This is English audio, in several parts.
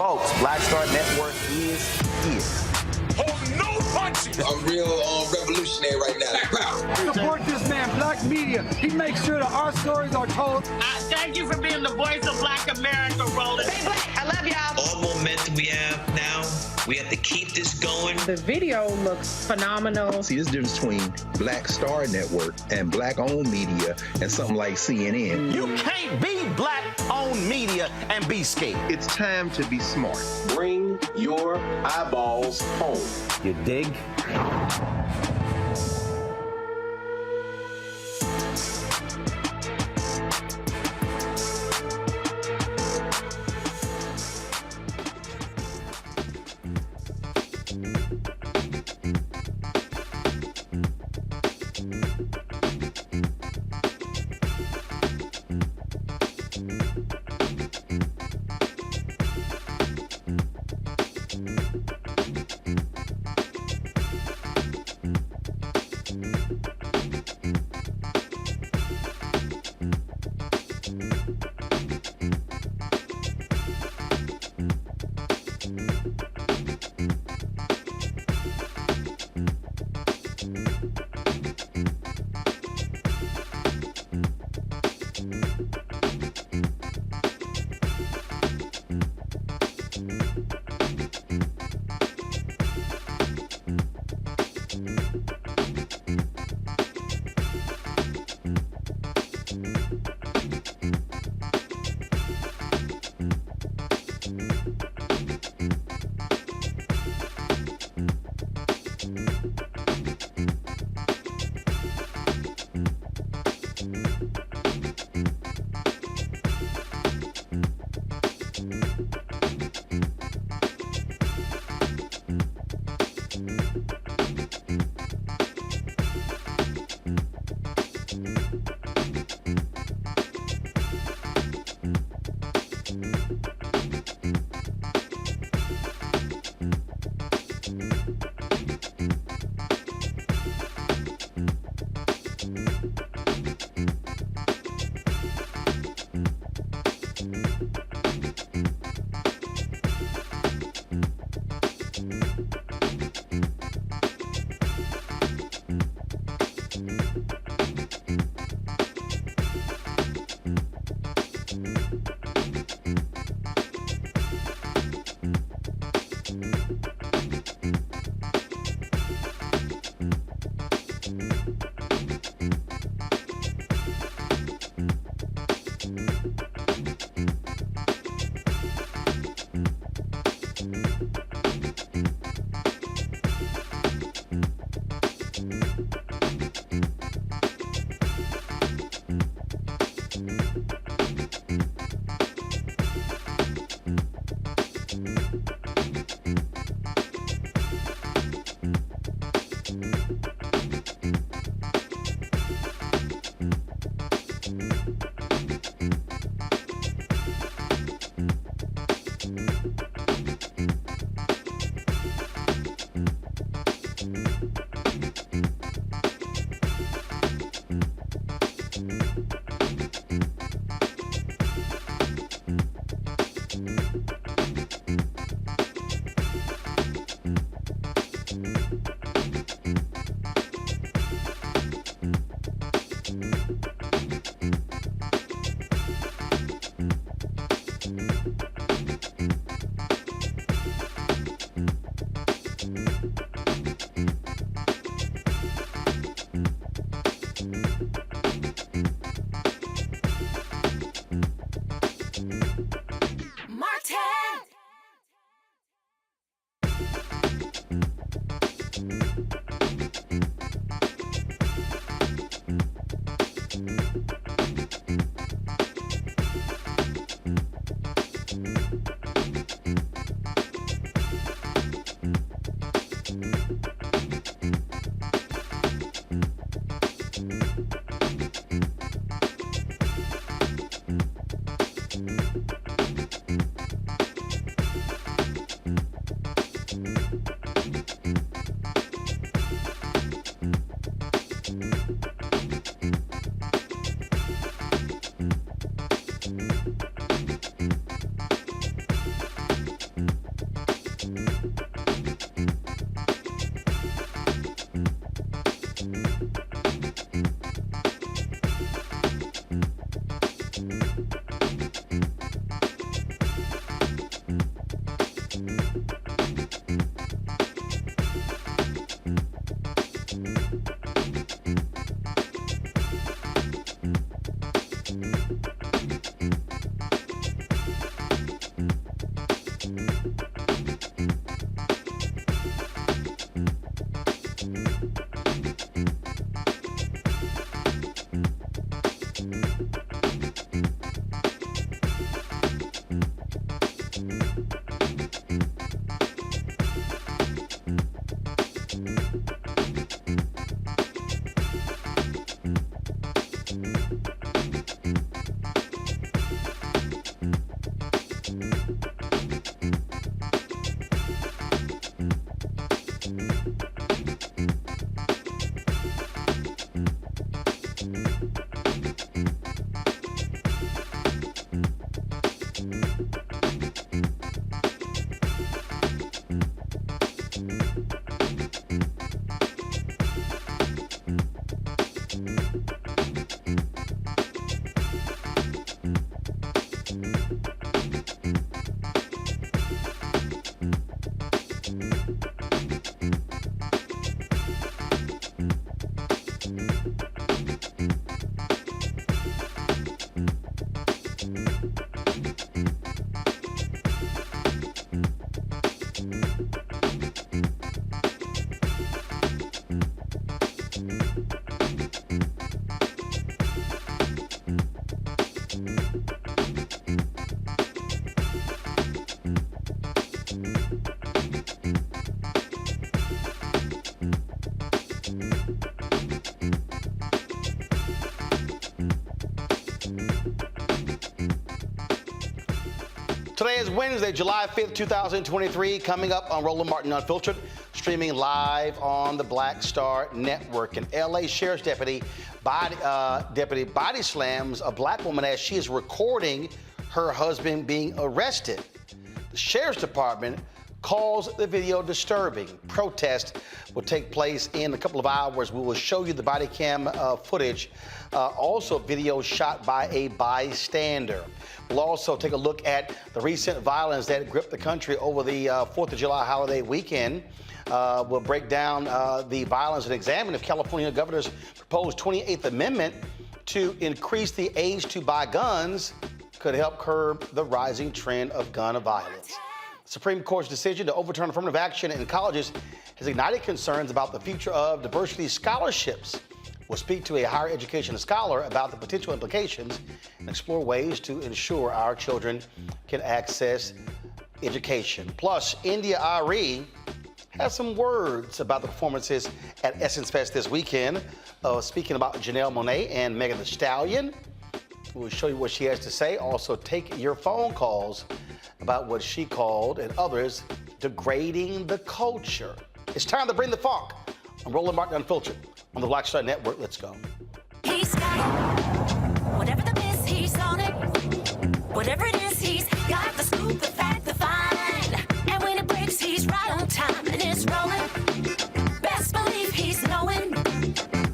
Folks, Black Star Network is here. Oh, no punches! I'm real revolutionary right now. Support this man, Black Media. He makes sure that our stories are told. Thank you for being the voice of Black America, Roland. Stay black. I love y'all. All momentum we have now, we have to keep this going. The video looks phenomenal. See, there's a difference between Black Star Network and Black-owned media and something like CNN. You can't be Black-owned media and be scared. It's time to be smart. Bring your eyeballs home. You dig? Today is Wednesday, July 5th, 2023. Coming up on Roland Martin Unfiltered, streaming live on the Black Star Network. An L.A. Sheriff's deputy body slams a black woman as she is recording her husband being arrested. The Sheriff's Department calls the video disturbing. Protest will take place in a couple of hours. We will show you the body cam footage. Also, video shot by a bystander. We'll also take a look at the recent violence that gripped the country over the 4th of July holiday weekend. We'll break down the violence and examine if California governor's proposed 28th Amendment to increase the age to buy guns could help curb the rising trend of gun violence. The Supreme Court's decision to overturn affirmative action in colleges has ignited concerns about the future of diversity scholarships. We'll speak to a higher education scholar about the potential implications and explore ways to ensure our children can access education. Plus, India Arie has some words about the performances at Essence Fest this weekend. Speaking about Janelle Monae and Meg Thee Stallion, we'll show you what she has to say. Also, take your phone calls about what she called and others degrading the culture. It's time to bring the funk. I'm Roland Martin Unfiltered on the Black Star Network. Let's go. He's got it. Whatever the miss, he's on it. Whatever it is, he's got the scoop, the fact, the find. And when it breaks, he's right on time and it's rolling. Best believe he's knowing.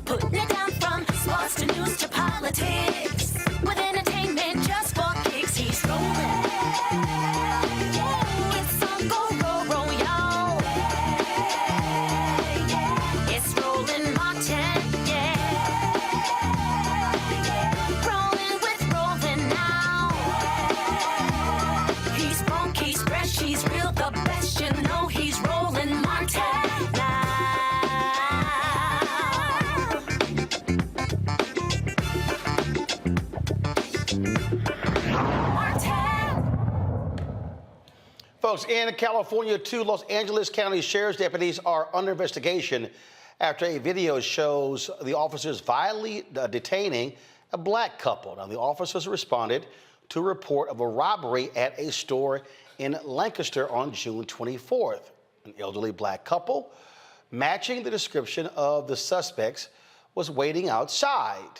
Putting it down from sports to news to politics. With entertainment just for kicks, he's rolling. It's on go, roll, roll, y'all. It's rolling Martin, yeah. Rolling with rolling now. He's funk, he's fresh, he's real, the best, you know he's rolling Martin now. Folks, in California, 2 Los Angeles County Sheriff's deputies are under investigation after a video shows the officers violently detaining a black couple. Now, the officers responded to a report of a robbery at a store in Lancaster on June 24th. An elderly black couple, matching the description of the suspects, was waiting outside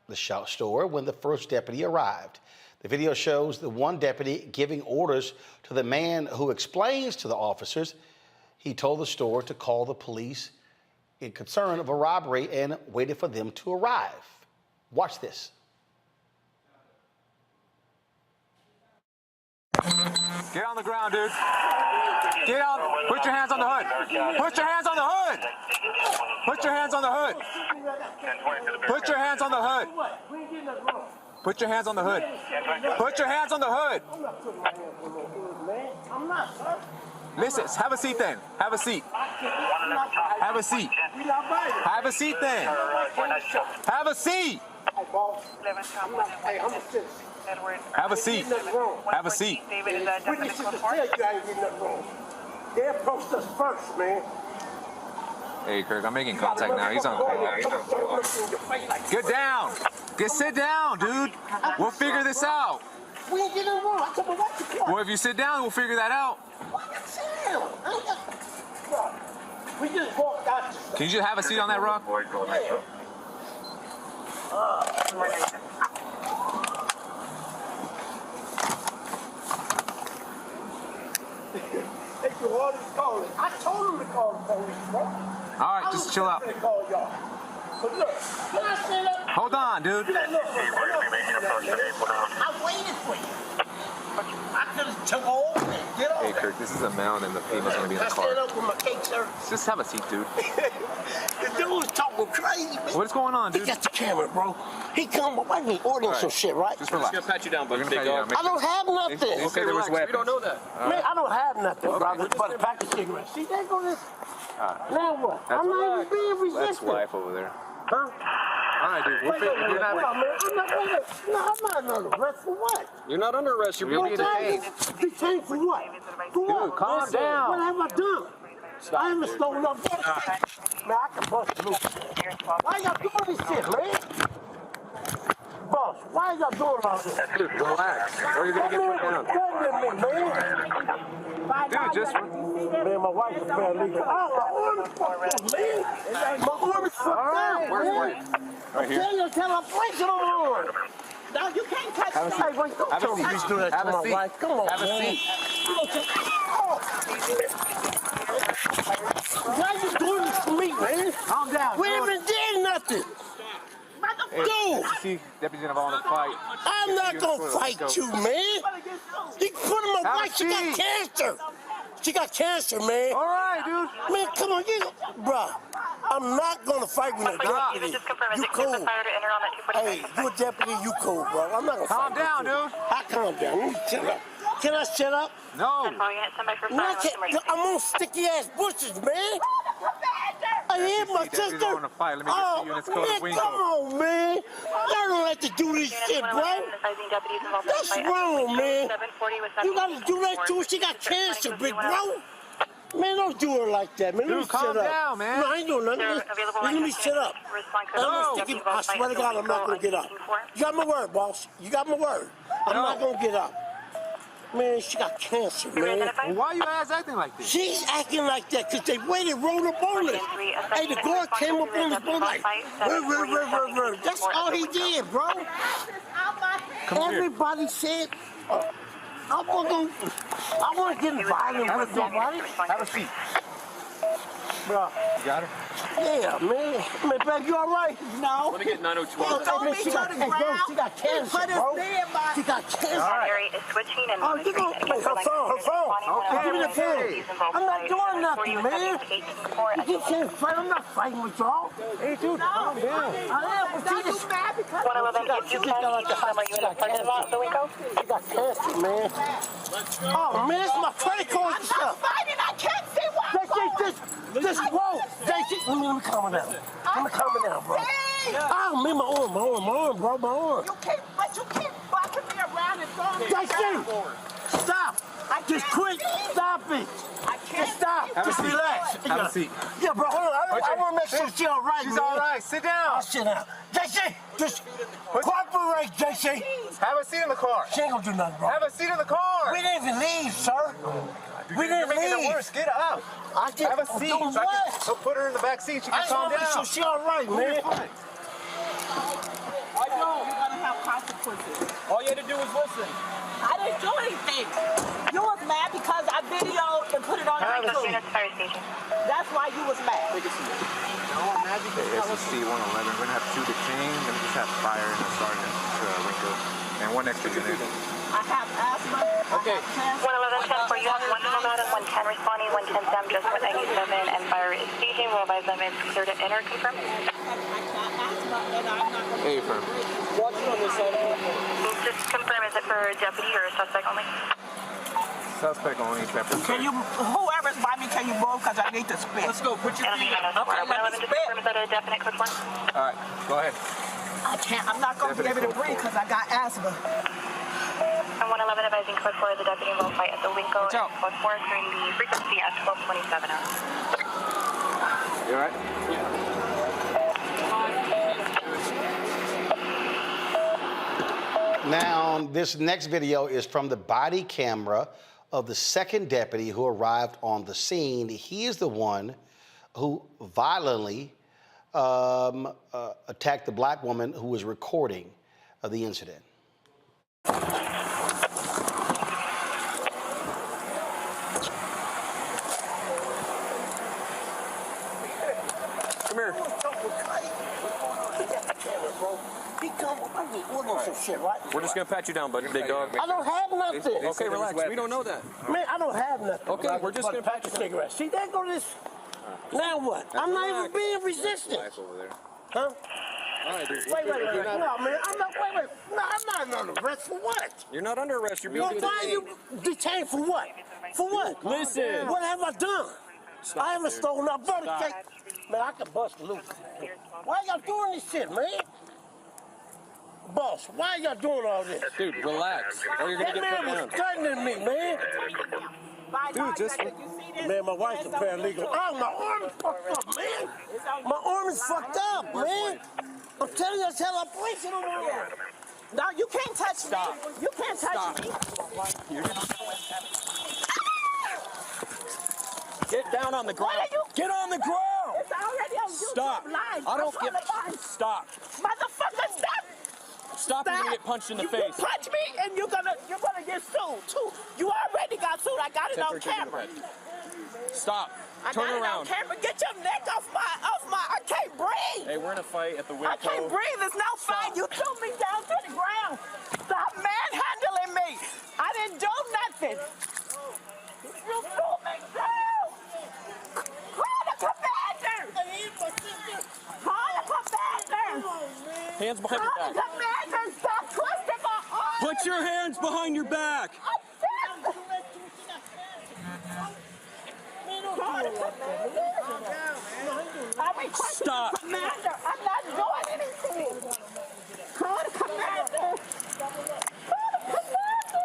the store when the first deputy arrived. The video shows the one deputy giving orders to the man who explains to the officers he told the store to call the police in concern of a robbery and waited for them to arrive. Watch this. Get on the ground, dude. Get out. Put your hands on the hood. Put your hands on the hood. Put your hands on the hood. Put your hands on the hood. Put your hands on the hood. Put your hands on the hood. Listen, have a seat then. Have a seat. Have a seat. Have a seat then. Have a seat. Have a seat. Have a seat. They approached us first, man. Hey, Kirk, I'm making contact now. He's on call. Get down. Sit down, dude. We'll figure this out. We ain't getting wrong. I told him what you want. Well, if you sit down, we'll figure that out. Sit down. We just walked out. Can you just have a seat on that rock? I told him to call the police, bro. All right, just chill out. But look, can I stand up? Hold on, dude. Look. I waited for you. I could have took over and get over. Hey, Kirk, this is a mound and the female's going to be in the I stand car. up with my cake, sir. Just have a seat, dude. The dude was talking crazy, man. What's going on, dude? He got the camera, bro. He come up, I need ordering some shit, right? Just relax. We're gonna pat you down, buddy. We're gonna pat you down. I don't have nothing. They said there was weapons. We don't know that. Man, I don't have nothing, brother, but a pack of cigarettes. See, there go this. Now what? I'm not even being resistant. That's wife over there. Huh? All right, dude. Wait, I'm not under arrest for what? You're not under arrest. You're being detained. Detained for what? For what? Dude, calm down. What have I done? I haven't stolen no gas. Man, I can bust loose. Why y'all doing this shit, man? boss, why y'all doing all this? Dude, relax. Or you're gonna get put down. Dude, just... Man, my wife's a paralegal. Oh, my arm is fucked up, man. My arm is fucked up, Where's man. Wayne? Right here. Tell her, place it on my arm. No, you can't touch Have a seat. Hey, wait, don't Have a tell me seat. you do that Have to a my seat. wife. Come on, Have a man. seat. Why you doing this to me, man? Calm down. We ain't even did nothing. Dude, See, deputy's involved in a fight. I'm not gonna fight you, man. You put in my Have a wife, she got seat. cancer. She got cancer, man. All right, dude. Man, come on, bruh. I'm not gonna fight with a deputy. You cool. Hey, you a deputy, you cool, bro. I'm not gonna Calm fight down, with you. dude. I calm down. Let me shut up. Can I shut up? No. I'm on sticky ass bushes, man. I hit my Deputy's sister. on a fight. Let me get to you and it's called a man, winko. come on, man. Y'all don't have to do this shit, bro. That's wrong, man. You gotta do that too. She got cancer, big bro. Man, don't do her like that, man. Let me Dude, calm shut up. down, man. No, I ain't doing nothing. Let me shut up. I swear to God, I'm not gonna get up. You got my word, boss. You got my word. I'm not gonna get up. Man, she got cancer, man. Well, why are you guys acting like this? She's acting like that because they waited, rolled up on us. Hey, the guard came up on us, bro, like, that's all he did, bro. Everybody said, I want to get violent with nobody. Have a seat. Bro. You got her? Yeah, man. Man, babe, you all right? No. Let me get 902. She got cancer, bro. She got cancer. Arie is switching and Oh, you know, her phone. Okay. Give me the phone. I'm not doing nothing, man. You can't fight. I'm not fighting with y'all. Hey, dude, calm down. I am, but she just mad because 111, if you can, are you in the parking lot, the window? she got cancer, man. Oh, man, it's my credit card and stuff. I can't see why. Just whoa. Let me calm it down. Let me calm it down, bro. Oh, man, my arm, bro, my arm. You can't bossing me around and throwing me That's Stop. Just quit. Stop it. I can't. Just stop. Have a Just seat. relax. Have a seat. Yeah, bro, hold on. I want to make sure she's all right, She's man. all right. Sit down. I'll sit down. JC, just cooperate, JC. Have a seat in the car. She ain't gonna do nothing, bro. Have a seat in the car. We didn't even leave, sir. We didn't You're making leave. it worse. Get up. I just, Have a seat. doing So what? so put her in the back seat. She can I just calm want to make down. sure she all right, man. You're gonna have consequences. All you had to do was listen. I didn't do anything. You was mad because I videoed and put it on YouTube. Fire station. That's why you was mad. It's a C-111. We're going to have 2 detained. Then we just have fire and a sergeant, Winko, and 1 extra unit. I have asthma. Okay. 111, 10 for you have 1 homicide and 110 responding, 110 Sam just with 97 and fire is staging. We'll advise them it's clear to enter. Confirm. Hey, firm. Watching on this side. Just confirm, is it for deputy or suspect only? Suspect only, pepper. Can you, whoever's by me, can you move? Because I need to spit. Let's go. Put your And feet I'm up. okay, 111, just confirm, is that a definite quick one? All right, go ahead. I can't. I'm not going to be able to breathe because I got asthma. And 111 advising code 4 is a deputy involved fight at the Winko. Watch out. Code 4 clearing the frequency at 1227 hours. You all right? Now, this next video is from the body camera of the second deputy who arrived on the scene. He is the one who violently attacked the black woman who was recording the incident. Come here. We're just gonna pat you down, buddy, big dog. I don't have nothing. Okay, relax. We don't know that. Man, I don't have nothing. Okay, we're just gonna pack a cigarette. See, there go this. Now what? I'm not even being resistant. Huh? Wait. No, man. I'm not. Wait. No, I'm not under arrest for what? You're not under arrest. You're being Why are you detained for what? For what? Listen. What have I done? I haven't stolen up. Brother, man, I can bust loose. Why y'all doing this shit, man? Boss, why y'all doing all this? Dude, relax. Or you're gonna That get put man down. was threatening me, man. Dude, just... Man, my wife's a paralegal. Oh, my arm is fucked up, man. My arm is fucked up, man. I'm telling you, I tell her, place it on my arm. No, you can't touch me. You can't touch me. Get down on the ground. Get on the ground. It's already on YouTube. Stop. Live. I don't give a... Stop. Motherfucker, stop. Stop, you're gonna get punched in the face. You punch me and you're gonna get sued too. You already got sued. I got it on camera. Stop. I Turn got around. it on camera. Get your neck off my. I can't breathe. Hey, we're in a fight at the window. I can't breathe. There's no fight. You threw me down to the ground. Stop manhandling me. I didn't do nothing. You threw me down. Call the commander. Call the commander. Hands behind your back. Call the commander. Stop twisting my arm. Put your hands behind your back. Stop. Commander, I'm not doing anything. Call the commander. Call the commander.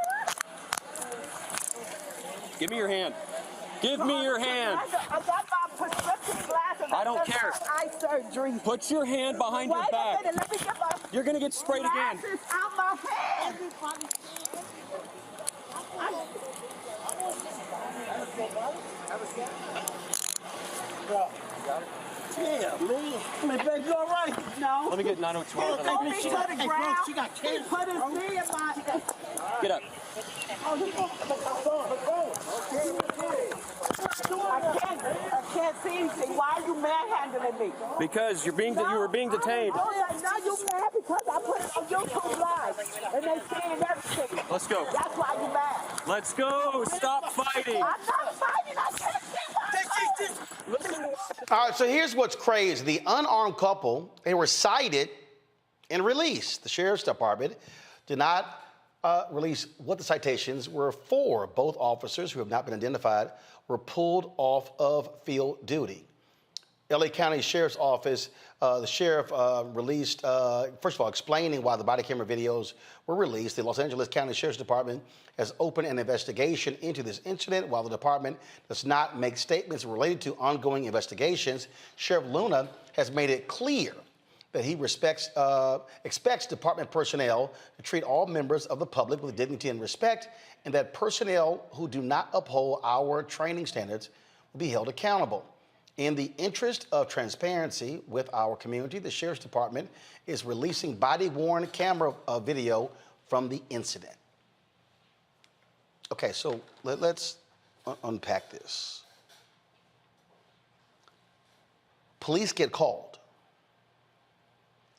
Give me your hand. Give me your hand. I got my prescription glasses. I don't care. Eye surgery. Put your hand behind your back. Wait a minute, let me get my You're gonna get sprayed again. glasses out my hand. Yeah, man. My baby all right? No. Let me get 902. Take me to the ground. She got cancer. Put his knee in my... Get up. I can't see anything. Why are you manhandling me? Because you were being detained. Now you mad because I put it on YouTube Live and they saying everything. Let's go. That's why you mad. Let's go. Stop fighting. I'm not fighting. I can't see my... All right, so here's what's crazy. The unarmed couple, they were cited and released. The sheriff's department did not release what the citations were for. Both officers, who have not been identified, were pulled off of field duty. LA County Sheriff's Office, the sheriff released, first of all, explaining why the body camera videos were released. The Los Angeles County Sheriff's Department has opened an investigation into this incident. While the department does not make statements related to ongoing investigations, Sheriff Luna has made it clear that he expects department personnel to treat all members of the public with dignity and respect, and that personnel who do not uphold our training standards will be held accountable. In the interest of transparency with our community, the Sheriff's Department is releasing body-worn camera video from the incident. Okay, so let's unpack this. Police get called.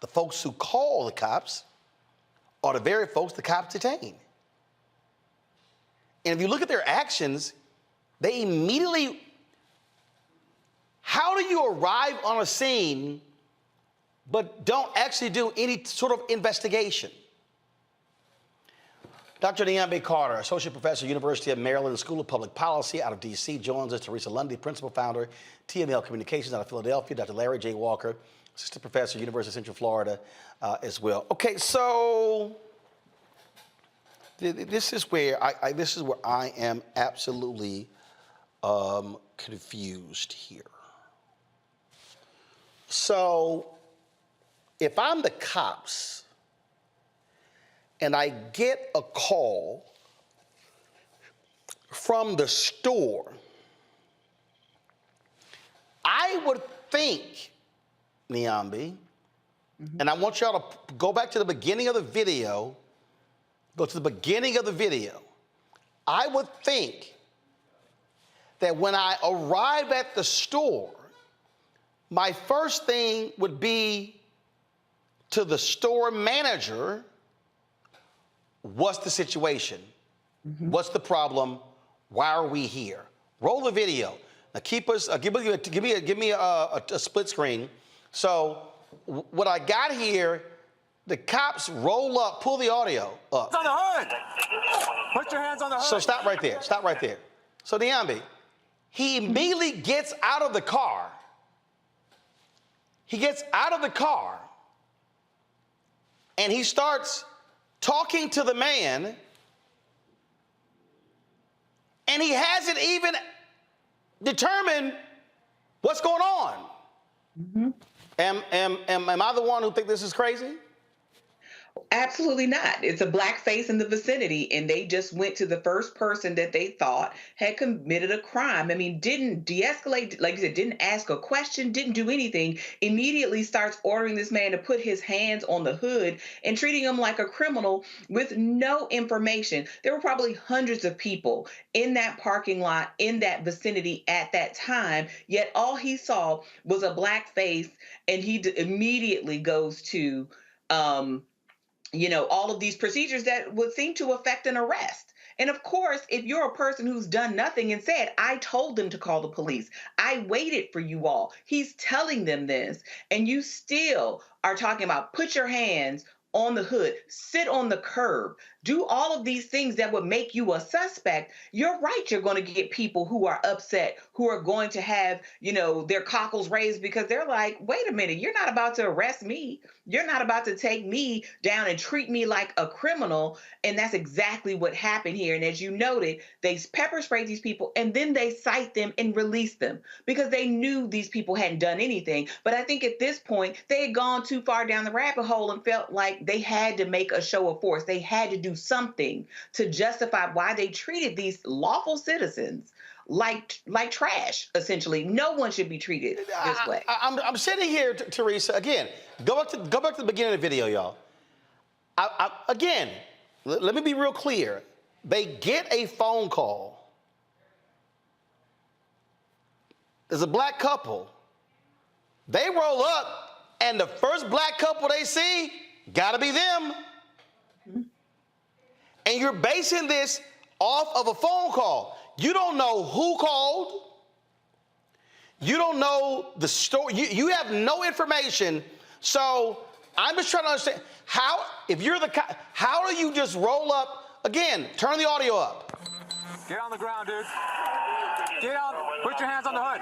The folks who call the cops are the very folks the cops detain. And if you look at their actions, they immediately... How do you arrive on a scene but don't actually do any sort of investigation? Dr. Nyambe Carter, Associate Professor, University of Maryland School of Public Policy out of D.C., joins us. Teresa Lundy, Principal Founder, TML Communications out of Philadelphia. Dr. Larry J. Walker, Assistant Professor, University of Central Florida as well. Okay, so this is where I am absolutely confused here. So if I'm the cops and I get a call from the store, I would think, Nyambe, and I want y'all to go back to the beginning of the video, I would think that when I arrive at the store, my first thing would be to the store manager, what's the situation? What's the problem? Why are we here? Roll the video. Now keep us, give me a split screen. So what I got here, the cops roll up, pull the audio up. It's on the hood. Put your hands on the hood. So stop right there, So Nyambe, he immediately gets out of the car. And he starts talking to the man, and he hasn't even determined what's going on. Am I the one who think this is crazy? Absolutely not. It's a black face in the vicinity, and they just went to the first person that they thought had committed a crime. I mean, didn't de-escalate, like you said, didn't ask a question, didn't do anything, immediately starts ordering this man to put his hands on the hood and treating him like a criminal with no information. There were probably hundreds of people in that parking lot, in that vicinity at that time, yet all he saw was a black face, and he immediately goes to, all of these procedures that would seem to affect an arrest. And of course, if you're a person who's done nothing and said, I told them to call the police, I waited for you all, he's telling them this, and you still are talking about put your hands on the hood, sit on the curb, do all of these things that would make you a suspect, you're right, you're going to get people who are upset, who are going to have, their cockles raised because they're like, wait a minute, you're not about to arrest me. You're not about to take me down and treat me like a criminal. And that's exactly what happened here. And as you noted, they pepper sprayed these people and then they cite them and release them because they knew these people hadn't done anything. But I think at this point, they had gone too far down the rabbit hole and felt like they had to make a show of force. They had to do something to justify why they treated these lawful citizens like trash, essentially. No one should be treated this way. I'm sitting here, Teresa, again, go back to the beginning of the video, y'all. Again, let me be real clear. They get a phone call. There's a black couple. They roll up, and the first black couple they see, gotta be them. And you're basing this off of a phone call. You don't know who called. You don't know the story. You have no information. So I'm just trying to understand how, if you're the cop, how do you just roll up? Again, turn the audio up. Get on the ground, dude. Get out. Put your hands on the hood.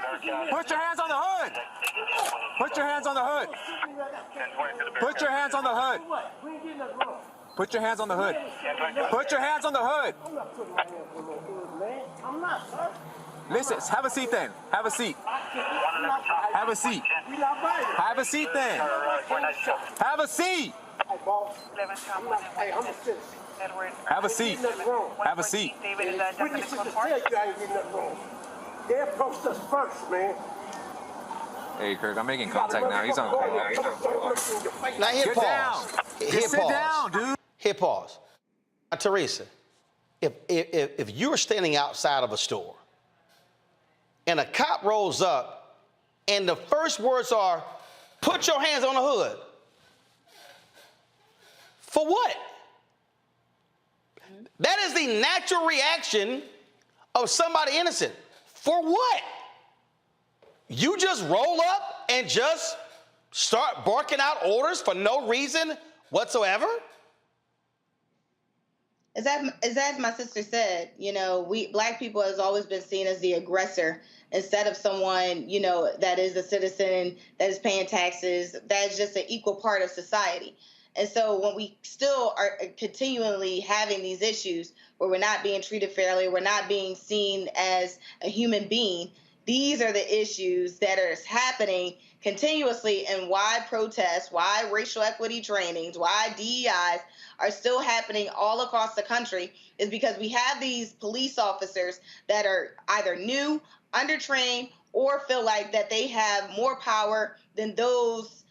Put your hands on the hood. Put your hands on the hood. Put your hands on the hood. Put your hands on the hood. Put your hands on the hood. Listen, have a seat then. Have a seat. Have a seat. Have a seat then. Have a seat. Have a seat. Have a seat. They approached us first, man. Hey, Kirk, I'm making contact now. He's on the call. Now hit Get pause. down. Hit Sit pause. down, dude. Hit pause. Now, Teresa, if you were standing outside of a store and a cop rolls up and the first words are, put your hands on the hood. For what? That is the natural reaction of somebody innocent. For what? You just roll up and just start barking out orders for no reason whatsoever? As my sister said, we black people has always been seen as the aggressor instead of someone, that is a citizen, that is paying taxes, that is just an equal part of society. And so when we still are continually having these issues where we're not being treated fairly, we're not being seen as a human being, these are the issues that are happening continuously, and why protests, why racial equity trainings, why DEIs are still happening all across the country is because we have these police officers that are either new, undertrained, or feel like that they have more power than those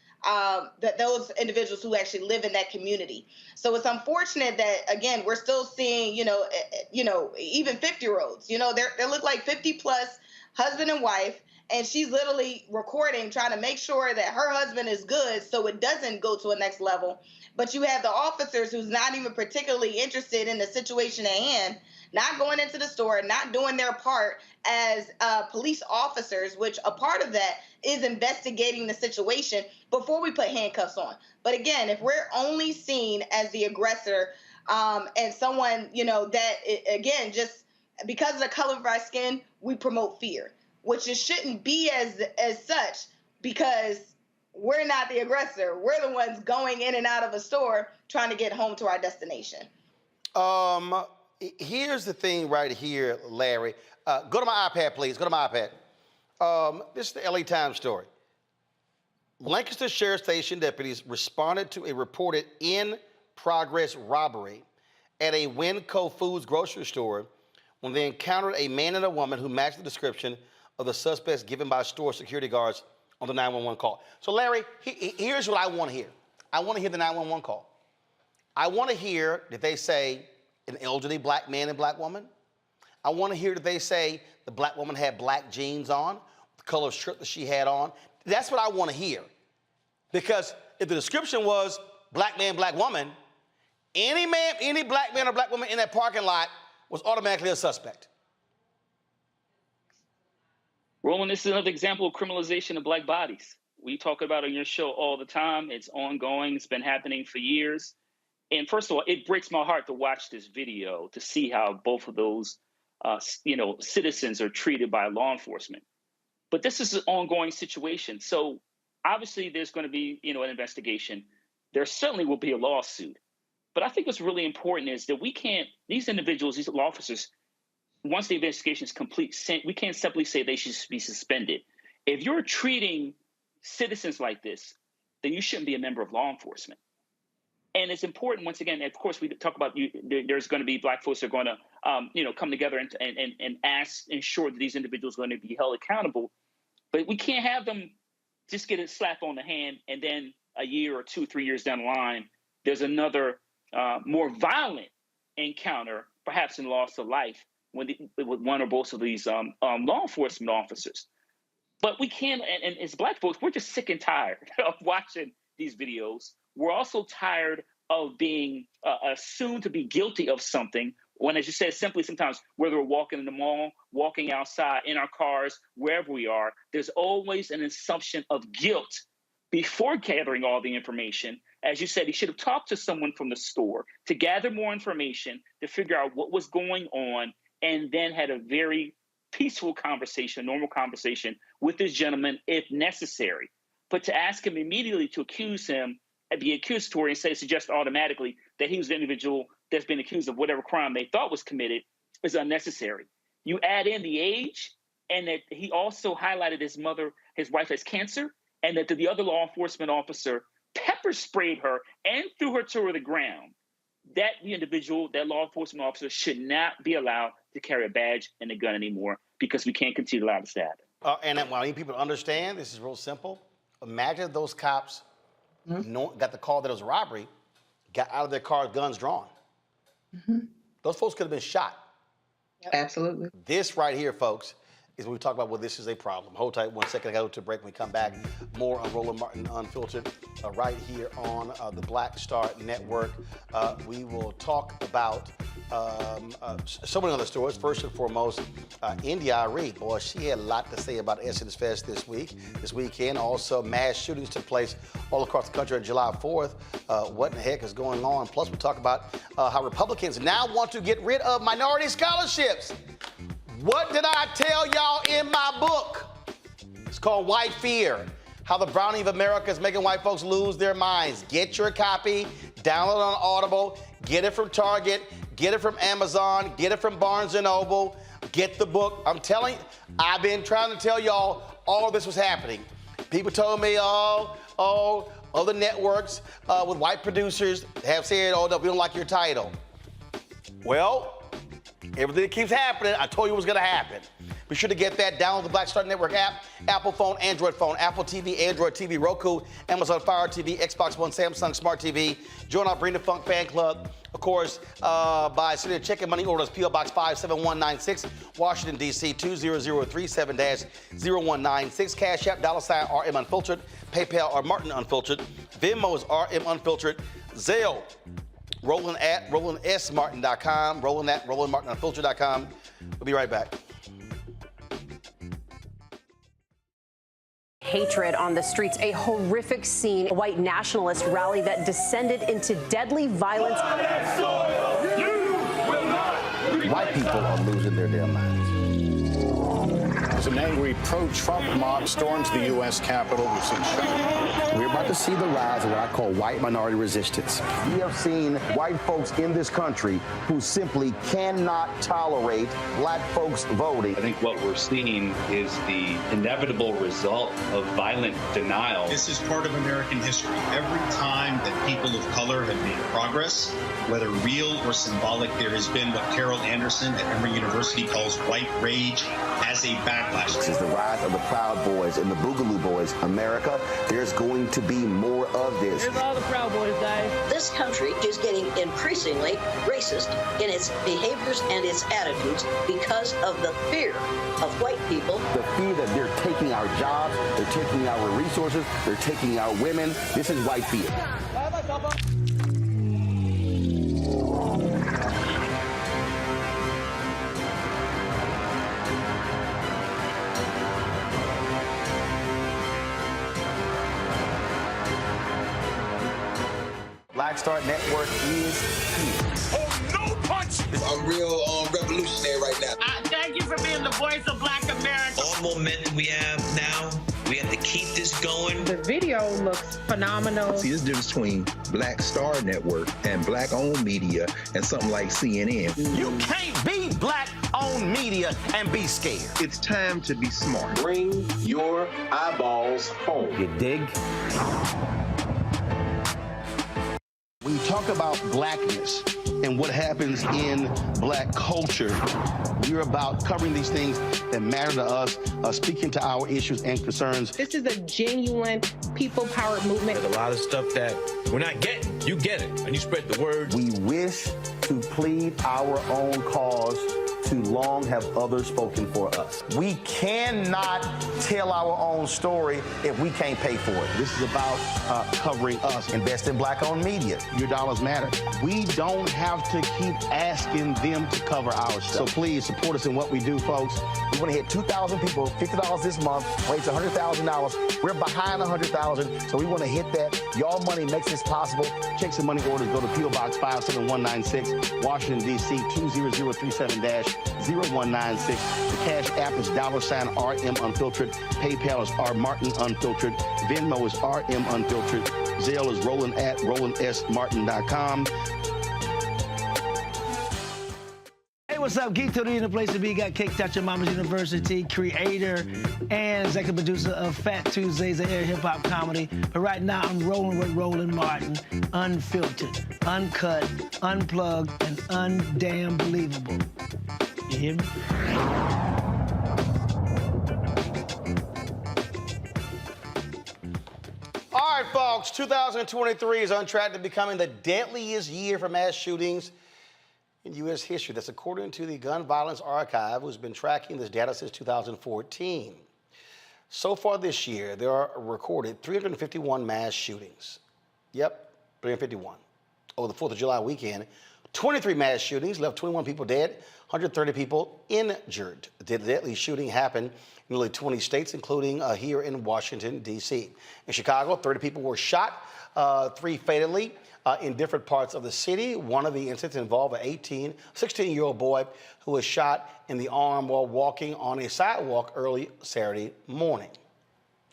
individuals who actually live in that community. So it's unfortunate that, again, we're still seeing, even 50-year-olds, they look like 50 plus, husband and wife, and she's literally recording, trying to make sure that her husband is good so it doesn't go to a next level. But you have the officers who's not even particularly interested in the situation at hand, not going into the store, not doing their part as police officers, which a part of that is investigating the situation before we put handcuffs on. But again, if we're only seen as the aggressor and someone, that, again, just because of the color of our skin, we promote fear, which it shouldn't be as such, because we're not the aggressor. We're the ones going in and out of a store trying to get home to our destination. Here's the thing right here, Larry. Go to my iPad, please. Go to my iPad. This is the LA Times story. Lancaster Sheriff Station deputies responded to a reported progress robbery at a Winco Foods grocery store when they encountered a man and a woman who matched the description of the suspects given by store security guards on the 911 call. So, Larry, here's what I want to hear. I want to hear the 911 call. I want to hear that they say an elderly black man and black woman. I want to hear that they say the black woman had black jeans on, the color of shirt that she had on. That's what I want to hear. Because if the description was black man, black woman, any black man or black woman in that parking lot was automatically a suspect. Roland, this is another example of criminalization of black bodies. We talk about it on your show all the time. It's ongoing. It's been happening for years. And first of all, it breaks my heart to watch this video to see how both of those, citizens are treated by law enforcement. But this is an ongoing situation. So obviously there's going to be, an investigation. There certainly will be a lawsuit. But I think what's really important is that these individuals, these law officers, once the investigation is complete, we can't simply say they should be suspended. If you're treating citizens like this, then you shouldn't be a member of law enforcement. And it's important, once again, of course, we talk about there's going to be black folks that are going to, come together and ensure that these individuals are going to be held accountable. But we can't have them just get a slap on the hand and then a year or 2, 3 years down the line, there's another more violent encounter, perhaps in loss of life, with one or both of these law enforcement officers. But we can't, and as black folks, we're just sick and tired of watching these videos. We're also tired of being assumed to be guilty of something when, as you said, simply sometimes, whether we're walking in the mall, walking outside, in our cars, wherever we are, there's always an assumption of guilt before gathering all the information. As you said, he should have talked to someone from the store to gather more information, to figure out what was going on, and then had a very peaceful conversation, normal conversation with this gentleman if necessary. But to ask him immediately to accuse him and be accusatory and suggest automatically that he was the individual that's been accused of whatever crime they thought was committed is unnecessary. You add in the age, and that he also highlighted his wife has cancer, and that the other law enforcement officer pepper sprayed her and threw her to the ground. That individual, that law enforcement officer, should not be allowed to carry a badge and a gun anymore, because we can't continue to allow this to happen. And I need people to understand, this is real simple. Imagine if those cops got the call that it was a robbery, got out of their car, guns drawn. Those folks could have been shot. Absolutely. This right here, folks, is when we talk about, well, this is a problem. Hold tight 1 second. I got to go to a break. When we come back, more on Roland Martin Unfiltered right here on the Black Star Network. We will talk about so many other stories. First and foremost, Arie, boy, she had a lot to say about Essence Fest this weekend. Also, mass shootings took place all across the country on July 4th. What in the heck is going on? Plus, we'll talk about how Republicans now want to get rid of minority scholarships. What did I tell y'all in my book? It's called White Fear, How the Browning of America is Making White Folks Lose Their Minds. Get your copy, download it on Audible, get it from Target, get it from Amazon, get it from Barnes & Noble, get the book. I'm telling you, I've been trying to tell y'all all this was happening. People told me, other networks with white producers have said, oh, no, we don't like your title. Well, everything that keeps happening, I told you it was going to happen. Be sure to get that. Download the Black Star Network app, Apple phone, Android phone, Apple TV, Android TV, Roku, Amazon Fire TV, Xbox One, Samsung Smart TV. Join our Bring the Funk fan club, of course, by sending a check and money orders, P.O. Box 57196, Washington, D.C. 20037-0196. Cash App, $RM Unfiltered. PayPal or Martin Unfiltered. Venmo is RM Unfiltered. Zelle, Roland at RolandSMartin.com, Roland at RolandMartinUnfiltered.com. We'll be right back. Hatred on the streets, a horrific scene, a white nationalist rally that descended into deadly violence. White people are losing their damn minds. As an angry pro-Trump mob storms the U.S. Capitol, we've seen shooting. We're about to see the rise of what I call white minority resistance. We have seen white folks in this country who simply cannot tolerate black folks voting. I think what we're seeing is the inevitable result of violent denial. This is part of American history. Every time that people of color have made progress, whether real or symbolic, there has been what Carol Anderson at Emory University calls white rage as a backlash. This is the rise of the Proud Boys and the Boogaloo Boys. America, there's going to be more of this. Here's all the Proud Boys, guys. This country is getting increasingly racist in its behaviors and its attitudes because of the fear of white people. The fear that they're taking our jobs, they're taking our resources, they're taking our women. This is white fear. Black Star Network is here. Oh, no punch! I'm real revolutionary right now. Thank you for being the voice of Black America. All momentum we have now, we have to keep this going. The video looks phenomenal. See, this difference between Black Star Network and black-owned media and something like CNN. You can't be black-owned media and be scared. It's time to be smart. Bring your eyeballs home. You dig? When you talk about blackness and what happens in black culture, we're about covering these things that matter to us, speaking to our issues and concerns. This is a genuine people-powered movement. There's a lot of stuff that we're not getting. You get it, and you spread the word. We wish to plead our own cause. Too long have others spoken for us. We cannot tell our own story if we can't pay for it. This is about covering us. Invest in black-owned media. Your dollars matter. We don't have to keep asking them to cover our stuff. So please support us in what we do, folks. We want to hit 2,000 people, $50 this month, raise $100,000. We're behind 100,000, so we want to hit that. Y'all money makes this possible. Checks and money orders go to P.O. Box 57196, Washington, D.C. 20037-0196. The Cash App is $RM Unfiltered. PayPal is R Martin Unfiltered. Venmo is RM Unfiltered. Zelle is Roland at RolandSMartin.com. Hey, what's up? Geek Today in the place to be. Got Cake Out Your Mama's University, creator and executive producer of Fat Tuesdays, a air hip-hop comedy. But right now, I'm rolling with Roland Martin, unfiltered, uncut, unplugged, and undamn believable. You hear me? All right, folks, 2023 is on track to becoming the deadliest year for mass shootings in U.S. history. That's according to the Gun Violence Archive, who's been tracking this data since 2014. So far this year, there are recorded 351 mass shootings. Yep, 351. Over the 4th of July weekend, 23 mass shootings left 21 people dead, 130 people injured. The deadly shooting happened in nearly 20 states, including here in Washington, D.C. In Chicago, 30 people were shot, 3 fatally in different parts of the city. One of the incidents involved an 16-year-old boy who was shot in the arm while walking on a sidewalk early Saturday morning.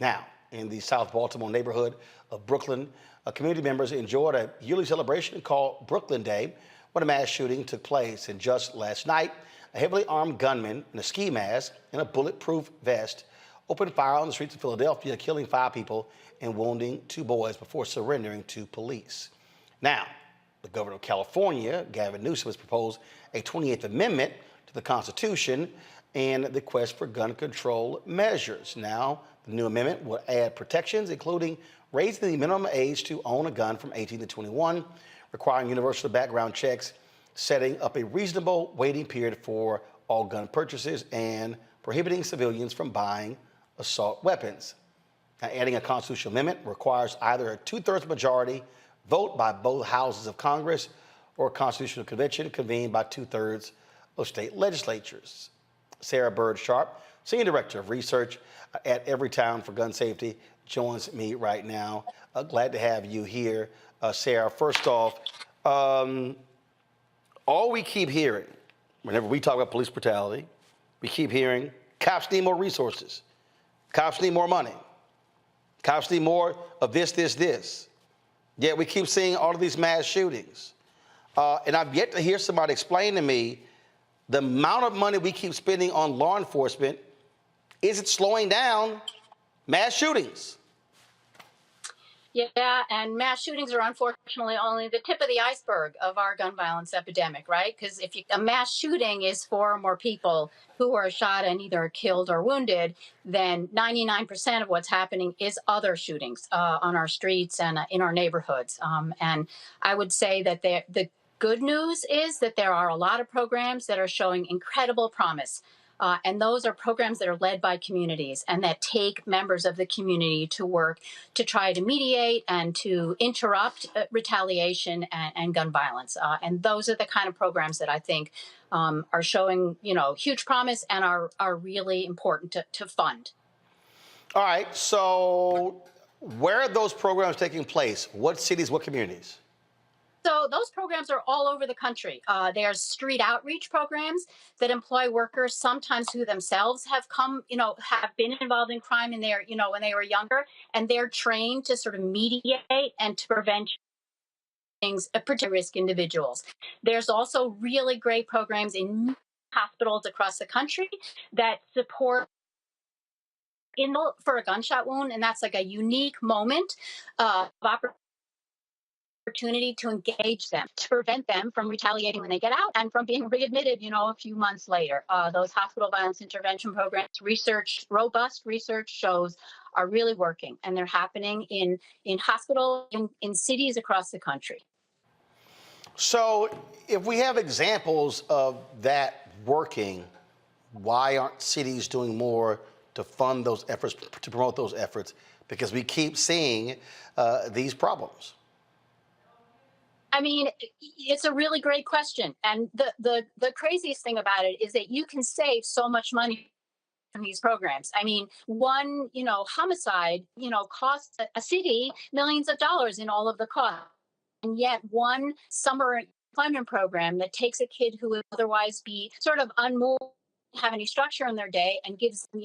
Now, in the South Baltimore neighborhood of Brooklyn, community members enjoyed a yearly celebration called Brooklyn Day, when a mass shooting took place. And just last night, a heavily armed gunman in a ski mask and a bulletproof vest opened fire on the streets of Philadelphia, killing 5 people and wounding 2 boys before surrendering to police. Now, the governor of California, Gavin Newsom, has proposed a 28th Amendment to the Constitution and the quest for gun control measures. Now, the new amendment will add protections, including raising the minimum age to own a gun from 18 to 21, requiring universal background checks, setting up a reasonable waiting period for all gun purchases, and prohibiting civilians from buying assault weapons. Now, adding a constitutional amendment requires either a 2/3 majority vote by both houses of Congress or a constitutional convention convened by 2/3 of state legislatures. Sarah Bird Sharp, Senior Director of Research at Everytown for Gun Safety, joins me right now. Glad to have you here. Sarah, first off, all we keep hearing, whenever we talk about police brutality, we keep hearing Cops need more resources. Cops need more money. Cops need more of this. Yet we keep seeing all of these mass shootings. And I've yet to hear somebody explain to me the amount of money we keep spending on law enforcement. Is it slowing down mass shootings? Yeah, and mass shootings are unfortunately only the tip of the iceberg of our gun violence epidemic, right? Because if a mass shooting is 4 or more people who are shot and either killed or wounded, then 99% of what's happening is other shootings on our streets and in our neighborhoods. And I would say that the good news is that there are a lot of programs that are showing incredible promise. And those are programs that are led by communities and that take members of the community to work to try to mediate and to interrupt retaliation and gun violence. And those are the kind of programs that I think are showing, huge promise and are really important to fund. All right, so where are those programs taking place? What cities, what communities? So those programs are all over the country. There's street outreach programs that employ workers sometimes who themselves have come, have been involved in crime in their, when they were younger, and they're trained to sort of mediate and to prevent things, particularly risk individuals. There's also really great programs in hospitals across the country that support for a gunshot wound, and that's like a unique moment of opportunity to engage them, to prevent them from retaliating when they get out and from being readmitted, a few months later. Those hospital violence intervention programs, robust research shows are really working, and they're happening in hospitals in cities across the country. So if we have examples of that working, why aren't cities doing more to fund those efforts, to promote those efforts? Because we keep seeing these problems. I mean, it's a really great question. And the craziest thing about it is that you can save so much money from these programs. I mean, one, homicide, costs a city millions of dollars in all of the costs. And yet one summer employment program that takes a kid who would otherwise be sort of unmoved, have any structure in their day, and gives them,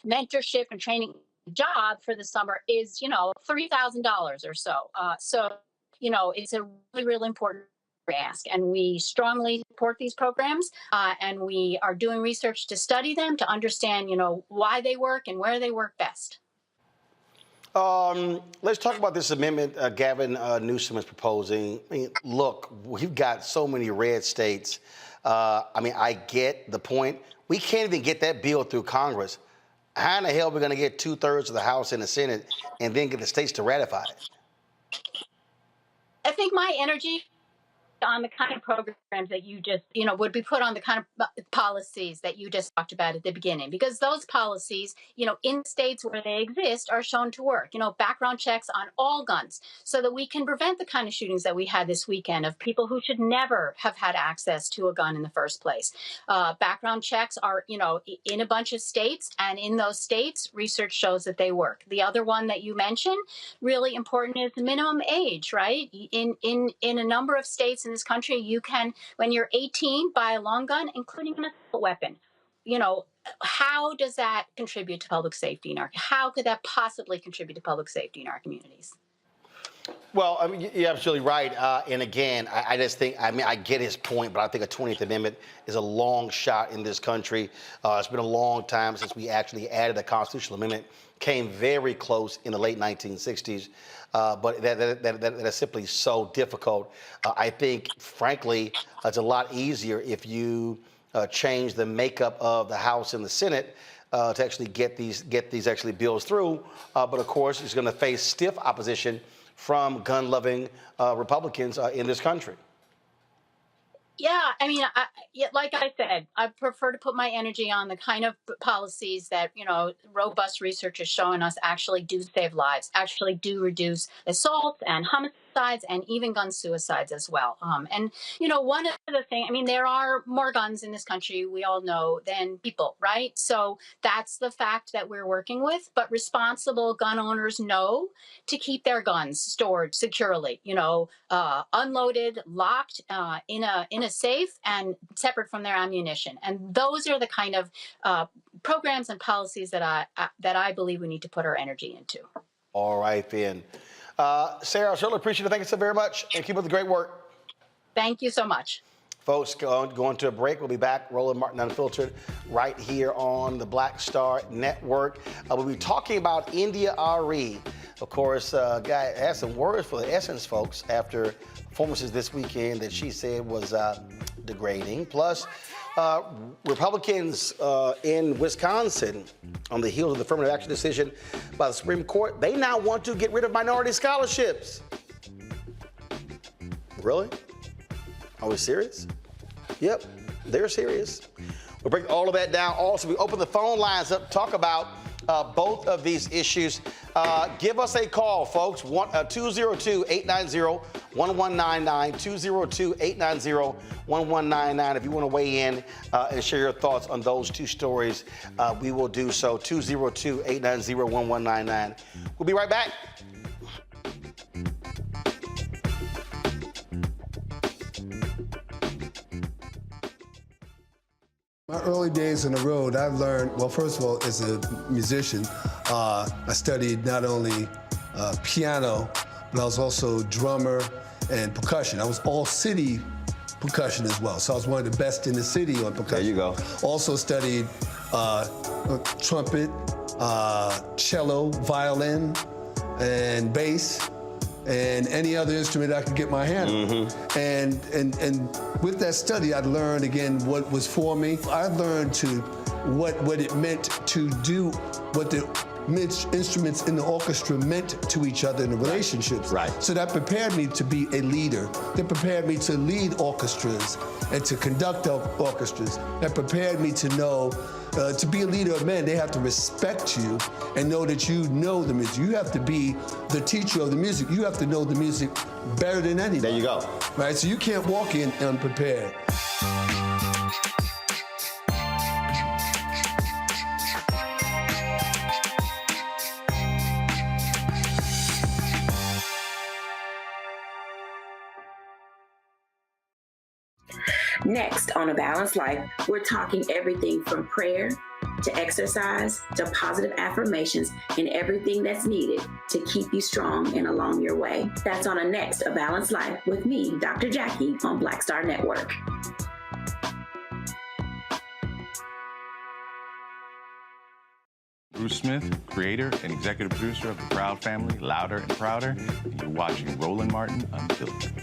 mentorship and training job for the summer is, $3,000 or so. It's a really, really important ask, and we strongly support these programs, and we are doing research to study them, to understand, why they work and where they work best. Let's talk about this amendment Gavin Newsom is proposing. I mean, look, we've got so many red states. I get the point. We can't even get that bill through Congress. How in the hell are we going to get 2/3 of the House and the Senate and then get the states to ratify it? I think my energy on the kind of programs that you just, would be put on the kind of policies that you just talked about at the beginning, because those policies, in states where they exist are shown to work, background checks on all guns so that we can prevent the kind of shootings that we had this weekend of people who should never have had access to a gun in the first place. Background checks are, in a bunch of states, and in those states, research shows that they work. The other one that you mentioned, really important, is the minimum age, right? In a number of states in this country, you can, when you're 18, buy a long gun, including an assault weapon. How does that contribute to public safety how could that possibly contribute to public safety in our communities? Well, you're absolutely right. And again, I just think, I get his point, but I think a 20th Amendment is a long shot in this country. It's been a long time since we actually added a constitutional amendment. Came very close in the late 1960s, but that is simply so difficult. I think, frankly, it's a lot easier if you change the makeup of the House and the Senate to actually get these actually bills through. But of course, it's going to face stiff opposition from gun-loving Republicans in this country. Yeah, like I said, I prefer to put my energy on the kind of policies that, robust research is showing us actually do save lives, actually do reduce assaults and homicides and even gun suicides as well. And one of the things, there are more guns in this country, we all know, than people, right? So that's the fact that we're working with. But responsible gun owners know to keep their guns stored securely, unloaded, locked in a safe and separate from their ammunition. And those are the kind of programs and policies that I believe we need to put our energy into. All right, then. Sarah, I certainly appreciate it. Thank you so very much, and keep up the great work. Thank you so much. Folks, going to a break. We'll be back. Roland Martin Unfiltered right here on the Black Star Network. We'll be talking about India Arie. Of course, guy had some words for the Essence folks after performances this weekend that she said was degrading. Plus, Republicans in Wisconsin, on the heels of the affirmative action decision by the Supreme Court, they now want to get rid of minority scholarships. Really? Are we serious? Yep, they're serious. We'll break all of that down. Also, we open the phone lines up to talk about both of these issues. Give us a call, folks. 202-890-1199, 202-890-1199. If you want to weigh in and share your thoughts on those two stories, we will do so. 202-890-1199. We'll be right back. My early days on the road, I've learned, well, first of all, as a musician, I studied not only piano, but I was also drummer and percussion. I was all city percussion as well, so I was one of the best in the city on percussion. There you go. Also studied trumpet, cello, violin, and bass, and any other instrument I could get my hand on. And with that study, I learned again what was for me. I learned what it meant to do what the instruments in the orchestra meant to each other in the relationships. Right. So that prepared me to be a leader. That prepared me to lead orchestras and to conduct orchestras. That prepared me to know to be a leader of men, they have to respect you and know that you know the music. You have to be the teacher of the music. You have to know the music better than anybody. There you go. Right, so you can't walk in unprepared. Next on A Balanced Life, we're talking everything from prayer to exercise to positive affirmations and everything that's needed to keep you strong and along your way. That's on a next A Balanced Life with me, Dr. Jackie, on Black Star Network. Bruce Smith, creator and executive producer of The Proud Family, Louder and Prouder, and you're watching Roland Martin Unfiltered.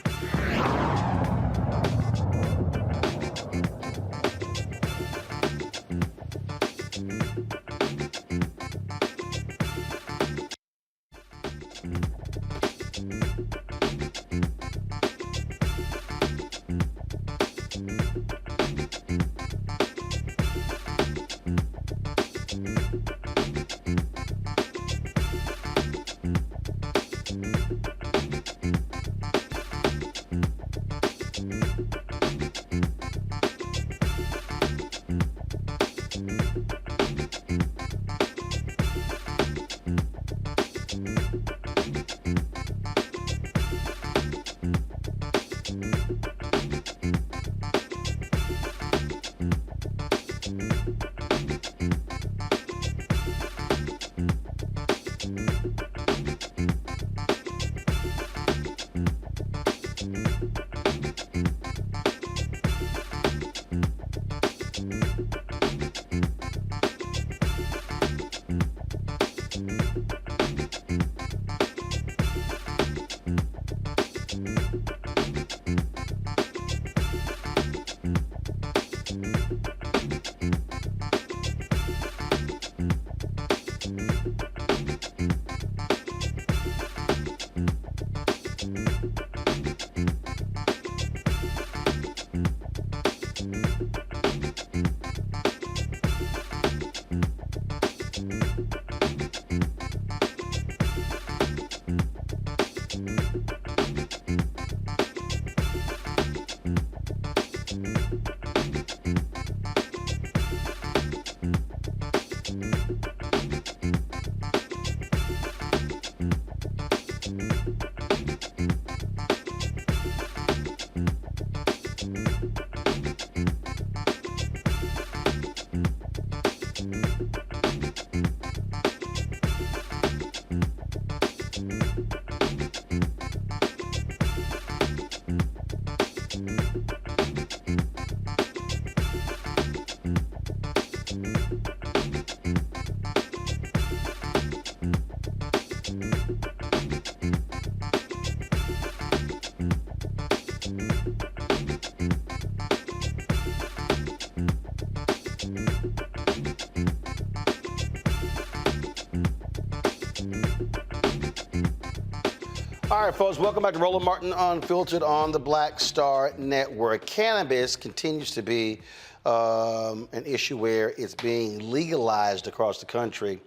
All right, folks, welcome back to Roland Martin Unfiltered on the Black Star Network. Cannabis continues to be an issue where it's being legalized across the country,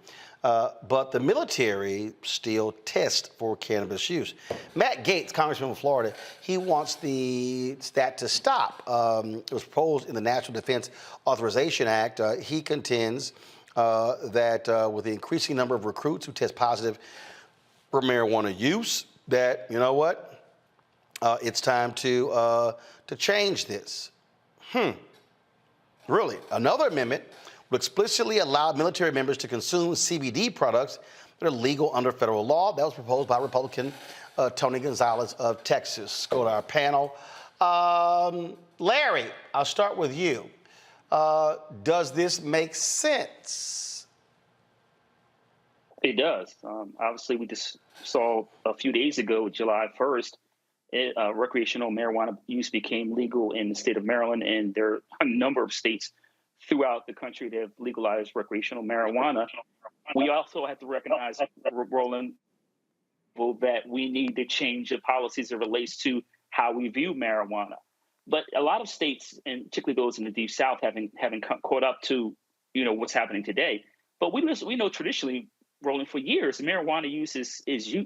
but the military still tests for cannabis use. Matt Gaetz, Congressman from Florida, he wants that to stop. It was proposed in the National Defense Authorization Act. He contends that with the increasing number of recruits who test positive for marijuana use, that, you know what, it's time to change this. Really, another amendment would explicitly allow military members to consume CBD products that are legal under federal law. That was proposed by Republican Tony Gonzalez of Texas. Go to our panel. Larry, I'll start with you. Does this make sense? It does. Obviously, we just saw a few days ago, July 1st, recreational marijuana use became legal in the state of Maryland, and there are a number of states throughout the country that have legalized recreational marijuana. We also have to recognize, Roland, that we need to change the policies that relates to how we view marijuana. But a lot of states, and particularly those in the Deep South, haven't caught up to what's happening today. But we know traditionally, Roland, for years, marijuana use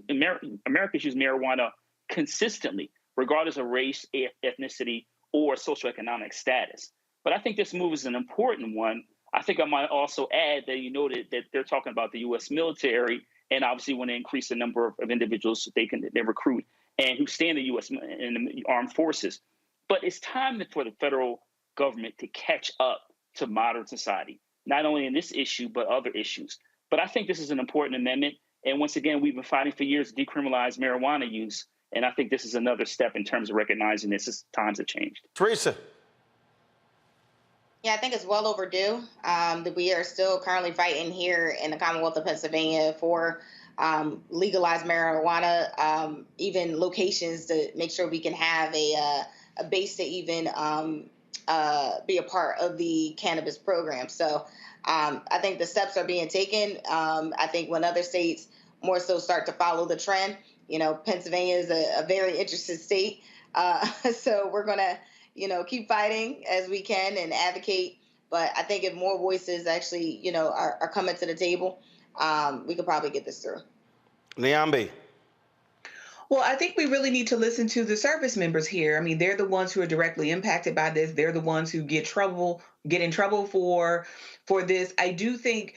Americans use marijuana consistently, regardless of race, ethnicity, or socioeconomic status. But I think this move is an important one. I think I might also add that that they're talking about the U.S. military, and obviously want to increase the number of individuals they recruit and who stay in the U.S. in the armed forces. But it's time for the federal government to catch up to modern society, not only in this issue, but other issues. But I think this is an important amendment. And once again, we've been fighting for years to decriminalize marijuana use. And I think this is another step in terms of recognizing this. Times have changed. Teresa. Yeah, I think it's well overdue. That we are still currently fighting here in the Commonwealth of Pennsylvania for legalized marijuana, even locations to make sure we can have a base to even be a part of the cannabis program. So I think the steps are being taken. I think when other states more so start to follow the trend, Pennsylvania is a very interested state. So we're going to, keep fighting as we can and advocate. But I think if more voices actually, are coming to the table, we could probably get this through. Niambi. Well, I think we really need to listen to the service members here. I mean, they're the ones who are directly impacted by this. They're the ones who get in trouble for this. I do think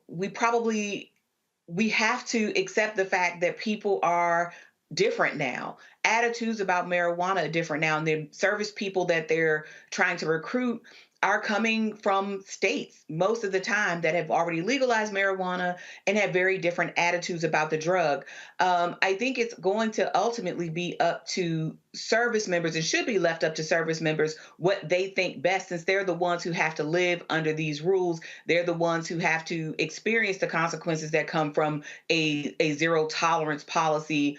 we have to accept the fact that people are different now. Attitudes about marijuana are different now. And the service people that they're trying to recruit are coming from states most of the time that have already legalized marijuana and have very different attitudes about the drug. I think it's going to ultimately be up to service members and should be left up to service members what they think best, since they're the ones who have to live under these rules. They're the ones who have to experience the consequences that come from a zero tolerance policy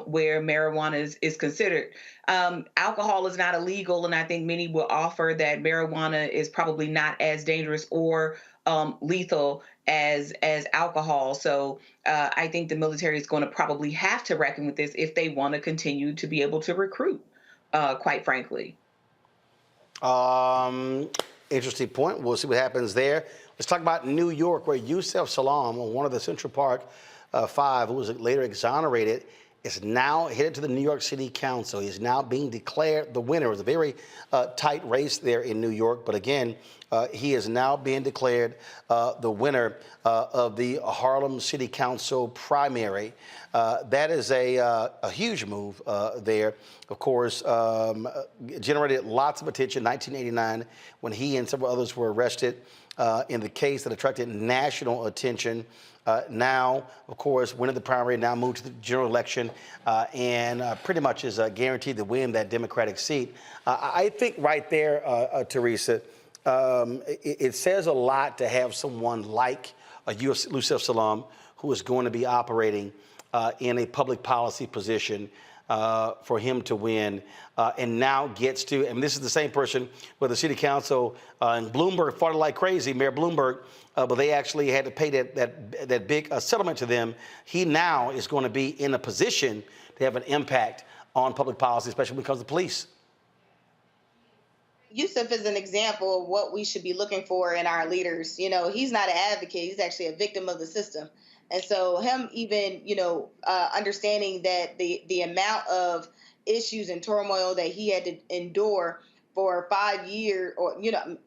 where marijuana is considered. Alcohol is not illegal, and I think many will offer that marijuana is probably not as dangerous or lethal as alcohol. So I think the military is going to probably have to reckon with this if they want to continue to be able to recruit, quite frankly. Interesting point. We'll see what happens there. Let's talk about New York, where Yusef Salaam, one of the Central Park Five, who was later exonerated, is now headed to the New York City Council. He's now being declared the winner. It was a very tight race there in New York, but again, he is now being declared the winner of the Harlem City Council primary. That is a huge move there. Of course, generated lots of attention. 1989, when he and several others were arrested in the case that attracted national attention. Now, of course, winning the primary, now moved to the general election, and pretty much is guaranteed to win that Democratic seat. I think right there, Teresa, it says a lot to have someone like Yusef Salaam, who is going to be operating in a public policy position. for him to win, and now gets to, and this is the same person where the city council and Bloomberg fought like crazy, Mayor Bloomberg, but they actually had to pay that big settlement to them. He now is going to be in a position to have an impact on public policy, especially when it comes to police. Yusuf is an example of what we should be looking for in our leaders. You know, he's not an advocate, he's actually a victim of the system. And so him even, understanding that the amount of issues and turmoil that he had to endure for 5 years, or,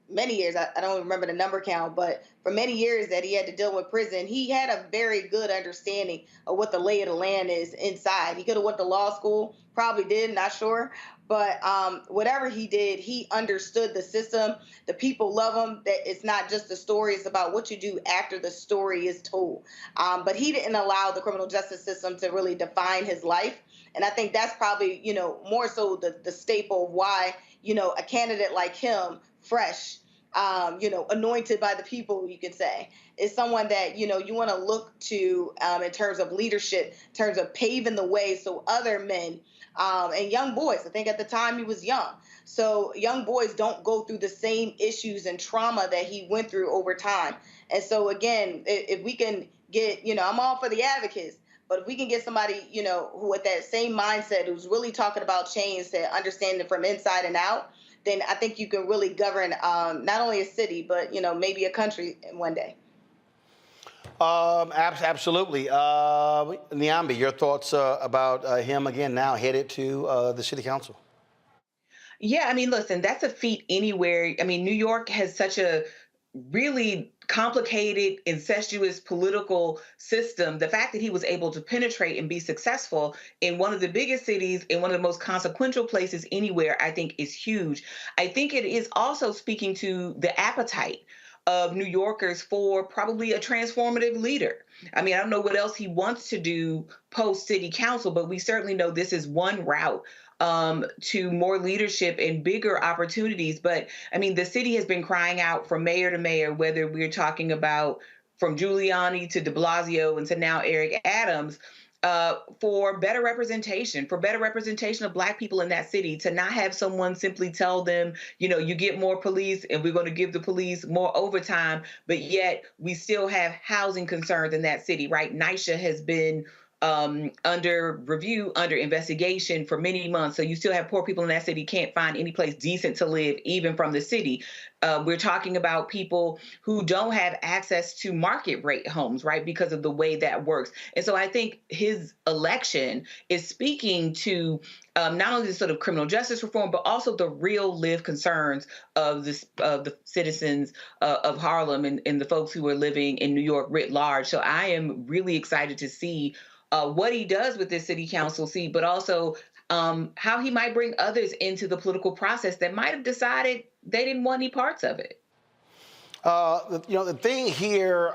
many years, I don't remember the number count, but for many years that he had to deal with prison, he had a very good understanding of what the lay of the land is inside. He could have went to law school, probably did, not sure. But whatever he did, he understood the system. The people love him. That it's not just the story. It's about what you do after the story is told. But he didn't allow the criminal justice system to really define his life. And I think that's probably, more so the staple of why, a candidate like him, fresh, anointed by the people, you could say, is someone that, you want to look to in terms of leadership, in terms of paving the way so other men and young boys, I think at the time he was young, so young boys don't go through the same issues and trauma that he went through over time. And so, again, if we can get, I'm all for the advocates, but if we can get somebody, who with that same mindset, who's really talking about change, to understand it from inside and out, then I think you can really govern not only a city, but, maybe a country one day. Absolutely. Niambi, your thoughts about him again now headed to the city council? Yeah, I mean, listen, that's a feat anywhere. I mean, New York has such a really complicated, incestuous political system. The fact that he was able to penetrate and be successful in one of the biggest cities, in one of the most consequential places anywhere, I think is huge. I think it is also speaking to the appetite of New Yorkers for probably a transformative leader. I mean, I don't know what else he wants to do post city council, but we certainly know this is one route to more leadership and bigger opportunities. But I mean, the city has been crying out from mayor to mayor, whether we're talking about from Giuliani to de Blasio and to now Eric Adams, for better representation of Black people in that city, to not have someone simply tell them, you get more police and we're going to give the police more overtime, but yet we still have housing concerns in that city, right? NYCHA has been under review, under investigation for many months. So you still have poor people in that city can't find any place decent to live, even from the city. We're talking about people who don't have access to market rate homes, right, because of the way that works. And so I think his election is speaking to not only the sort of criminal justice reform, but also the real lived concerns of the citizens of Harlem and the folks who are living in New York writ large. So I am really excited to see what he does with this city council seat, but also how he might bring others into the political process that might have decided they didn't want any parts of it. The thing here,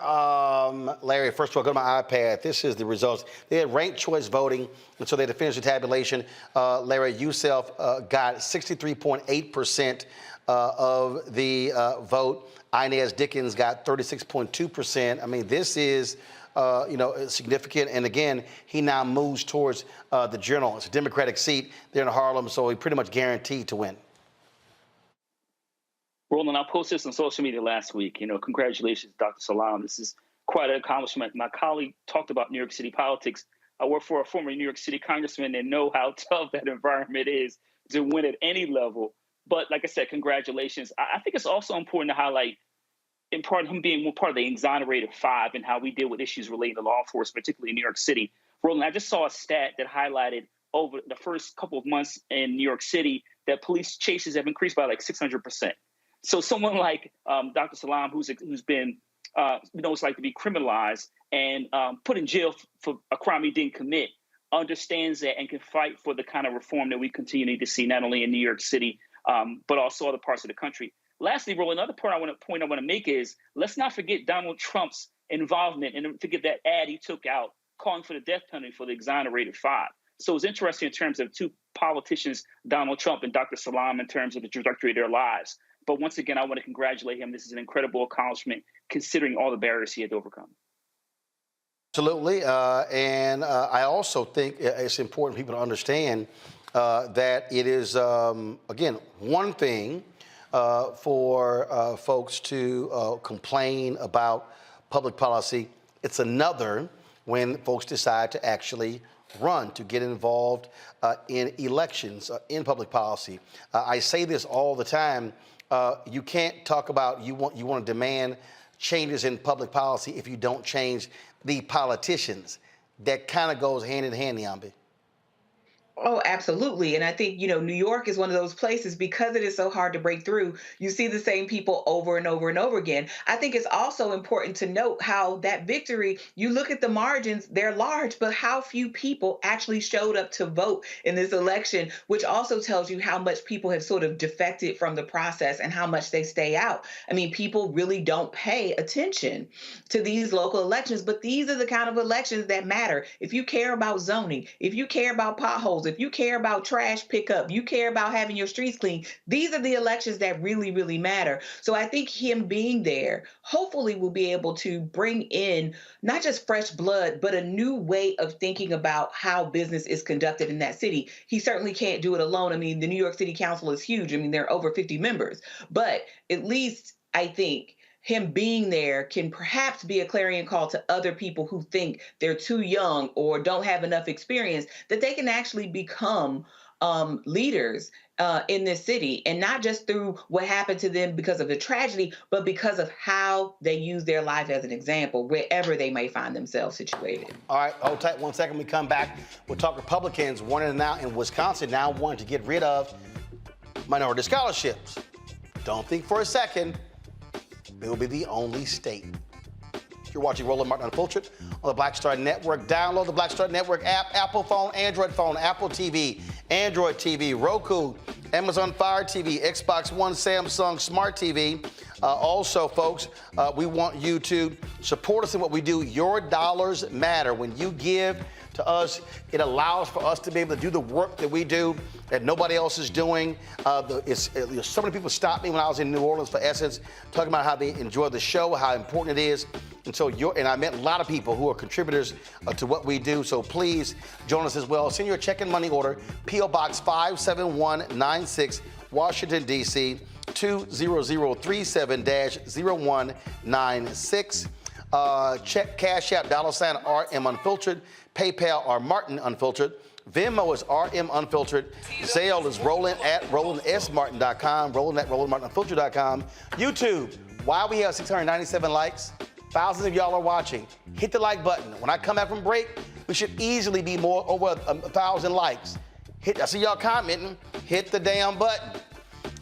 Larry, first of all, go to my iPad. This is the results. They had ranked choice voting, and so they had to finish the tabulation. Larry, Yousef got 63.8% of the vote. Inez Dickens got 36.2%. I mean, this is significant. And again, he now moves towards the Journal. It's a Democratic seat there in Harlem, so he pretty much guaranteed to win. Roland, I posted this on social media last week. Congratulations, Dr. Salam. This is quite an accomplishment. My colleague talked about New York City politics. I work for a former New York City congressman and know how tough that environment is to win at any level. But like I said, congratulations. I think it's also important to highlight, in part, him being part of the exonerated five and how we deal with issues relating to law enforcement, particularly in New York City. Roland, I just saw a stat that highlighted over the first couple of months in New York City that police chases have increased by like 600%. So someone like Dr. Salam, who's been, it's like to be criminalized and put in jail for a crime he didn't commit, understands that and can fight for the kind of reform that we continue to see not only in New York City, but also other parts of the country. Lastly, Roland, another point I want to make is let's not forget Donald Trump's involvement and forget that ad he took out calling for the death penalty for the exonerated five. So it's interesting in terms of two politicians, Donald Trump and Dr. Salam, in terms of the trajectory of their lives. But once again, I want to congratulate him. This is an incredible accomplishment considering all the barriers he had to overcome. Absolutely. And I also think it's important for people to understand that it is, again, one thing for folks to complain about public policy. It's another when folks decide to actually run, to get involved in elections, in public policy. I say this all the time. You can't talk about you want to demand changes in public policy if you don't change the politicians. That kind of goes hand in hand, Niambi. Oh, absolutely. And I think, New York is one of those places because it is so hard to break through. You see the same people over and over and over again. I think it's also important to note how that victory, you look at the margins, they're large, but how few people actually showed up to vote in this election, which also tells you how much people have sort of defected from the process and how much they stay out. I mean, people really don't pay attention to these local elections, but these are the kind of elections that matter. If you care about zoning, if you care about potholes, if you care about trash pickup, you care about having your streets clean, these are the elections that really, really matter. So I think him being there hopefully will be able to bring in not just fresh blood, but a new way of thinking about how business is conducted in that city. He certainly can't do it alone. I mean, the New York City Council is huge. I mean, there are over 50 members, but at least I think him being there can perhaps be a clarion call to other people who think they're too young or don't have enough experience, that they can actually become leaders in this city, and not just through what happened to them because of the tragedy, but because of how they use their life as an example, wherever they may find themselves situated. All right, hold tight 1 second. We come back. We'll talk Republicans wanting now in Wisconsin now wanting to get rid of minority scholarships. Don't think for a second it will be the only state. You're watching Roland Martin Unfiltered on the Black Star Network. Download the Black Star Network app, Apple phone, Android phone, Apple TV, Android TV, Roku, Amazon Fire TV, Xbox One, Samsung Smart TV. Also, folks, we want you to support us in what we do. Your dollars matter. When you give to us, it allows for us to be able to do the work that we do that nobody else is doing. So many people stopped me when I was in New Orleans for Essence, talking about how they enjoy the show, how important it is. And so and I met a lot of people who are contributors to what we do. So please join us as well. Send your check and money order, P.O. Box 57196, Washington, D.C., 20037-0196. Check Cash App, $RM Unfiltered. PayPal are Martin Unfiltered. Venmo is RM Unfiltered. Zelle is Roland at RolandSMartin.com. Roland at RolandMartinUnfiltered.com. YouTube, why we have 697 likes? Thousands of y'all are watching. Hit the like button. When I come back from break, we should easily be over 1,000 likes. I see y'all commenting. Hit the damn button.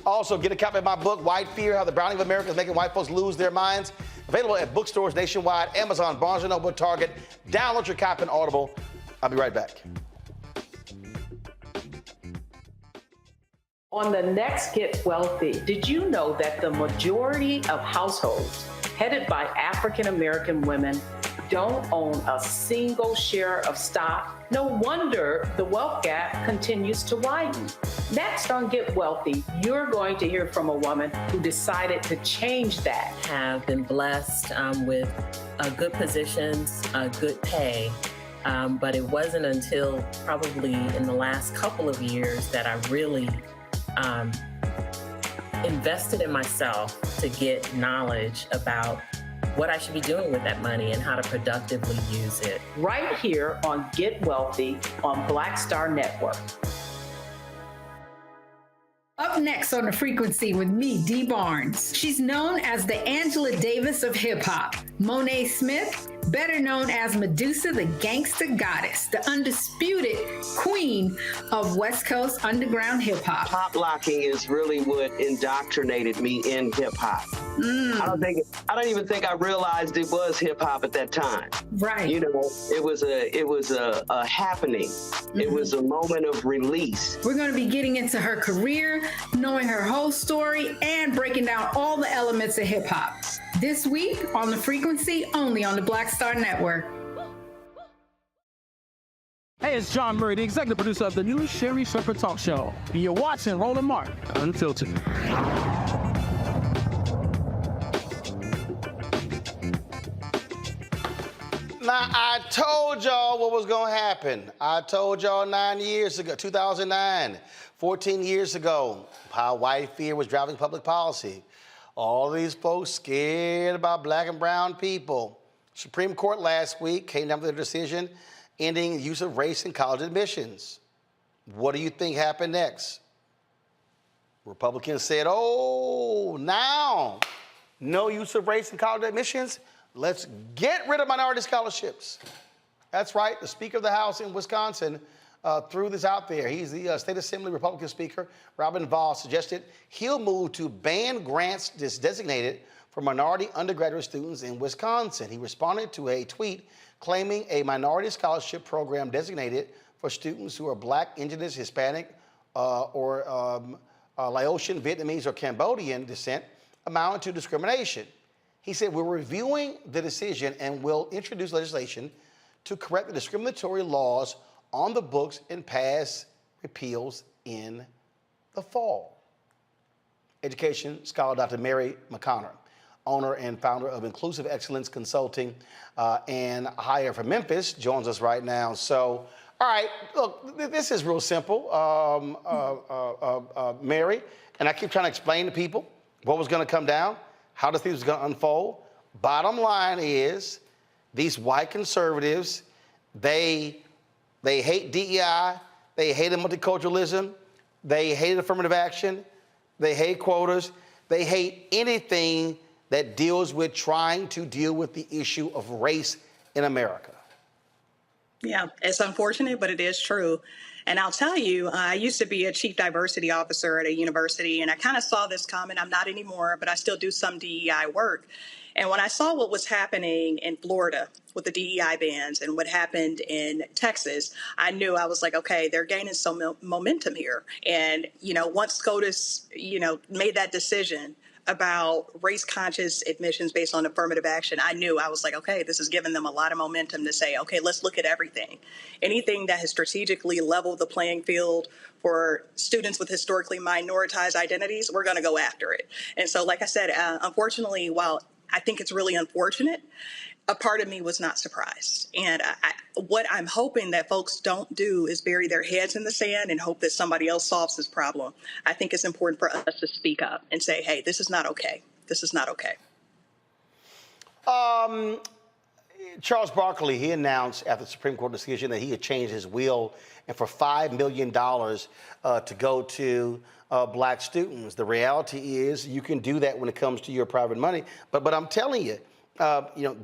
Also, get a copy of my book, White Fear, How the Browning of America is Making White Folks Lose Their Minds. Available at bookstores nationwide, Amazon, Barnes & Noble, Target. Download your copy on Audible. I'll be right back. On the next Get Wealthy, did you know that the majority of households headed by African American women don't own a single share of stock? No wonder the wealth gap continues to widen. Next on Get Wealthy, you're going to hear from a woman who decided to change that. Have been blessed with good positions, good pay, but it wasn't until probably in the last couple of years that I really invested in myself to get knowledge about what I should be doing with that money and how to productively use it. Right here on Get Wealthy on Black Star Network. Up next on The Frequency with me, Dee Barnes. She's known as the Angela Davis of hip hop. Monae Smith, better known as Medusa, the gangsta goddess, the undisputed queen of West Coast underground hip hop. Pop locking is really what indoctrinated me in hip hop. I don't even think I realized it was hip hop at that time. Right. You know, it was a happening. It was a moment of release. We're going to be getting into her career, knowing her whole story, and breaking down all the elements of hip hop. This week on The Frequency, only on the Black Star Network. Hey, it's John Murray, the executive producer of the new Sherry Shepherd Talk Show. You're watching Roland Martin Unfiltered. Now, I told y'all what was going to happen. I told y'all 9 years ago, 2009, 14 years ago, how white fear was driving public policy. All these folks scared about black and brown people. Supreme Court last week came down with a decision ending the use of race in college admissions. What do you think happened next? Republicans said, oh, now, no use of race in college admissions. Let's get rid of minority scholarships. That's right. The Speaker of the House in Wisconsin threw this out there. He's the State Assembly Republican Speaker, Robin Vos, suggested he'll move to ban grants designated for minority undergraduate students in Wisconsin. He responded to a tweet claiming a minority scholarship program designated for students who are Black, Indigenous, Hispanic, or Laotian, Vietnamese, or Cambodian descent amounted to discrimination. He said, we're reviewing the decision and will introduce legislation to correct the discriminatory laws on the books and pass repeals in the fall. Education scholar Dr. Mary McConnor, owner and founder of Inclusive Excellence Consulting and hire from Memphis, joins us right now. So, all right, look, this is real simple, Mary, and I keep trying to explain to people what was going to come down, how this thing was going to unfold. Bottom line is, these white conservatives, they hate DEI, they hate multiculturalism, they hate affirmative action, they hate quotas, they hate anything that deals with trying to deal with the issue of race in America. Yeah, it's unfortunate, but it is true. And I'll tell you, I used to be a chief diversity officer at a university, and I kind of saw this coming. I'm not anymore, but I still do some DEI work. And when I saw what was happening in Florida with the DEI bans and what happened in Texas, I knew, I was like, okay, they're gaining some momentum here. And, once SCOTUS, made that decision about race-conscious admissions based on affirmative action, I knew, I was like, okay, this is giving them a lot of momentum to say, okay, let's look at everything. Anything that has strategically leveled the playing field for students with historically minoritized identities, we're going to go after it. And so, like I said, unfortunately, while I think it's really unfortunate, a part of me was not surprised. And what I'm hoping that folks don't do is bury their heads in the sand and hope that somebody else solves this problem. I think it's important for us to speak up and say, hey, this is not okay. This is not okay. Charles Barkley, he announced after the Supreme Court decision that he had changed his will and for $5 million to go to black students. The reality is you can do that when it comes to your private money. But I'm telling you,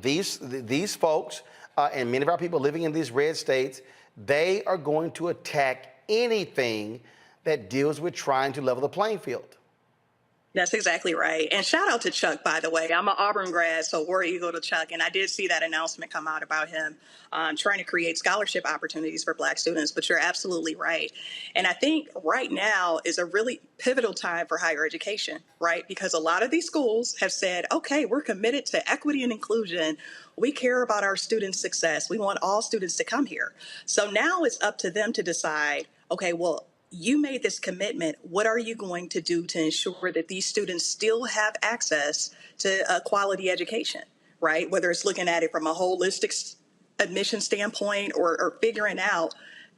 these folks and many of our people living in these red states, they are going to attack anything that deals with trying to level the playing field. That's exactly right. And shout out to Chuck, by the way. I'm an Auburn grad, so War Eagle to Chuck. And I did see that announcement come out about him trying to create scholarship opportunities for Black students. But you're absolutely right. And I think right now is a really pivotal time for higher education, right? Because a lot of these schools have said, okay, we're committed to equity and inclusion. We care about our students' success. We want all students to come here. So now it's up to them to decide, okay, well, you made this commitment. What are you going to do to ensure that these students still have access to a quality education, right? Whether it's looking at it from a holistic admission standpoint or figuring out,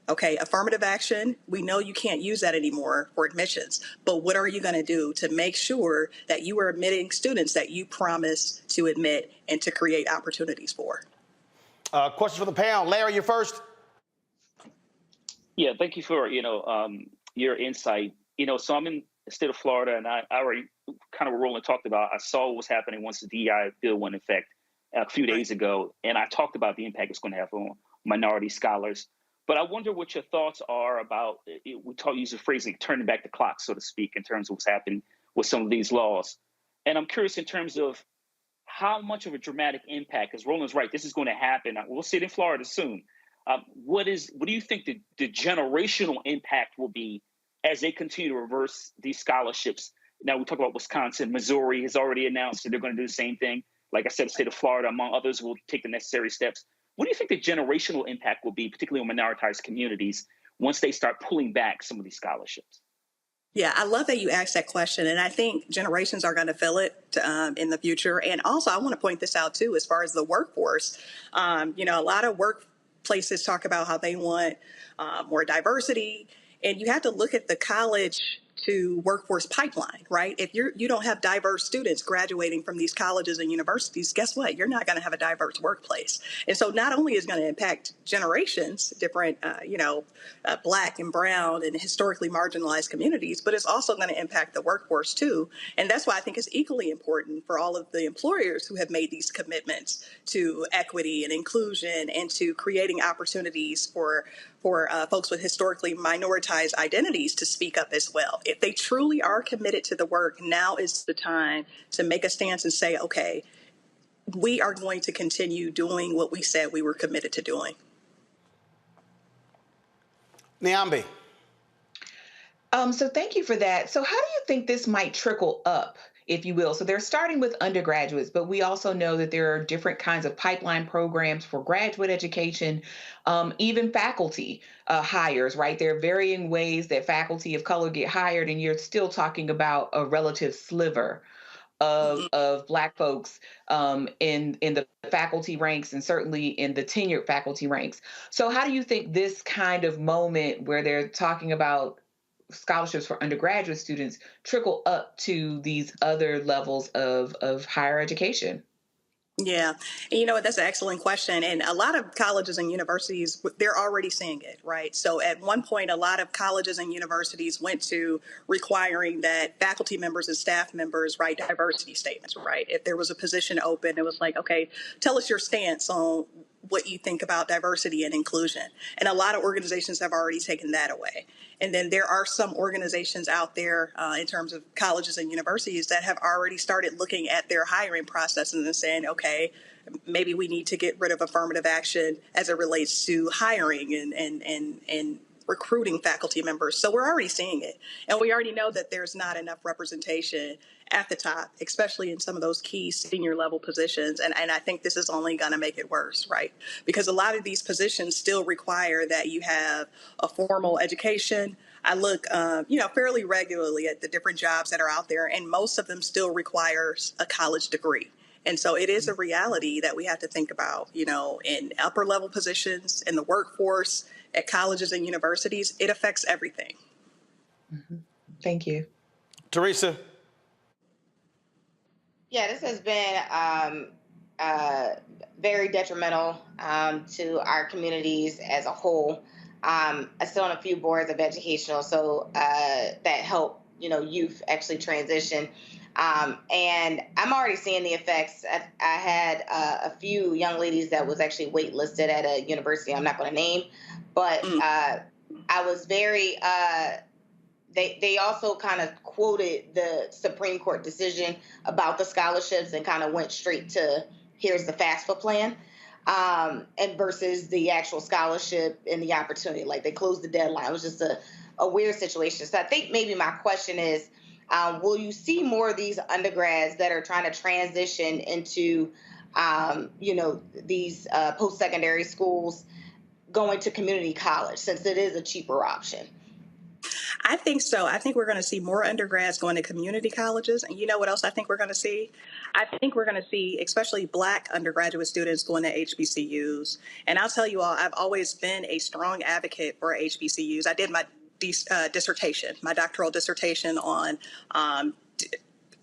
okay, affirmative action, we know you can't use that anymore for admissions, but what are you going to do to make sure that you are admitting students that you promised to admit and to create opportunities for? Questions for the panel. Larry, you're first. Yeah, thank you for, your insight. So I'm in the state of Florida, and I already kind of what Roland talked about. I saw what was happening once the DEI bill went in effect a few days ago, and I talked about the impact it's going to have on minority scholars. But I wonder what your thoughts are about, use the phrase like turning back the clock, so to speak, in terms of what's happened with some of these laws. And I'm curious in terms of how much of a dramatic impact, because Roland's right, this is going to happen. We'll see it in Florida soon. What do you think the generational impact will be as they continue to reverse these scholarships? Now we talk about Wisconsin, Missouri has already announced that they're going to do the same thing. Like I said, the state of Florida, among others, will take the necessary steps. What do you think the generational impact will be, particularly on minoritized communities, once they start pulling back some of these scholarships? Yeah, I love that you asked that question. And I think generations are going to feel it in the future. And also, I want to point this out, too, as far as the workforce. A lot of workplaces talk about how they want more diversity. And you have to look at the college to workforce pipeline, right? If you don't have diverse students graduating from these colleges and universities, guess what? You're not going to have a diverse workplace. And so not only is it going to impact generations, different, Black and brown and historically marginalized communities, but it's also going to impact the workforce too. And that's why I think it's equally important for all of the employers who have made these commitments to equity and inclusion and to creating opportunities for folks with historically minoritized identities to speak up as well. If they truly are committed to the work, now is the time to make a stance and say, okay, we are going to continue doing what we said we were committed to doing. Niambi. So thank you for that. So how do you think this might trickle up, if you will? So they're starting with undergraduates, but we also know that there are different kinds of pipeline programs for graduate education, even faculty hires, right? There are varying ways that faculty of color get hired, and you're still talking about a relative sliver of Black folks in the faculty ranks and certainly in the tenured faculty ranks. So how do you think this kind of moment where they're talking about scholarships for undergraduate students trickle up to these other levels of higher education? Yeah. And you know what? That's an excellent question. And a lot of colleges and universities, they're already seeing it, right? So at one point, a lot of colleges and universities went to requiring that faculty members and staff members write diversity statements, right? If there was a position open, it was like, okay, tell us your stance on what you think about diversity and inclusion. And a lot of organizations have already taken that away. And then there are some organizations out there in terms of colleges and universities that have already started looking at their hiring processes and saying, okay, maybe we need to get rid of affirmative action as it relates to hiring and recruiting faculty members. So we're already seeing it. And we already know that there's not enough representation at the top, especially in some of those key senior level positions. And I think this is only going to make it worse, right? Because a lot of these positions still require that you have a formal education. I look, fairly regularly at the different jobs that are out there, and most of them still requires a college degree. And so it is a reality that we have to think about, in upper level positions, in the workforce, at colleges and universities. It affects everything. Mm-hmm. Thank you. Teresa. Yeah, this has been very detrimental to our communities as a whole. I sit on a few boards of educational, so that help youth actually transition. And I'm already seeing the effects. I had a few young ladies that was actually waitlisted at a university I'm not going to name, but I was very. They also kind of quoted the Supreme Court decision about the scholarships and kind of went straight to here's the FAFSA plan, and versus the actual scholarship and the opportunity. Like they closed the deadline. It was just a weird situation. So I think maybe my question is, will you see more of these undergrads that are trying to transition into, these post-secondary schools going to community college since it is a cheaper option? I think so. I think we're going to see more undergrads going to community colleges. And you know what else I think we're going to see? I think we're going to see especially Black undergraduate students going to HBCUs. And I'll tell you all, I've always been a strong advocate for HBCUs. I did my dissertation, my doctoral dissertation on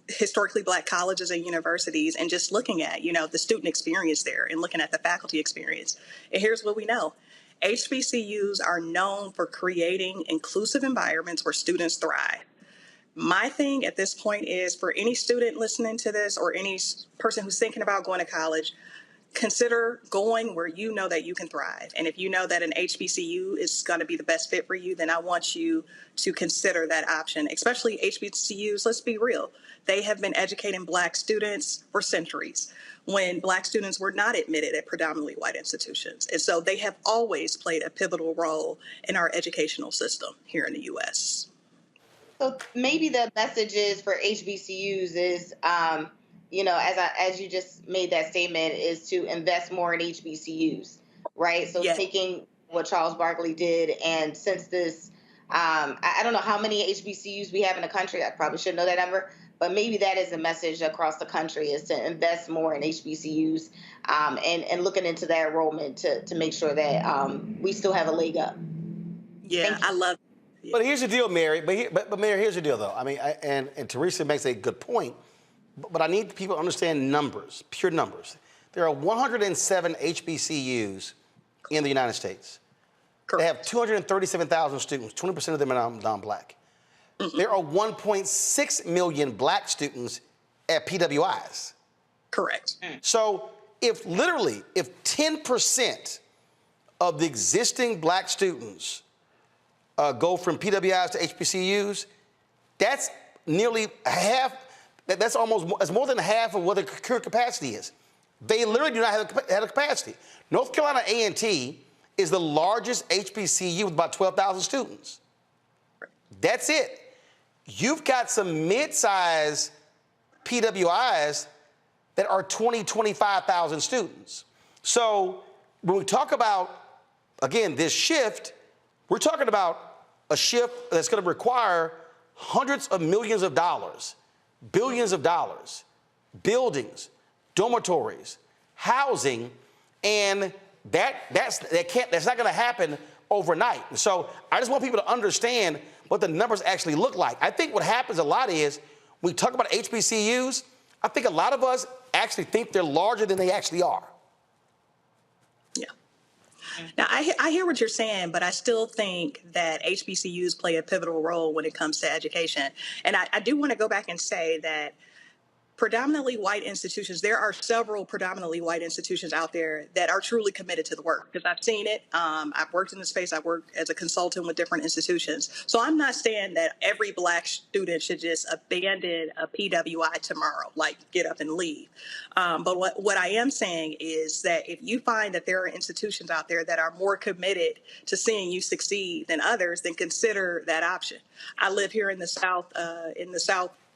historically Black colleges and universities, and just looking at, the student experience there and looking at the faculty experience. And here's what we know. HBCUs are known for creating inclusive environments where students thrive. My thing at this point is for any student listening to this or any person who's thinking about going to college, consider going where you know that you can thrive. And if you know that an HBCU is going to be the best fit for you, then I want you to consider that option, especially HBCUs. Let's be real. They have been educating Black students for centuries when Black students were not admitted at predominantly white institutions. And so they have always played a pivotal role in our educational system here in the U.S. So maybe the message is for HBCUs is, as you just made that statement, is to invest more in HBCUs, right? So taking what Charles Barkley did, and since this I don't know how many HBCUs we have in the country. I probably should know that number. But maybe that is a message across the country, is to invest more in HBCUs and looking into their enrollment to make sure that we still have a leg up. Yeah, I love it. But here's the deal, Mary. But Mary, here's the deal, though. I mean, and Teresa makes a good point, but I need people to understand numbers, pure numbers. There are 107 HBCUs in the United States. Correct. They have 237,000 students. 20% of them are non-black. There are 1.6 million black students at PWIs. Correct. So if 10% of the existing black students go from PWIs to HBCUs, that's nearly half. That's more than half of what the current capacity is. They literally do not have a capacity. North Carolina A&T is the largest HBCU with about 12,000 students. That's it. You've got some mid-size PWIs that are 25,000 students. So when we talk about, again, this shift, we're talking about a shift that's going to require hundreds of millions of dollars, billions of dollars, buildings, dormitories, housing, and that's not going to happen overnight. And so I just want people to understand what the numbers actually look like. I think what happens a lot is when we talk about HBCUs, I think a lot of us actually think they're larger than they actually are. Yeah. Now, I hear what you're saying, but I still think that HBCUs play a pivotal role when it comes to education. And I do want to go back and say that predominantly white institutions, there are several predominantly white institutions out there that are truly committed to the work, because I've seen it. I've worked in the space. I've worked as a consultant with different institutions. So I'm not saying that every black student should just abandon a PWI tomorrow, like get up and leave. But what I am saying is that if you find that there are institutions out there that are more committed to seeing you succeed than others, then consider that option. I live here in the South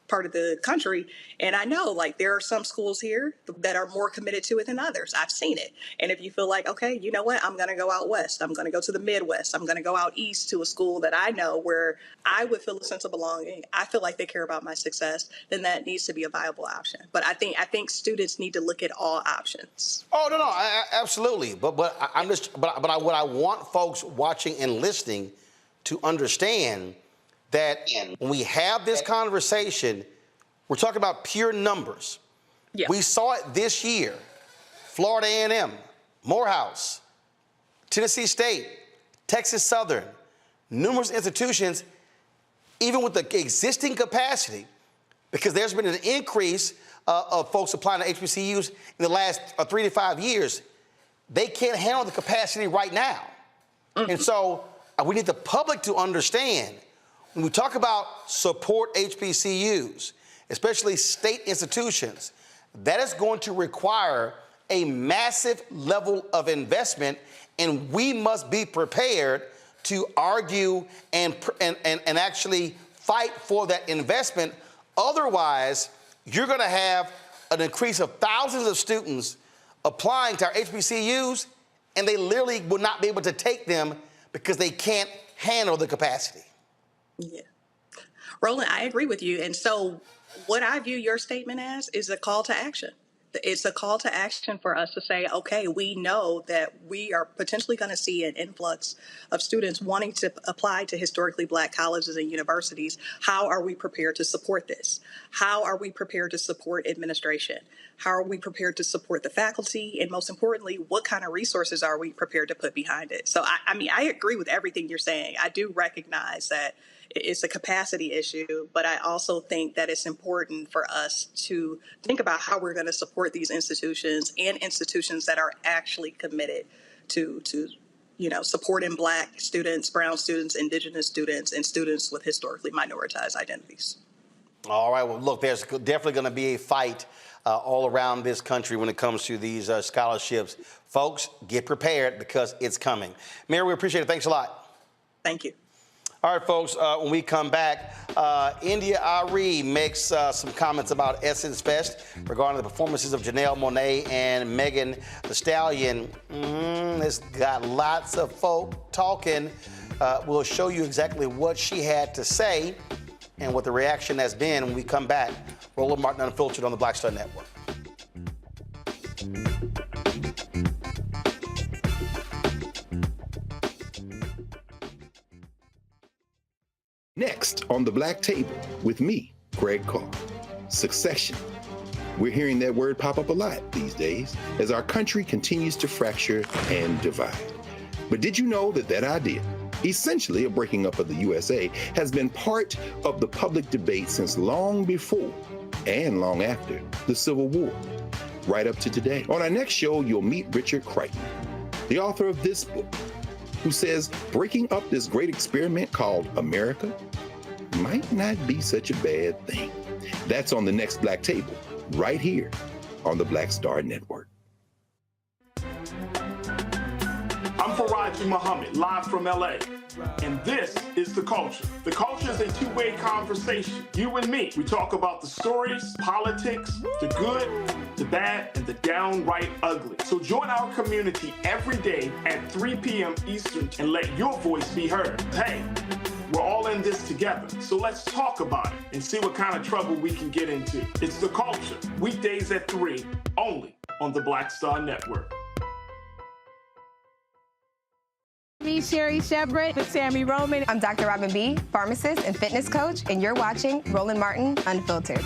part of the country, and I know like there are some schools here that are more committed to it than others. I've seen it. And if you feel like, okay, you know what, I'm going to go out west, I'm going to go to the Midwest, I'm going to go out east to a school that I know where I would feel a sense of belonging, I feel like they care about my success, then that needs to be a viable option. But I think students need to look at all options. Oh no, absolutely. But what I want folks watching and listening to understand that when we have this conversation, we're talking about pure numbers. Yeah. We saw it this year. Florida A&M, Morehouse, Tennessee State, Texas Southern, numerous institutions, even with the existing capacity, because there's been an increase of folks applying to HBCUs in the last 3 to 5 years, they can't handle the capacity right now. And so we need the public to understand, when we talk about support HBCUs, especially state institutions, that is going to require a massive level of investment, and we must be prepared to argue and actually fight for that investment. Otherwise, you're going to have an increase of thousands of students applying to our HBCUs, and they literally will not be able to take them because they can't handle the capacity. Yeah. Roland, I agree with you. And so what I view your statement as is a call to action. It's a call to action for us to say, okay, we know that we are potentially going to see an influx of students wanting to apply to historically black colleges and universities. How are we prepared to support this? How are we prepared to support administration? How are we prepared to support the faculty? And most importantly, what kind of resources are we prepared to put behind it? So, I agree with everything you're saying. I do recognize that it's a capacity issue, but I also think that it's important for us to think about how we're going to support these institutions and institutions that are actually committed to supporting black students, brown students, indigenous students, and students with historically minoritized identities. All right. Well, look, there's definitely going to be a fight all around this country when it comes to these scholarships. Folks, get prepared because it's coming. Mary, we appreciate it. Thanks a lot. Thank you. All right, folks, when we come back, India Arie makes some comments about Essence Fest regarding the performances of Janelle Monae and Meg Thee Stallion. It's got lots of folk talking. We'll show you exactly what she had to say and what the reaction has been when we come back. Roland Martin Unfiltered on the Black Star Network. Next on the Black Table with me, Greg Carr. Succession. We're hearing that word pop up a lot these days as our country continues to fracture and divide. But did you know that that idea, essentially a breaking up of the USA, has been part of the public debate since long before and long after the Civil War, right up to today? On our next show, you'll meet Richard Crichton, the author of this book, who says breaking up this great experiment called America might not be such a bad thing. That's on the next Black Table, right here on the Black Star Network. I'm Faraji Muhammad, live from LA. And this is The Culture. The Culture is a two-way conversation. You and me. We talk about the stories, politics, the good, the bad, and the downright ugly. So join our community every day at 3 p.m. Eastern and let your voice be heard. Hey, we're all in this together. So let's talk about it and see what kind of trouble we can get into. It's The Culture, weekdays at 3, only on the Black Star Network. Me, Sherry Shepard with Sammy Roman. I'm Dr. Robin B., pharmacist and fitness coach, and you're watching Roland Martin Unfiltered.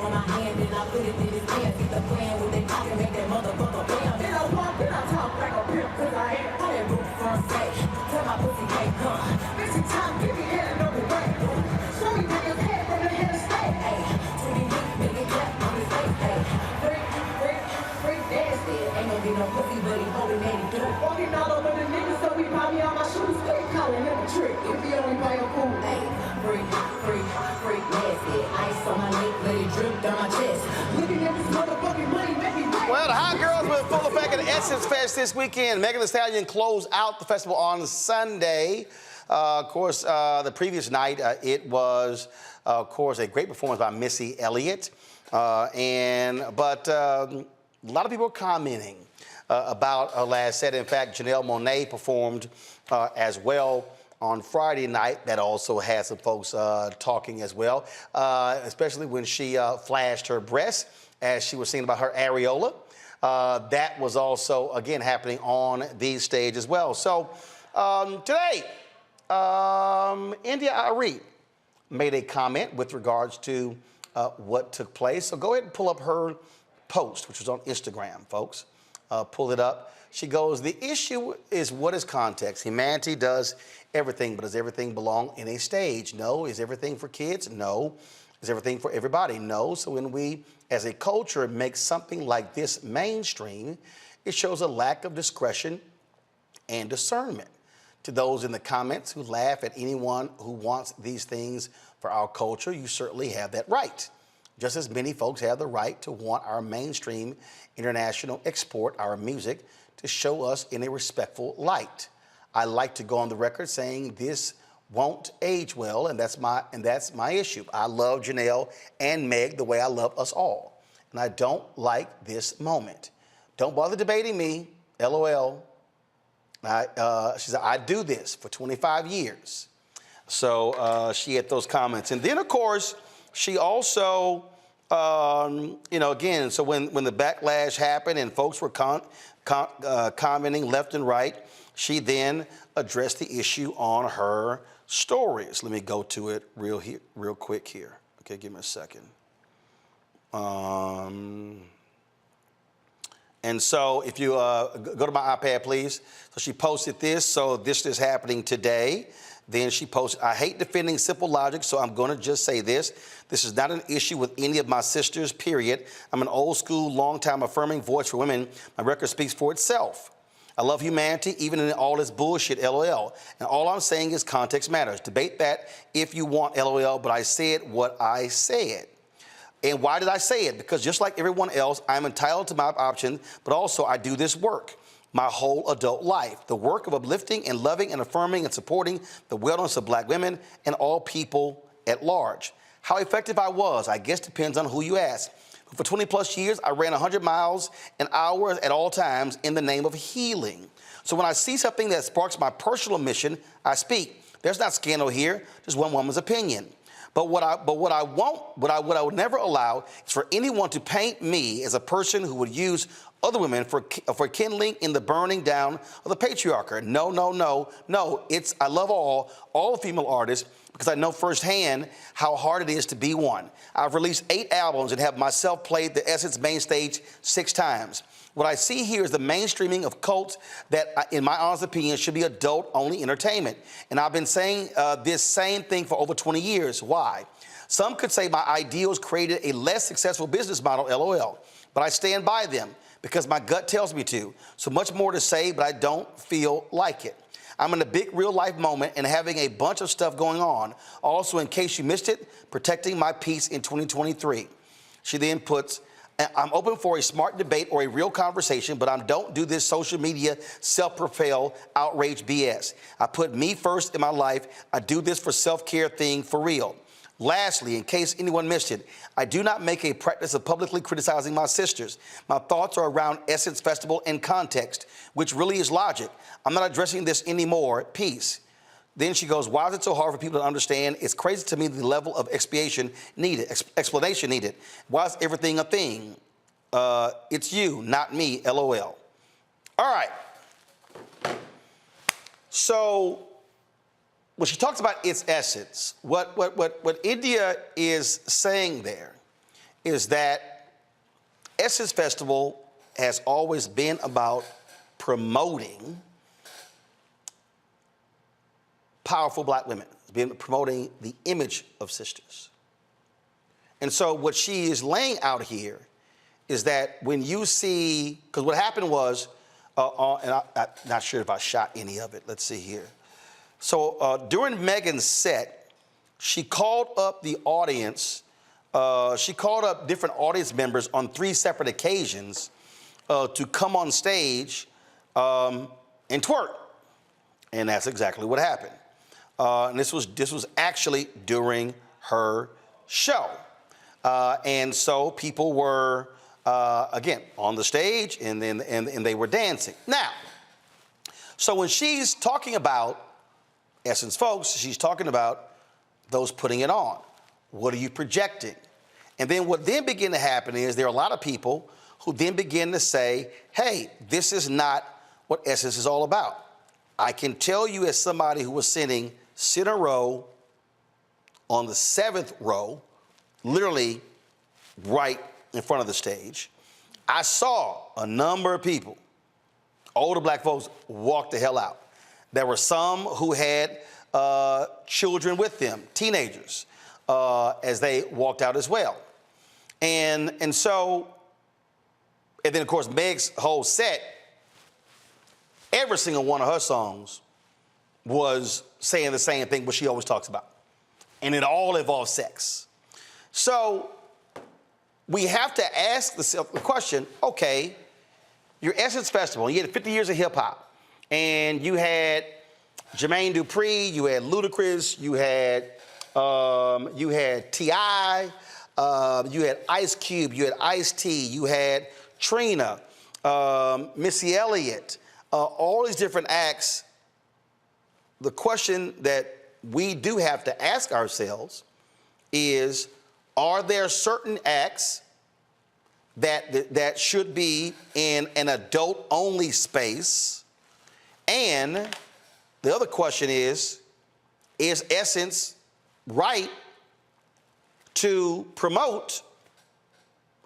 On my hand and I put it in his hands. He's a friend. Well, the Hot Girls were in full effect at Essence Fest this weekend. Meg Thee Stallion closed out the festival on Sunday. Of course, the previous night, it was, of course, a great performance by Missy Elliott. But a lot of people are commenting about her last set. In fact, Janelle Monae performed as well on Friday night. That also had some folks talking as well, especially when she flashed her breasts as she was singing about her areola. That was also, again, happening on the stage as well. So today, India Arie made a comment with regards to what took place. So go ahead and pull up her post, which was on Instagram, folks. Pull it up. She goes, the issue is what is context? Humanity does everything, but does everything belong in a stage? No. Is everything for kids? No. Is everything for everybody? No. So when we, as a culture, make something like this mainstream, it shows a lack of discretion and discernment. To those in the comments who laugh at anyone who wants these things for our culture, you certainly have that right. Just as many folks have the right to want our mainstream international export, our music, to show us in a respectful light. I like to go on the record saying this won't age well, and that's my issue. I love Janelle and Meg the way I love us all, and I don't like this moment. Don't bother debating me, LOL. She said, I do this for 25 years. So she had those comments. And then, of course, she also, again, so when the backlash happened and folks were commenting left and right, she then addressed the issue on her stories. Let me go to it real quick here. Okay, give me a second. And so if you go to my iPad, please. So she posted this. So this is happening today. Then she posted, I hate defending simple logic, so I'm going to just say this. This is not an issue with any of my sisters, period. I'm an old school, long-time affirming voice for women. My record speaks for itself. I love humanity, even in all this bullshit, LOL. And all I'm saying is context matters. Debate that if you want, LOL, but I said what I said. And why did I say it? Because just like everyone else, I'm entitled to my option, but also I do this work my whole adult life. The work of uplifting and loving and affirming and supporting the wellness of black women and all people at large. How effective I was, I guess depends on who you ask. For 20 plus years, I ran 100 miles an hour at all times in the name of healing. So when I see something that sparks my personal mission, I speak. There's not scandal here, just one woman's opinion. But what I would never allow is for anyone to paint me as a person who would use other women for kindling in the burning down of the patriarchy. No, no, no, no. I love all female artists because I know firsthand how hard it is to be one. I've released 8 albums and have myself played the Essence main stage 6 times. What I see here is the mainstreaming of cults that, in my honest opinion, should be adult-only entertainment. And I've been saying this same thing for over 20 years. Why? Some could say my ideals created a less successful business model, LOL. But I stand by them because my gut tells me to. So much more to say, but I don't feel like it. I'm in a big real-life moment and having a bunch of stuff going on. Also, in case you missed it, protecting my peace in 2023. She then puts, I'm open for a smart debate or a real conversation, but I don't do this social media self-propel outrage BS. I put me first in my life. I do this for self-care thing for real. Lastly, in case anyone missed it, I do not make a practice of publicly criticizing my sisters. My thoughts are around Essence Festival and context, which really is logic. I'm not addressing this anymore. Peace. Then she goes, why is it so hard for people to understand? It's crazy to me the level of explanation needed. Why is everything a thing? It's you, not me, LOL. All right. So when she talks about its essence, what India is saying there is that Essence Festival has always been about promoting powerful black women. It's been promoting the image of sisters. And so what she is laying out here is that when you see, because what happened was, and I'm not sure if I shot any of it. Let's see here. So during Megan's set, she called up the audience. She called up different audience members on 3 separate occasions to come on stage and twerk. And that's exactly what happened. And this was actually during her show. And so people were, again, on the stage, and they were dancing. Now, so when she's talking about Essence folks, she's talking about those putting it on. What are you projecting? And then what then began to happen is there are a lot of people who then begin to say, hey, this is not what Essence is all about. I can tell you, as somebody who was sitting center row on the 7th row, literally right in front of the stage, I saw a number of people, older black folks, walk the hell out. There were some who had children with them, teenagers, as they walked out as well. And then, of course, Meg's whole set, every single one of her songs was saying the same thing, what she always talks about. And it all involves sex. So we have to ask the question, okay, your Essence Festival, you had 50 years of hip hop, and you had Jermaine Dupri, you had Ludacris, you had T.I., you had Ice Cube, you had Ice-T, you had Trina, Missy Elliott, all these different acts. The question that we do have to ask ourselves is, are there certain acts that should be in an adult-only space? And the other question is Essence right to promote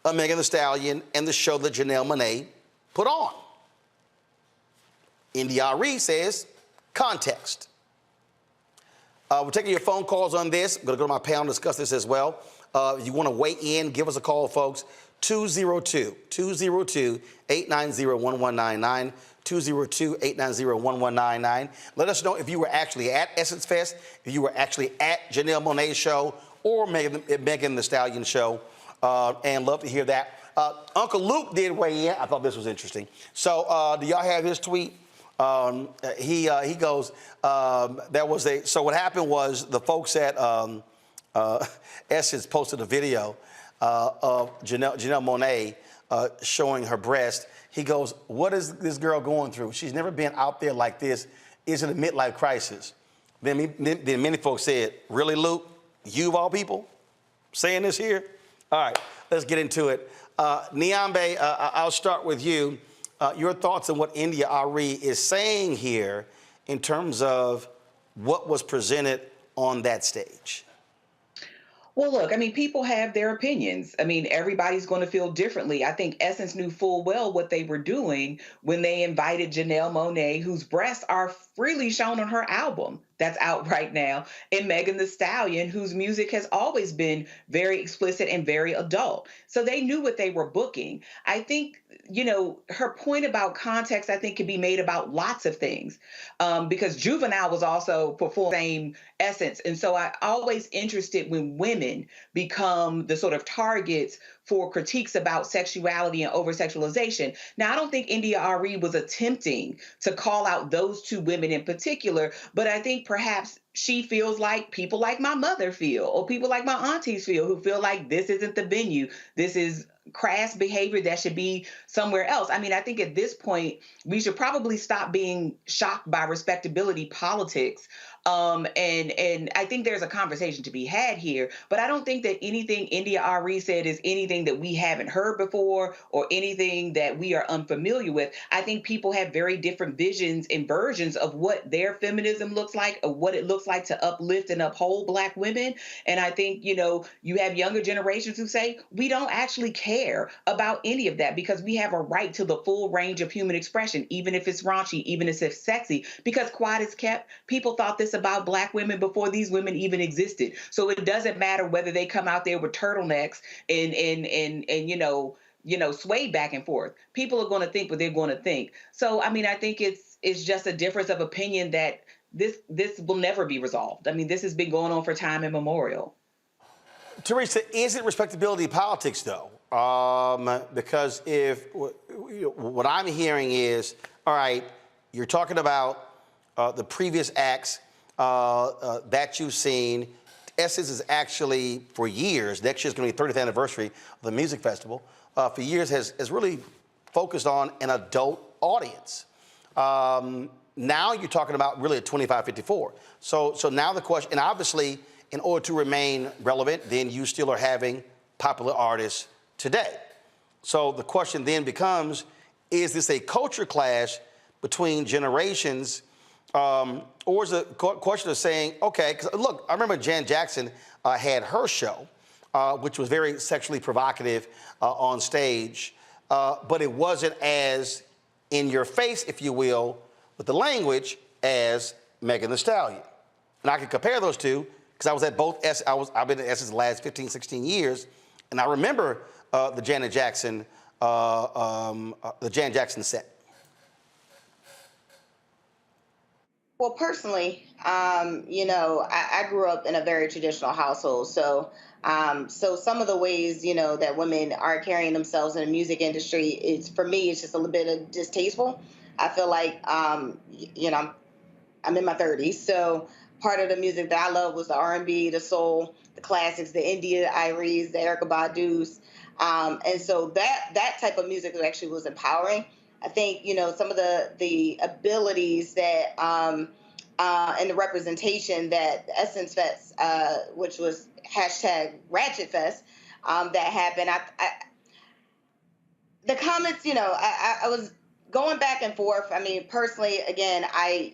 a Meg Thee Stallion and the show that Janelle Monae put on? Arie says, context. We're taking your phone calls on this. I'm going to go to my panel and discuss this as well. If you want to weigh in, give us a call, folks. 202-890-1199. 202-890-1199. Let us know if you were actually at Essence Fest, if you were actually at Janelle Monae's show or Megan Thee Stallion show, and love to hear that. Uncle Luke did weigh in. I thought this was interesting. So do y'all have his tweet? He goes, so what happened was the folks at Essence posted a video of Janelle Monae showing her breast. He goes, what is this girl going through? She's never been out there like this. Is it a midlife crisis? Then many folks said, really, Luke? You of all people saying this here? All right, let's get into it. Niambe, I'll start with you. Your thoughts on what Arie is saying here in terms of what was presented on that stage. Well, look, I mean, people have their opinions. I mean, everybody's going to feel differently. I think Essence knew full well what they were doing when they invited Janelle Monae, whose breasts are freely shown on her album that's out right now, and Megan Thee Stallion, whose music has always been very explicit and very adult. So they knew what they were booking. I think, her point about context, I think, can be made about lots of things, because Juvenile was also performing the same Essence. And so I'm always interested when women become the sort of targets for critiques about sexuality and over-sexualization. Now, I don't think Arie was attempting to call out those two women in particular, but I think perhaps she feels like people like my mother feel, or people like my aunties feel, who feel like this isn't the venue. This is crass behavior that should be somewhere else. I mean, I think at this point, we should probably stop being shocked by respectability politics. And I think there's a conversation to be had here, but I don't think that anything Arie said is anything that we haven't heard before or anything that we are unfamiliar with. I think people have very different visions and versions of what their feminism looks like, or what it looks like to uplift and uphold Black women. And I think, you have younger generations who say, we don't actually care about any of that because we have a right to the full range of human expression, even if it's raunchy, even if it's sexy, because quiet is kept. People thought this this about Black women before these women even existed. So it doesn't matter whether they come out there with turtlenecks and sway back and forth. People are going to think what they're going to think. So, I mean, I think it's just a difference of opinion that this will never be resolved. I mean, this has been going on for time immemorial. Teresa, is it respectability politics, though? Because if what I'm hearing is, all right, you're talking about the previous acts that you've seen. Essence is actually, for years, next year's going to be the 30th anniversary of the music festival, for years has really focused on an adult audience. Now you're talking about really a 25-54. So now the question, and obviously, in order to remain relevant, then you still are having popular artists today. So the question then becomes, is this a culture clash between generations, or is it a question of saying, okay, because look, I remember Janet Jackson had her show, which was very sexually provocative on stage, but it wasn't as in your face, if you will, with the language as Meg Thee Stallion. And I can compare those two, because I was at both, I've been at Essence the last 15, 16 years, and I remember the Janet Jackson set. Well, personally, I grew up in a very traditional household. So some of the ways, that women are carrying themselves in the music industry, for me, it's just a little bit of distasteful. I feel like, I'm in my 30s. So part of the music that I love was the R&B, the soul, the classics, the India, the Aries, the Erykah Badu's. And so that type of music actually was empowering. I think, some of the abilities that and the representation that Essence Fest, which was #RatchetFest, that happened. The comments, I was going back and forth. I mean, personally, again, I'm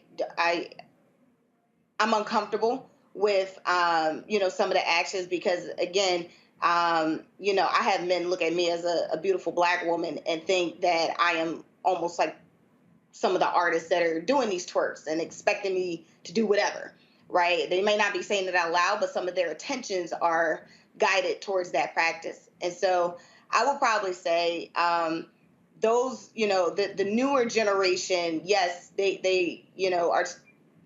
uncomfortable with, some of the actions because, again, I have men look at me as a beautiful Black woman and think that I am almost like some of the artists that are doing these twerks and expecting me to do whatever, right? They may not be saying it out loud, but some of their attentions are guided towards that practice. And so I would probably say those, the newer generation, yes, they are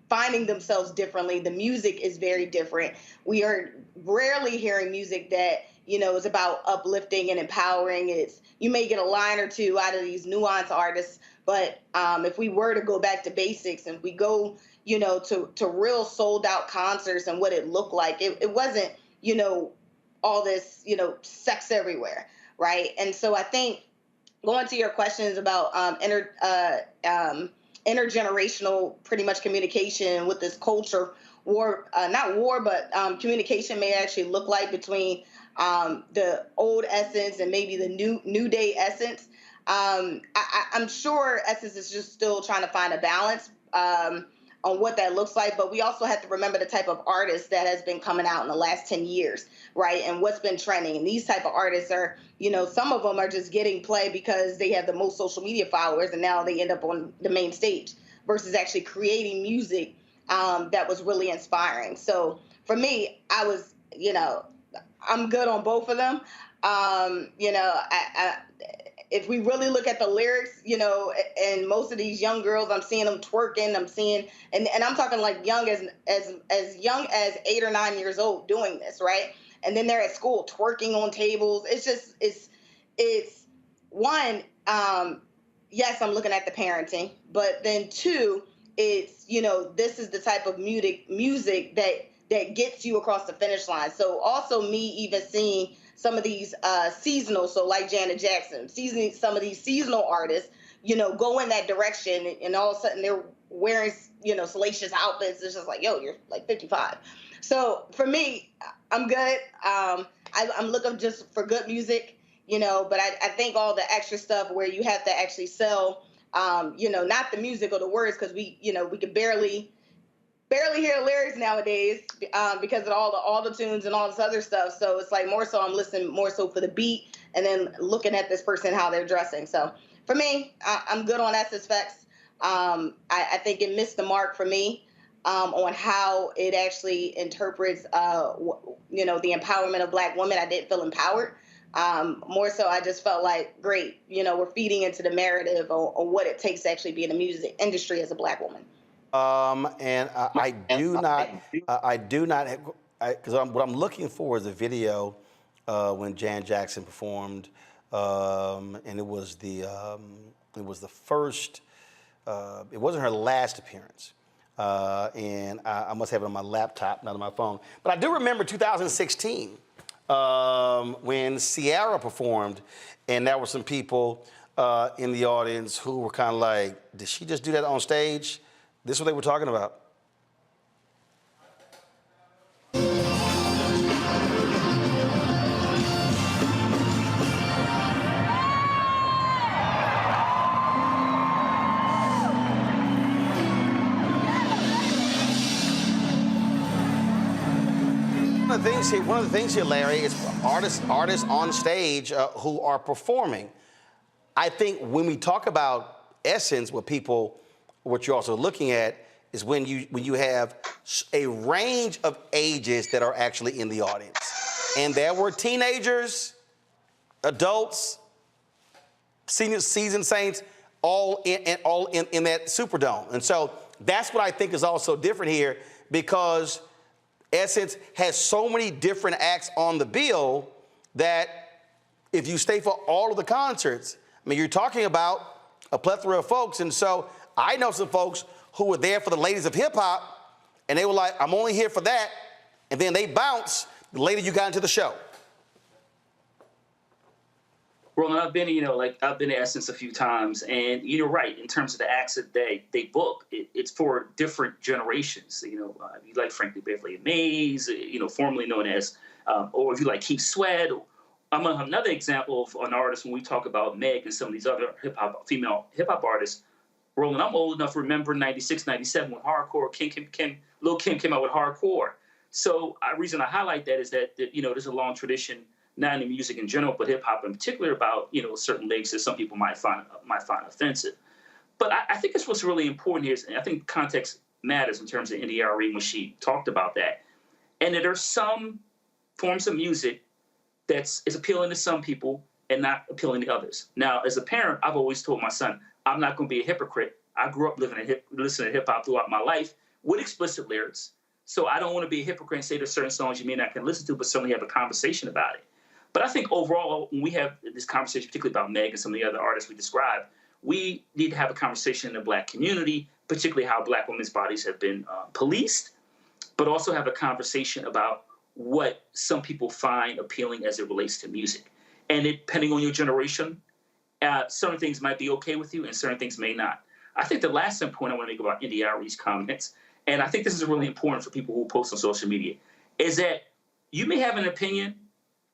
finding themselves differently. The music is very different. We are rarely hearing music that, is about uplifting and empowering. You may get a line or two out of these nuanced artists, but if we were to go back to basics and we go, to real sold out concerts and what it looked like, it wasn't, all this, sex everywhere, right? And so I think going to your questions about intergenerational pretty much communication with this culture war, not war, but communication may actually look like between the old Essence and maybe the new day Essence. I'm sure Essence is just still trying to find a balance on what that looks like, but we also have to remember the type of artist that has been coming out in the last 10 years, right? And what's been trending. And these type of artists are, some of them are just getting play because they have the most social media followers and now they end up on the main stage versus actually creating music that was really inspiring. So for me, I was, I'm good on both of them. If we really look at the lyrics, and most of these young girls, I'm seeing them twerking, I'm seeing, and I'm talking like young as young as 8 or 9 years old doing this, right? And then they're at school twerking on tables. It's just, it's one, yes, I'm looking at the parenting, but then two, it's, this is the type of music that gets you across the finish line. So also me even seeing some of these seasonal, so like Janet Jackson, some of these seasonal artists, go in that direction, and all of a sudden they're wearing, salacious outfits. It's just like, yo, you're like 55. So for me, I'm good. I'm looking just for good music, but I think all the extra stuff where you have to actually sell, not the music or the words, because we can barely hear the lyrics nowadays because of all the auto-tunes and all this other stuff. So it's like more so I'm listening more so for the beat and then looking at this person, how they're dressing. So for me, I'm good on Essence Fest. I think it missed the mark for me. on how it actually interprets, you know, the empowerment of Black women. I didn't feel empowered. More so, I just felt like, great, you know, we're feeding into the narrative on what it takes to actually be in the music industry as a Black woman. And I do not, because what I'm looking for is a video when Jan Jackson performed, and it was the first. It wasn't her last appearance, and I must have it on my laptop, not on my phone. But I do remember 2016 when Ciara performed, and there were some people in the audience who were kind of like, "Did she just do that on stage?" This is what they were talking about. One of the things here, Larry, is artists on stage who are performing. I think when we talk about essence, what you're also looking at is when you have a range of ages that are actually in the audience, and there were teenagers, adults, seniors, seasoned saints, all in that Superdome, and so that's what I think is also different here, because Essence has so many different acts on the bill that if you stay for all of the concerts, I mean, you're talking about a plethora of folks. And so I know some folks who were there for the Ladies of Hip Hop, and they were like, I'm only here for that. And then they bounce the later you got into the show. Roland, I've been to Essence a few times, and you're right in terms of the acts that they book. It's for different generations. You like Frankie Beverly and Mays, formerly known as, or if you like Keith Sweat. I'm another example of an artist when we talk about Meg and some of these other female hip hop artists. Roland, I'm old enough to remember 96, 97 when hardcore, Lil' Kim came out with hardcore. So the reason I highlight that is that there's a long tradition, not in music in general, but hip hop in particular, about certain lyrics that some people might find offensive. But I think that's what's really important here, and I think context matters in terms of Arie when she talked about that, and that there's some forms of music is appealing to some people and not appealing to others. Now, as a parent, I've always told my son, I'm not going to be a hypocrite. I grew up listening to hip hop throughout my life with explicit lyrics, so I don't want to be a hypocrite and say there's certain songs you may not can listen to, but certainly have a conversation about it. But I think overall, when we have this conversation, particularly about Meg and some of the other artists we described, we need to have a conversation in the Black community, particularly how Black women's bodies have been policed, but also have a conversation about what some people find appealing as it relates to music. And depending on your generation, certain things might be okay with you and certain things may not. I think the last point I want to make about Arie's comments, and I think this is really important for people who post on social media, is that you may have an opinion.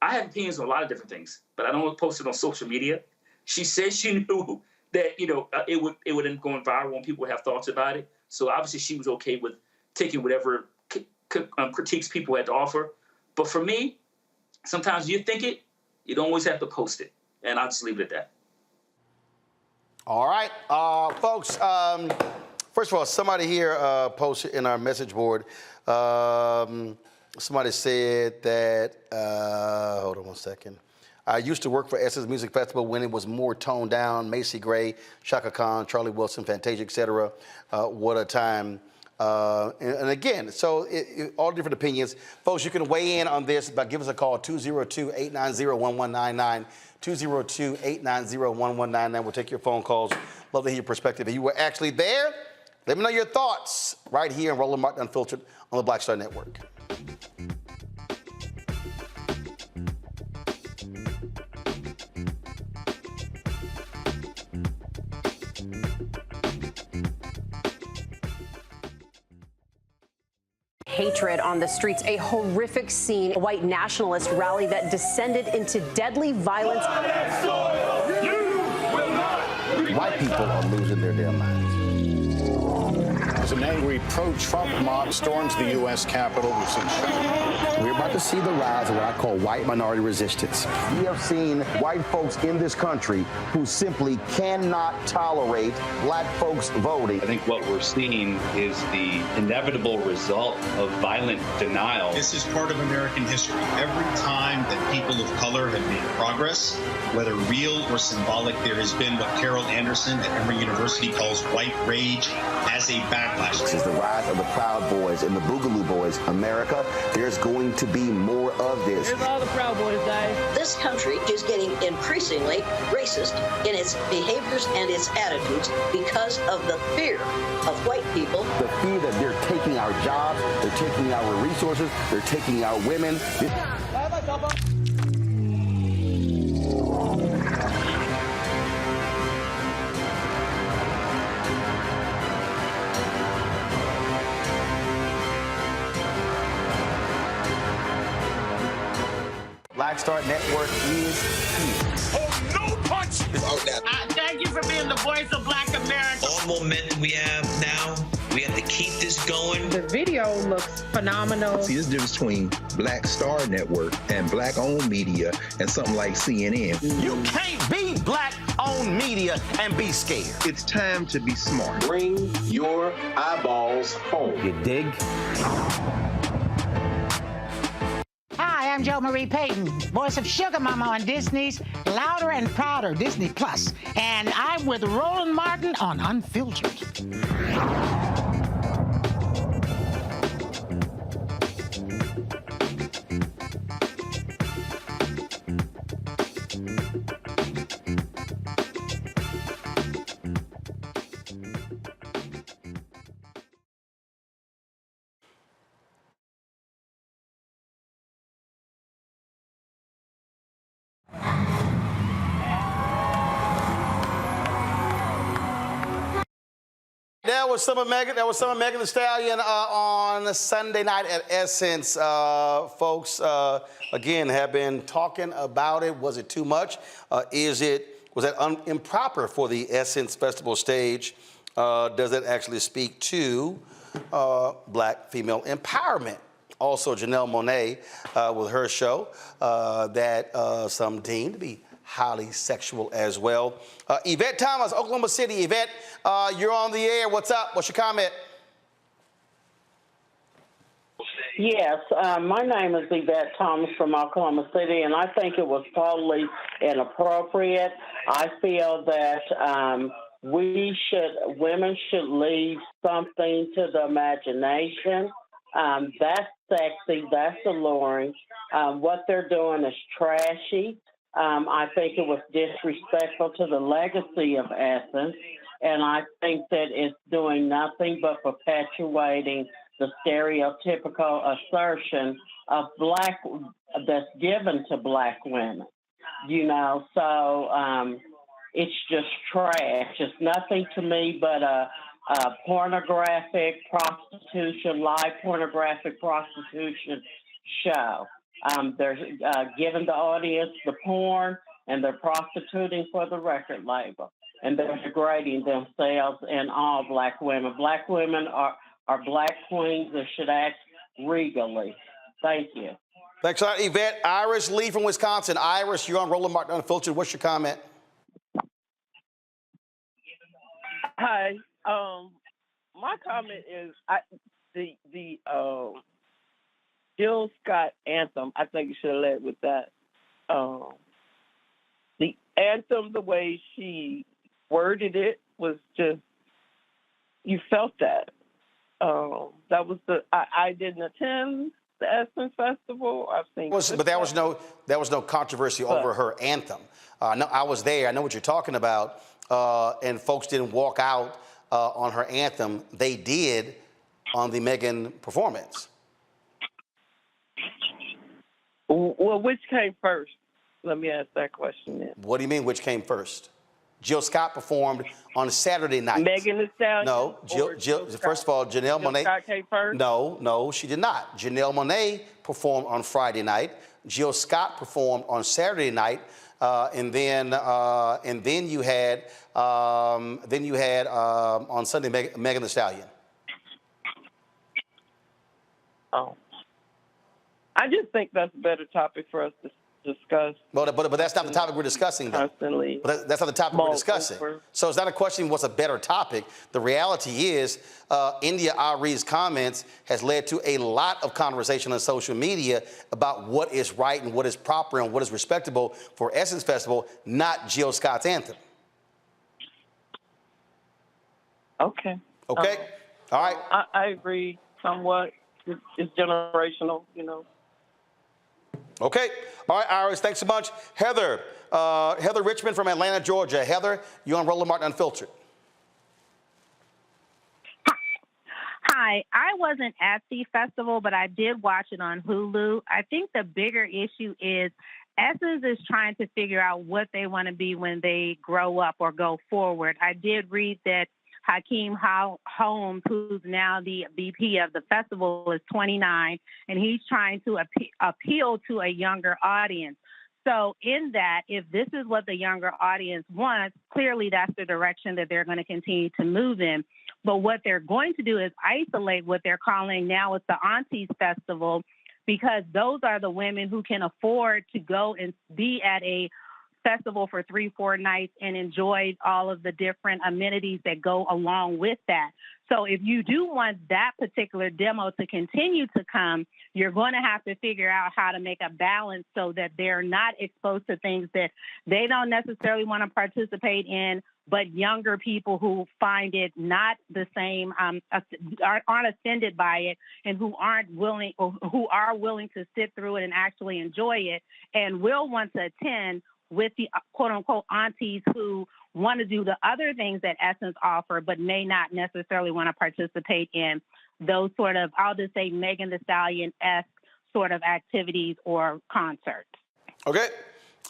I have opinions on a lot of different things, but I don't post it on social media. She said she knew that it would end up going viral and people would have thoughts about it. So obviously she was okay with taking whatever critiques people had to offer. But for me, sometimes you think it, you don't always have to post it, and I'll just leave it at that. All right, folks. First of all, somebody here posted in our message board. Somebody said that, hold on one second. I used to work for Essence Music Festival when it was more toned down. Macy Gray, Shaka Khan, Charlie Wilson, Fantasia, etc. What a time. And again, so all different opinions. Folks, you can weigh in on this by giving us a call, 202-890-1199, 202-890-1199. We'll take your phone calls. Love to hear your perspective. If you were actually there, let me know your thoughts right here on Roland Martin Unfiltered on the Black Star Network. Hatred on the streets, a horrific scene, a white nationalist rally that descended into deadly violence. White people are losing their damn minds. as an angry pro-Trump mob storms the U.S. Capitol. We've seen We're about to see the rise of what I call white minority resistance. We have seen white folks in this country who simply cannot tolerate black folks voting. I think what we're seeing is the inevitable result of violent denial. This is part of American history. Every time that people of color have made progress, whether real or symbolic, there has been what Carol Anderson at Emory University calls white rage as a backlash. This is the rise of the Proud Boys and the Boogaloo Boys. America, there's going to be more of this. Here's all the Proud Boys, guys. This country is getting increasingly racist in its behaviors and its attitudes because of the fear of white people. The fear that they're taking our jobs, they're taking our resources, they're taking our women. Black Star Network is here. Oh, no punch! Thank you for being the voice of Black America. All momentum we have now, we have to keep this going. The video looks phenomenal. See, there's a difference between Black Star Network and black-owned media and something like CNN. You can't be black-owned media and be scared. It's time to be smart. Bring your eyeballs home. You dig? Hi, I'm Jo Marie Payton, voice of Sugar Mama on Disney's Louder and Prouder Disney Plus, and I'm with Roland Martin on Unfiltered. That was some of Meg Thee Stallion on Sunday night at Essence. Folks, again, have been talking about it. Was it too much? Was that improper for the Essence Festival stage? Does it actually speak to black female empowerment? Also, Janelle Monae with her show that some deem to be highly sexual as well. Yvette Thomas, Oklahoma City. Yvette, you're on the air. What's up? What's your comment? Yes, my name is Yvette Thomas from Oklahoma City, and I think it was totally inappropriate. I feel that women should leave something to the imagination. That's sexy, that's alluring. What they're doing is trashy. I think it was disrespectful to the legacy of Essence, and I think that it's doing nothing but perpetuating the stereotypical assertion of that's given to black women, so it's just trash. It's nothing to me but a pornographic prostitution, live pornographic prostitution show. They're giving the audience the porn, and they're prostituting for the record label, and they're degrading themselves and all black women. Black women are black queens that should act regally. Thank you. Thanks a lot, Yvette. Iris Lee from Wisconsin. Iris, you're on Roland Martin Unfiltered. What's your comment? Hi. My comment is the Jill Scott anthem. I think you should have led with that. The anthem, the way she worded it, was just, you felt that. That was I didn't attend the Essence Festival. I've seen, But there was no controversy over her anthem. No, I was there. I know what you're talking about. And folks didn't walk out on her anthem. They did on the Megan performance. Well, which came first? Let me ask that question then. What do you mean, which came first? Jill Scott performed on Saturday night. Megan Thee Stallion? No, Jill first of all, Janelle Monae. Scott came first? No, she did not. Janelle Monae performed on Friday night. Jill Scott performed on Saturday night, and then you had on Sunday Megan Thee Stallion. I just think that's a better topic for us to discuss. But that's not the topic we're discussing, though. Constantly. But that's not the topic we're discussing. So it's not a question what's a better topic. The reality is India Arie's comments has led to a lot of conversation on social media about what is right and what is proper and what is respectable for Essence Festival, not Jill Scott's anthem. Okay. Okay. All right. I agree somewhat. It's generational, you know. Okay. All right, Iris, thanks so much. Heather Richmond from Atlanta, Georgia. Heather, you're on Roland Martin Unfiltered. Hi, I wasn't at the festival, but I did watch it on Hulu. I think the bigger issue is Essence is trying to figure out what they want to be when they grow up or go forward. I did read that Hakeem Holmes, who's now the VP of the festival, is 29, and he's trying to appeal to a younger audience. So in that, if this is what the younger audience wants, clearly that's the direction that they're going to continue to move in. But what they're going to do is isolate what they're calling now is the Aunties Festival, because those are the women who can afford to go and be at a festival for 3-4 nights and enjoy all of the different amenities that go along with that. So if you do want that particular demo to continue to come, you're going to have to figure out how to make a balance so that they're not exposed to things that they don't necessarily want to participate in, but younger people who find it not the same, aren't offended by it, and who aren't willing, or who are willing to sit through it and actually enjoy it and will want to attend with the quote-unquote aunties who want to do the other things that Essence offer, but may not necessarily want to participate in those sort of, I'll just say, Meg Thee Stallion-esque sort of activities or concerts. Okay.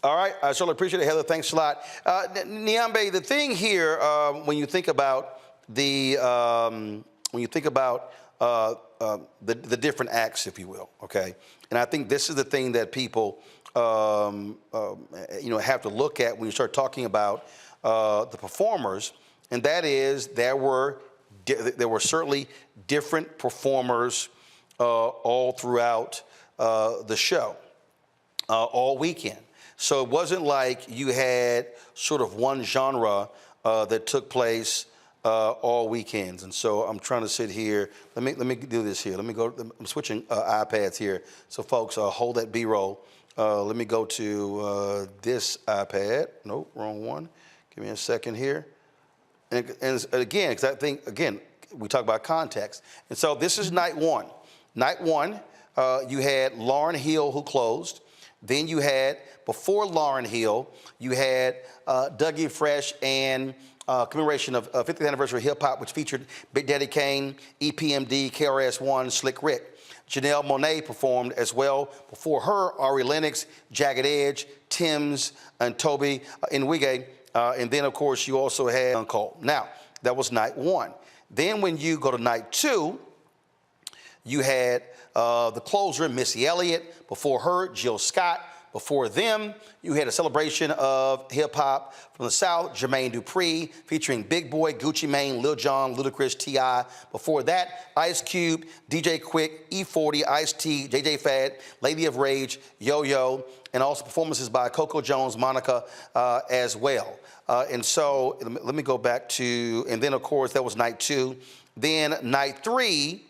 All right. I certainly appreciate it, Heather. Thanks a lot. Niambe, the thing here, when you think about the different acts, if you will, okay, and I think this is the thing that people have to look at when you start talking about the performers, and that is there were certainly different performers all throughout the show, all weekend. So it wasn't like you had sort of one genre that took place all weekends. And so I'm trying to sit here. Let me do this here. Let me go. I'm switching iPads here. So folks, hold that B-roll. Let me go to this iPad. Nope, wrong one. Give me a second here. And again, because I think, again, we talk about context. And so this is night one. Night one, you had Lauryn Hill, who closed. Then you had, before Lauryn Hill, you had Dougie Fresh and commemoration of 50th anniversary of hip hop, which featured Big Daddy Kane, EPMD, KRS-One, Slick Rick. Janelle Monae performed as well. Before her, Arie Lennox, Jagged Edge, Tim's, and Toby Nwigwe. And then, of course, you also had Cole. Now, that was night one. Then when you go to night two, you had the closer, Missy Elliott. Before her, Jill Scott. Before them, you had a celebration of hip-hop from the South, Jermaine Dupri, featuring Big Boy, Gucci Mane, Lil Jon, Ludacris, T.I. Before that, Ice Cube, DJ Quick, E40, Ice-T, JJ Fad, Lady of Rage, Yo-Yo, and also performances by Coco Jones, Monica as well. And so let me go back to, and then, of course, that was night two. Then night three,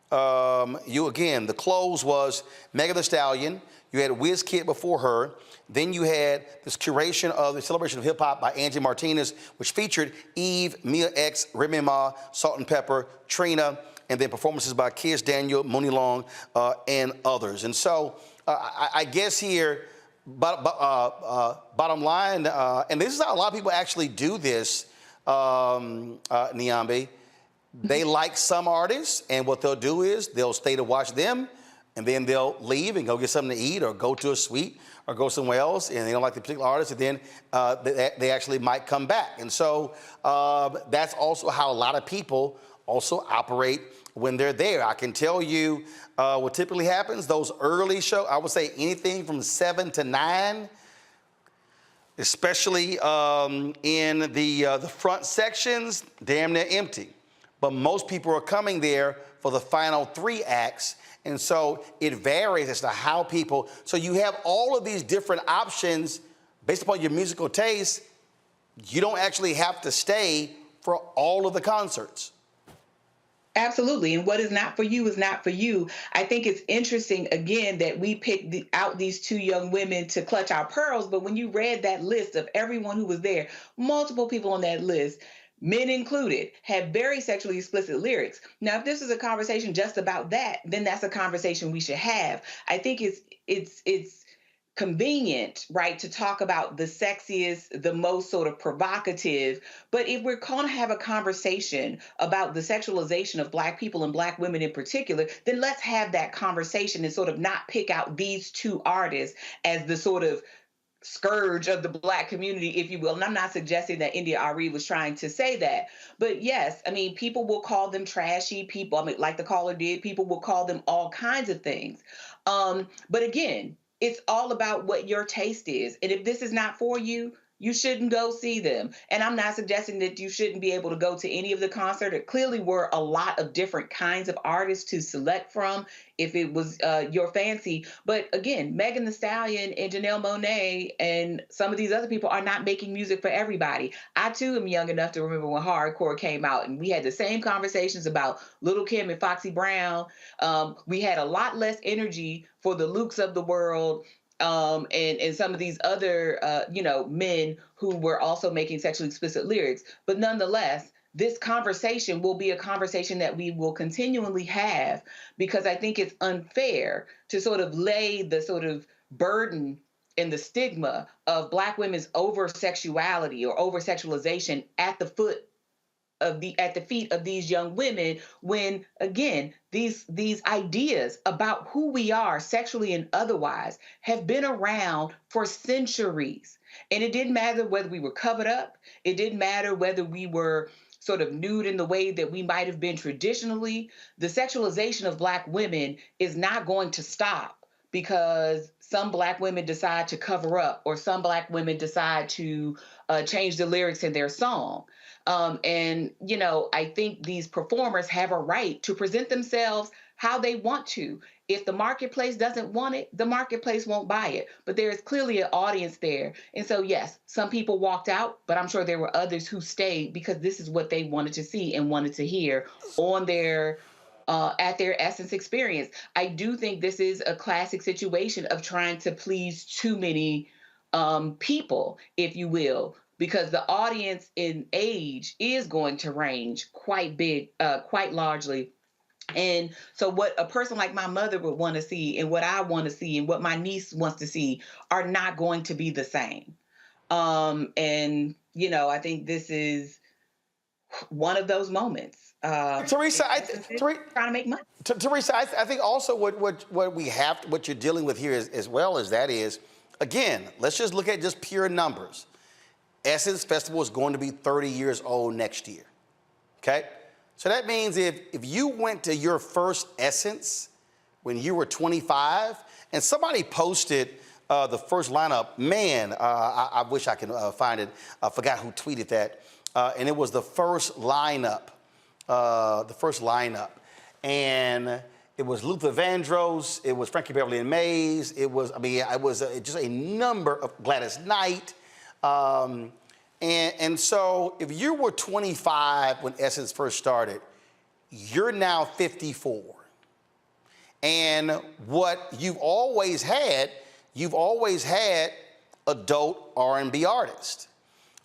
the close was Meg Thee Stallion. You had Wizkid before her. Then you had this curation of the celebration of hip hop by Angie Martinez, which featured Eve, Mia X, Remy Ma, Salt and Pepper, Trina, and then performances by Kiss Daniel, Mooney Long, and others. And so I guess here, bottom line, and this is how a lot of people actually do this, Niambe. They like some artists, and what they'll do is they'll stay to watch them, and then they'll leave and go get something to eat or go to a suite or go somewhere else, and they don't like the particular artist, and then they actually might come back. And so that's also how a lot of people also operate when they're there. I can tell you what typically happens, those early shows, I would say anything from 7 to 9, especially in the front sections, damn near empty. But most people are coming there for the final 3 acts, And so it varies as to how people, so you have all of these different options based upon your musical taste. You don't actually have to stay for all of the concerts. Absolutely. And what is not for you is not for you. I think it's interesting, again, that we picked out these two young women to clutch our pearls. But when you read that list of everyone who was there, multiple people on that list, men included, had very sexually explicit lyrics. Now, if this is a conversation just about that, then that's a conversation we should have. I think it's convenient, right, to talk about the sexiest, the most sort of provocative. But if we're going to have a conversation about the sexualization of Black people and Black women in particular, then let's have that conversation and sort of not pick out these two artists as the sort of scourge of the Black community, if you will. And I'm not suggesting that India Arie was trying to say that. But yes, I mean, people will call them trashy people. I mean, like the caller did, people will call them all kinds of things. But again, it's all about what your taste is. And if this is not for you, you shouldn't go see them. And I'm not suggesting that you shouldn't be able to go to any of the concert. There clearly were a lot of different kinds of artists to select from if it was your fancy. But again, Meg Thee Stallion and Janelle Monae and some of these other people are not making music for everybody. I too am young enough to remember when hardcore came out and we had the same conversations about Little Kim and Foxy Brown. We had a lot less energy for the Lukes of the world, and some of these other, men who were also making sexually explicit lyrics. But nonetheless, this conversation will be a conversation that we will continually have, because I think it's unfair to sort of lay the sort of burden and the stigma of Black women's over-sexuality or over-sexualization at the feet of these young women, when again these ideas about who we are sexually and otherwise have been around for centuries. And it didn't matter whether we were covered up, it didn't matter whether we were sort of nude in the way that we might have been traditionally. The sexualization of Black women is not going to stop because some Black women decide to cover up or some Black women decide to change the lyrics in their song. I think these performers have a right to present themselves how they want to. If the marketplace doesn't want it, the marketplace won't buy it. But there is clearly an audience there. And so, yes, some people walked out, but I'm sure there were others who stayed because this is what they wanted to see and wanted to hear on their at their Essence experience. I do think this is a classic situation of trying to please too many people, if you will, because the audience in age is going to range quite largely. And so what a person like my mother would want to see and what I want to see and what my niece wants to see are not going to be the same. I think this is one of those moments. Teresa, trying to make money. Teresa, I think also what you're dealing with here as well as that is, again, let's just look at just pure numbers. Essence Festival is going to be 30 years old next year, okay? So that means if you went to your first Essence when you were 25 and somebody posted the first lineup, man, I wish I could find it. I forgot who tweeted that. And it was the first lineup. And it was Luther Vandross, it was Frankie Beverly and Mays, it was just a number of Gladys Knight. And so if you were 25 when Essence first started, you're now 54. And what you've always had adult R&B artists.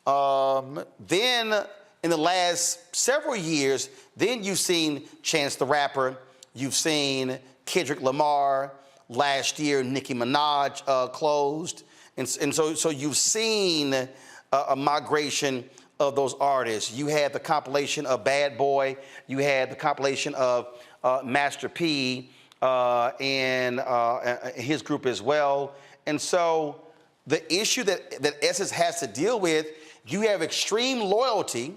Then in the last several years, then you've seen Chance the Rapper, you've seen Kendrick Lamar, last year Nicki Minaj closed. And so you've seen a migration of those artists. You had the compilation of Bad Boy, you had the compilation of Master P and his group as well. And so the issue that Essence has to deal with, you have extreme loyalty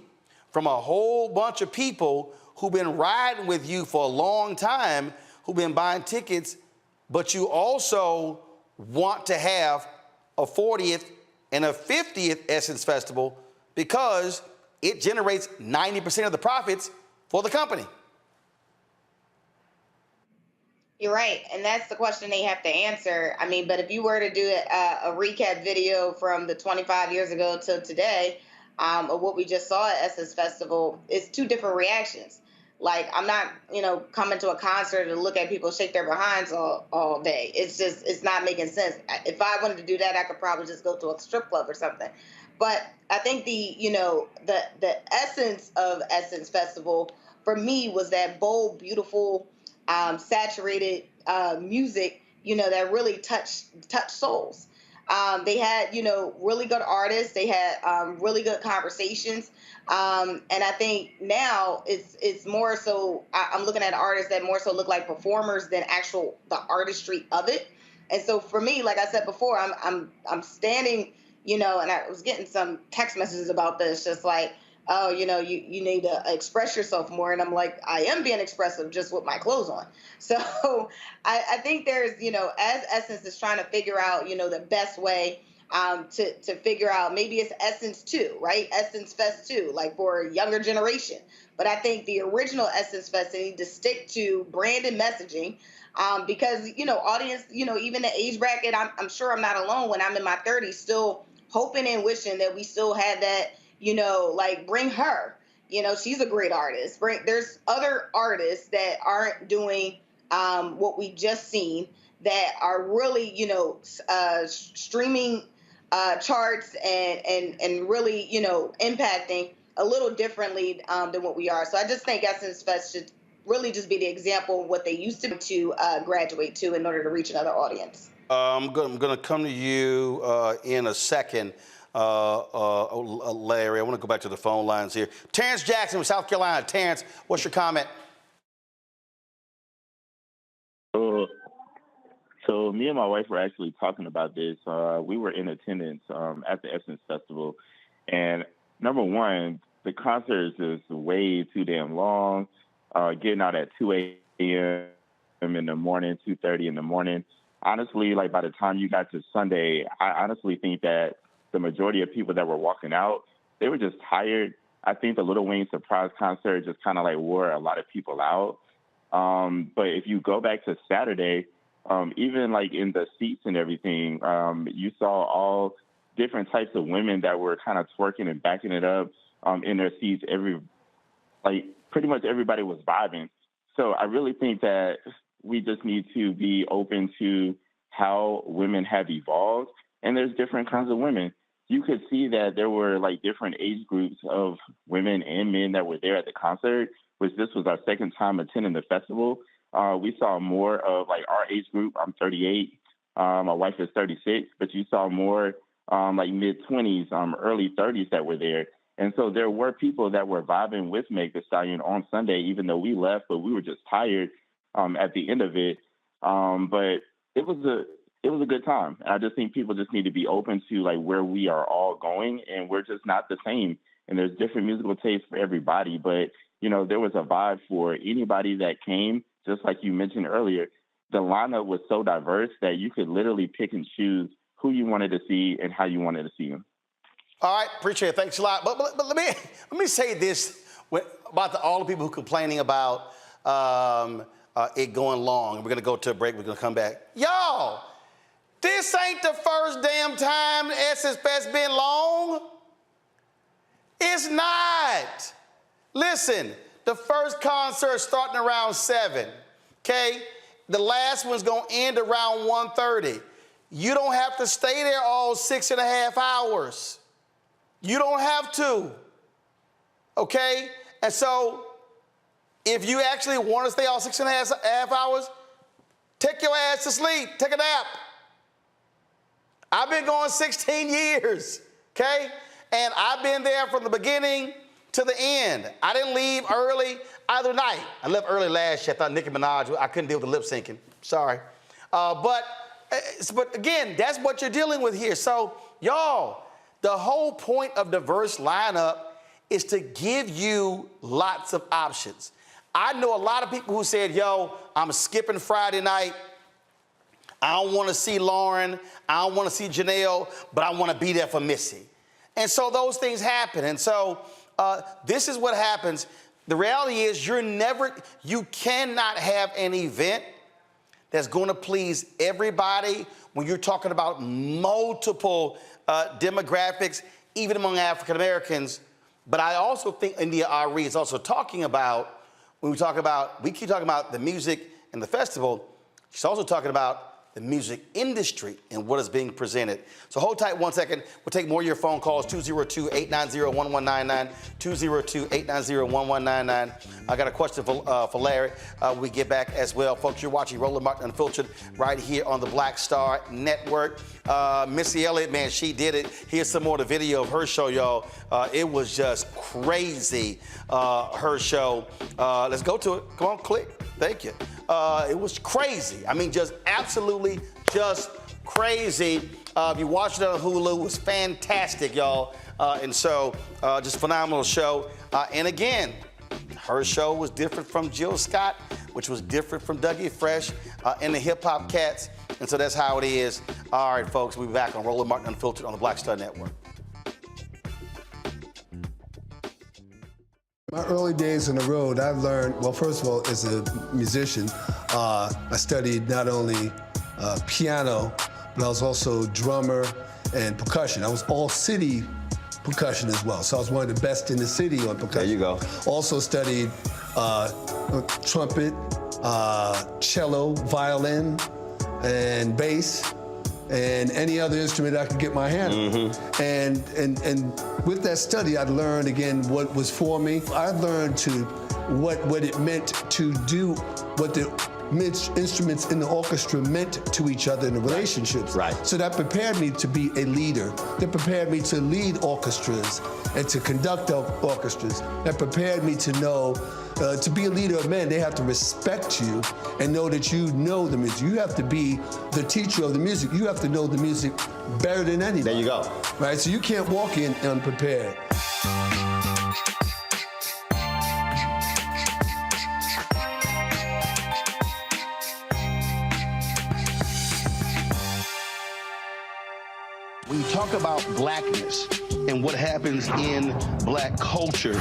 from a whole bunch of people who've been riding with you for a long time, who've been buying tickets, but you also want to have a 40th and a 50th Essence Festival because it generates 90% of the profits for the company. You're right, and that's the question they have to answer. I mean, but if you were to do a recap video from the 25 years ago till today, of what we just saw at Essence Festival, it's two different reactions. Like, I'm not, coming to a concert to look at people shake their behinds all day. It's not making sense. If I wanted to do that, I could probably just go to a strip club or something. But I think the essence of Essence Festival for me was that bold, beautiful, saturated music, that really touched souls. They had, really good artists. They had really good conversations. And I think now it's more so, I'm looking at artists that more so look like performers than the artistry of it. And so for me, like I said before, I'm standing, and I was getting some text messages about this, just like, oh, you need to express yourself more. And I'm like, I am being expressive just with my clothes on. So I think there's, as Essence is trying to figure out, the best way to figure out, maybe it's Essence 2, right? Essence Fest 2, like for a younger generation. But I think the original Essence Fest, they need to stick to brand and messaging. Because, audience, even the age bracket, I'm sure I'm not alone when I'm in my 30s, still hoping and wishing that we still had that, like bring her, she's a great artist. There's other artists that aren't doing what we just seen that are really, streaming charts and really, impacting a little differently than what we are. So I just think Essence Fest should really just be the example of what they used to graduate to in order to reach another audience. I'm going to come to you in a second, Larry. I want to go back to the phone lines here. Terrence Jackson from South Carolina. Terrence, what's your comment? So me and my wife were actually talking about this. We were in attendance at the Essence Festival. And number one, the concert is just way too damn long. Getting out at 2 a.m. in the morning, 2:30 in the morning. Honestly, like by the time you got to Sunday, I honestly think that the majority of people that were walking out, they were just tired. I think the Lil Wayne surprise concert just kind of like wore a lot of people out. But if you go back to Saturday, even like in the seats and everything, you saw all different types of women that were kind of twerking and backing it up in their seats. Pretty much everybody was vibing. So I really think that we just need to be open to how women have evolved. And there's different kinds of women. You could see that there were like different age groups of women and men that were there at the concert, which this was our second time attending the festival. We saw more of like our age group. I'm 38. My wife is 36, but you saw more like mid-20s, early 30s that were there. And so there were people that were vibing with Meg Thee Stallion on Sunday, even though we left, but we were just tired at the end of it. But it was a good time. I just think people just need to be open to like where we are all going, and we're just not the same. And there's different musical tastes for everybody. But, there was a vibe for anybody that came, just like you mentioned earlier. The lineup was so diverse that you could literally pick and choose who you wanted to see and how you wanted to see them. All right, appreciate it. Thanks a lot. But let me say this about all the people who are complaining about it going long. We're going to go to a break. We're going to come back. Y'all, this ain't the first damn time Essence Fest been long. It's not. Listen, the first concert starting around 7, okay? The last one's going to end around 1:30. You don't have to stay there all 6.5 hours. You don't have to, okay? And so if you actually want to stay all 6.5 hours, take your ass to sleep, take a nap. I've been going 16 years, okay? And I've been there from the beginning to the end. I didn't leave early either night. I left early last year. I thought Nicki Minaj, I couldn't deal with the lip syncing. Sorry. But again, that's what you're dealing with here. So y'all, the whole point of diverse lineup is to give you lots of options. I know a lot of people who said, yo, I'm skipping Friday night. I don't want to see Lauren. I don't want to see Janelle, but I want to be there for Missy. And so those things happen. And so this is what happens. The reality is you cannot have an event that's going to please everybody when you're talking about multiple demographics, even among African Americans. But I also think India Arie is also talking about, when we keep talking about the music and the festival, she's also talking about the music industry and what is being presented. So hold tight 1 second. We'll take more of your phone calls, 202-890-1199, 202-890-1199. I got a question for Larry when we get back as well. Folks, you're watching Roland Martin Unfiltered right here on the Black Star Network. Missy Elliott, man, she did it. Here's some more of the video of her show, y'all. It was just crazy, her show. Let's go to it. Come on, click. Thank you. It was crazy. I mean, just absolutely just crazy. If you watched it on Hulu, it was fantastic, y'all. And so, just phenomenal show. And again, her show was different from Jill Scott, which was different from Dougie Fresh and the Hip Hop Cats. And so that's how it is. All right, folks, we'll be back on Roland Martin Unfiltered on the Black Star Network. My early days on the road, I learned, well, first of all, as a musician, I studied not only piano, but I was also drummer and percussion. I was all city percussion as well. So I was one of the best in the city on percussion. There you go. Also studied trumpet, cello, violin, and bass, and any other instrument I could get my hand on. And with that study, I learned again what was for me. I learned what it meant to do what the instruments in the orchestra meant to each other in the relationships. Right. So that prepared me to be a leader. That prepared me to lead orchestras and to conduct orchestras. That prepared me to know to be a leader of men, they have to respect you and know that you know the music. You have to be the teacher of the music. You have to know the music better than anybody. There you go. Right, so you can't walk in unprepared. When you talk about blackness and what happens in black culture,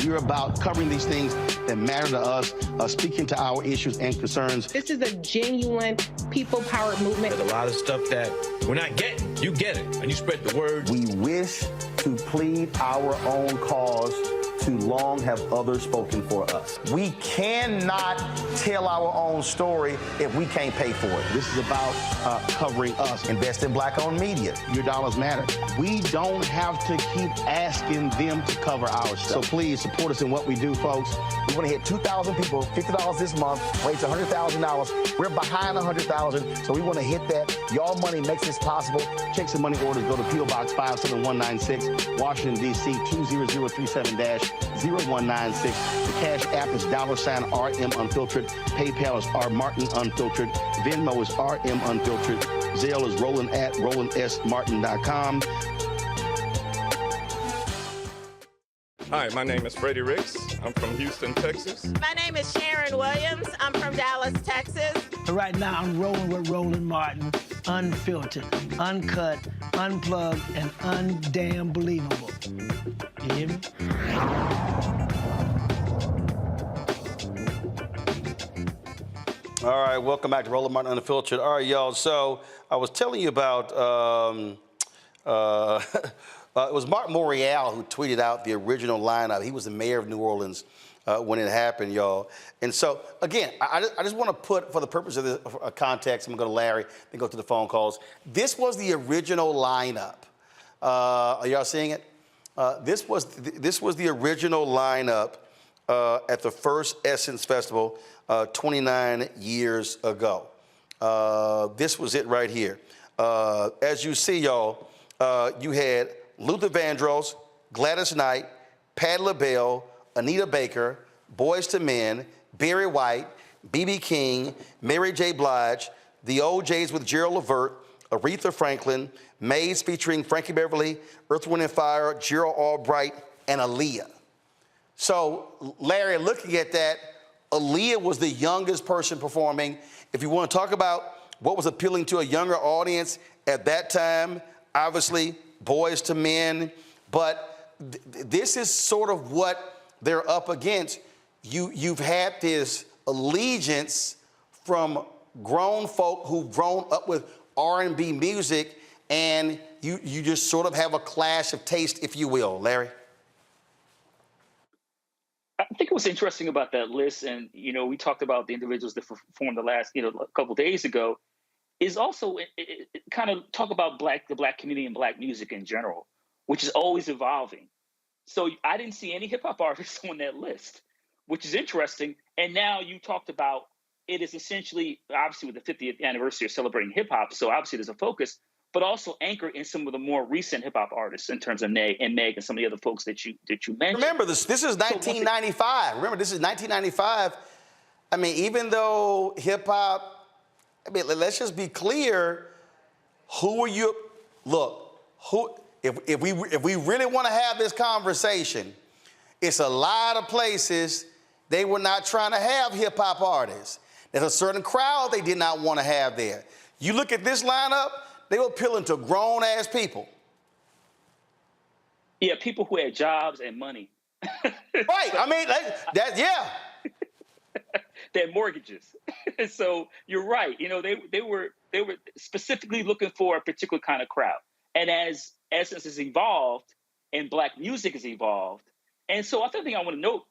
we're about covering these things that matter to us, speaking to our issues and concerns. This is a genuine people-powered movement. There's a lot of stuff that we're not getting. You get it, and you spread the word. We wish to plead our own cause. Too long have others spoken for us. We cannot tell our own story if we can't pay for it. This is about covering us. Invest in black-owned media. Your dollars matter. We don't have to keep asking them to cover our stuff. So please support us in what we do, folks. We want to hit 2,000 people, $50 this month, raise $100,000. We're behind 100,000, so we want to hit that. Y'all money makes this possible. Check some money orders. Go to P.O. Box 57196, Washington, D.C. 20037-0196. The Cash App is $RM Unfiltered. PayPal is R Martin Unfiltered. Venmo is RM Unfiltered. Zelle is roland@rolandsmartin.com. Hi, my name is Freddie Ricks. I'm from Houston, Texas. My name is Sharon Williams. I'm from Dallas, Texas. Right now, I'm rolling with Roland Martin, unfiltered, uncut, unplugged, and undamn believable. You hear me? All right, welcome back to Roland Martin Unfiltered. All right, y'all, so I was telling you about, it was Mark Morial who tweeted out the original lineup. He was the mayor of New Orleans when it happened, y'all. And so, again, I just want to put, for the purpose of the context, I'm going to go to Larry, then go to the phone calls. This was the original lineup. Are y'all seeing it? This was the original lineup at the first Essence Festival 29 years ago. This was it right here. As you see, y'all, you had Luther Vandross, Gladys Knight, Patti LaBelle, Anita Baker, Boyz II Men, Barry White, B.B. King, Mary J. Blige, the OJs with Gerald Levert, Aretha Franklin, Maze featuring Frankie Beverly, Earth, Wind & Fire, Gerald Albright, and Aaliyah. So, Larry, looking at that, Aaliyah was the youngest person performing. If you want to talk about what was appealing to a younger audience at that time, obviously, Boyz II Men, but this is sort of what they're up against. You've had this allegiance from grown folk who've grown up with R&B music, and you just sort of have a clash of taste, if you will, Larry? I think what's interesting about that list, and we talked about the individuals that performed the last a couple days ago, is also it kind of talk about the black community and black music in general, which is always evolving. So I didn't see any hip hop artists on that list, which is interesting. And now you talked about it is essentially, obviously, with the 50th anniversary of celebrating hip hop. So obviously there's a focus, but also anchored in some of the more recent hip hop artists in terms of Meg and some of the other folks that you mentioned. Remember, this is 1995. Remember, this is 1995. I mean, even though hip hop, I mean, let's just be clear. Who are you? Look, if we really want to have this conversation, it's a lot of places they were not trying to have hip hop artists. There's a certain crowd they did not want to have there. You look at this lineup, they were appealing to grown-ass people. Yeah, people who had jobs and money. Right. I mean, yeah. They had mortgages. So you're right. They were specifically looking for a particular kind of crowd. And as Essence has evolved and black music has evolved, and so I think I want to note,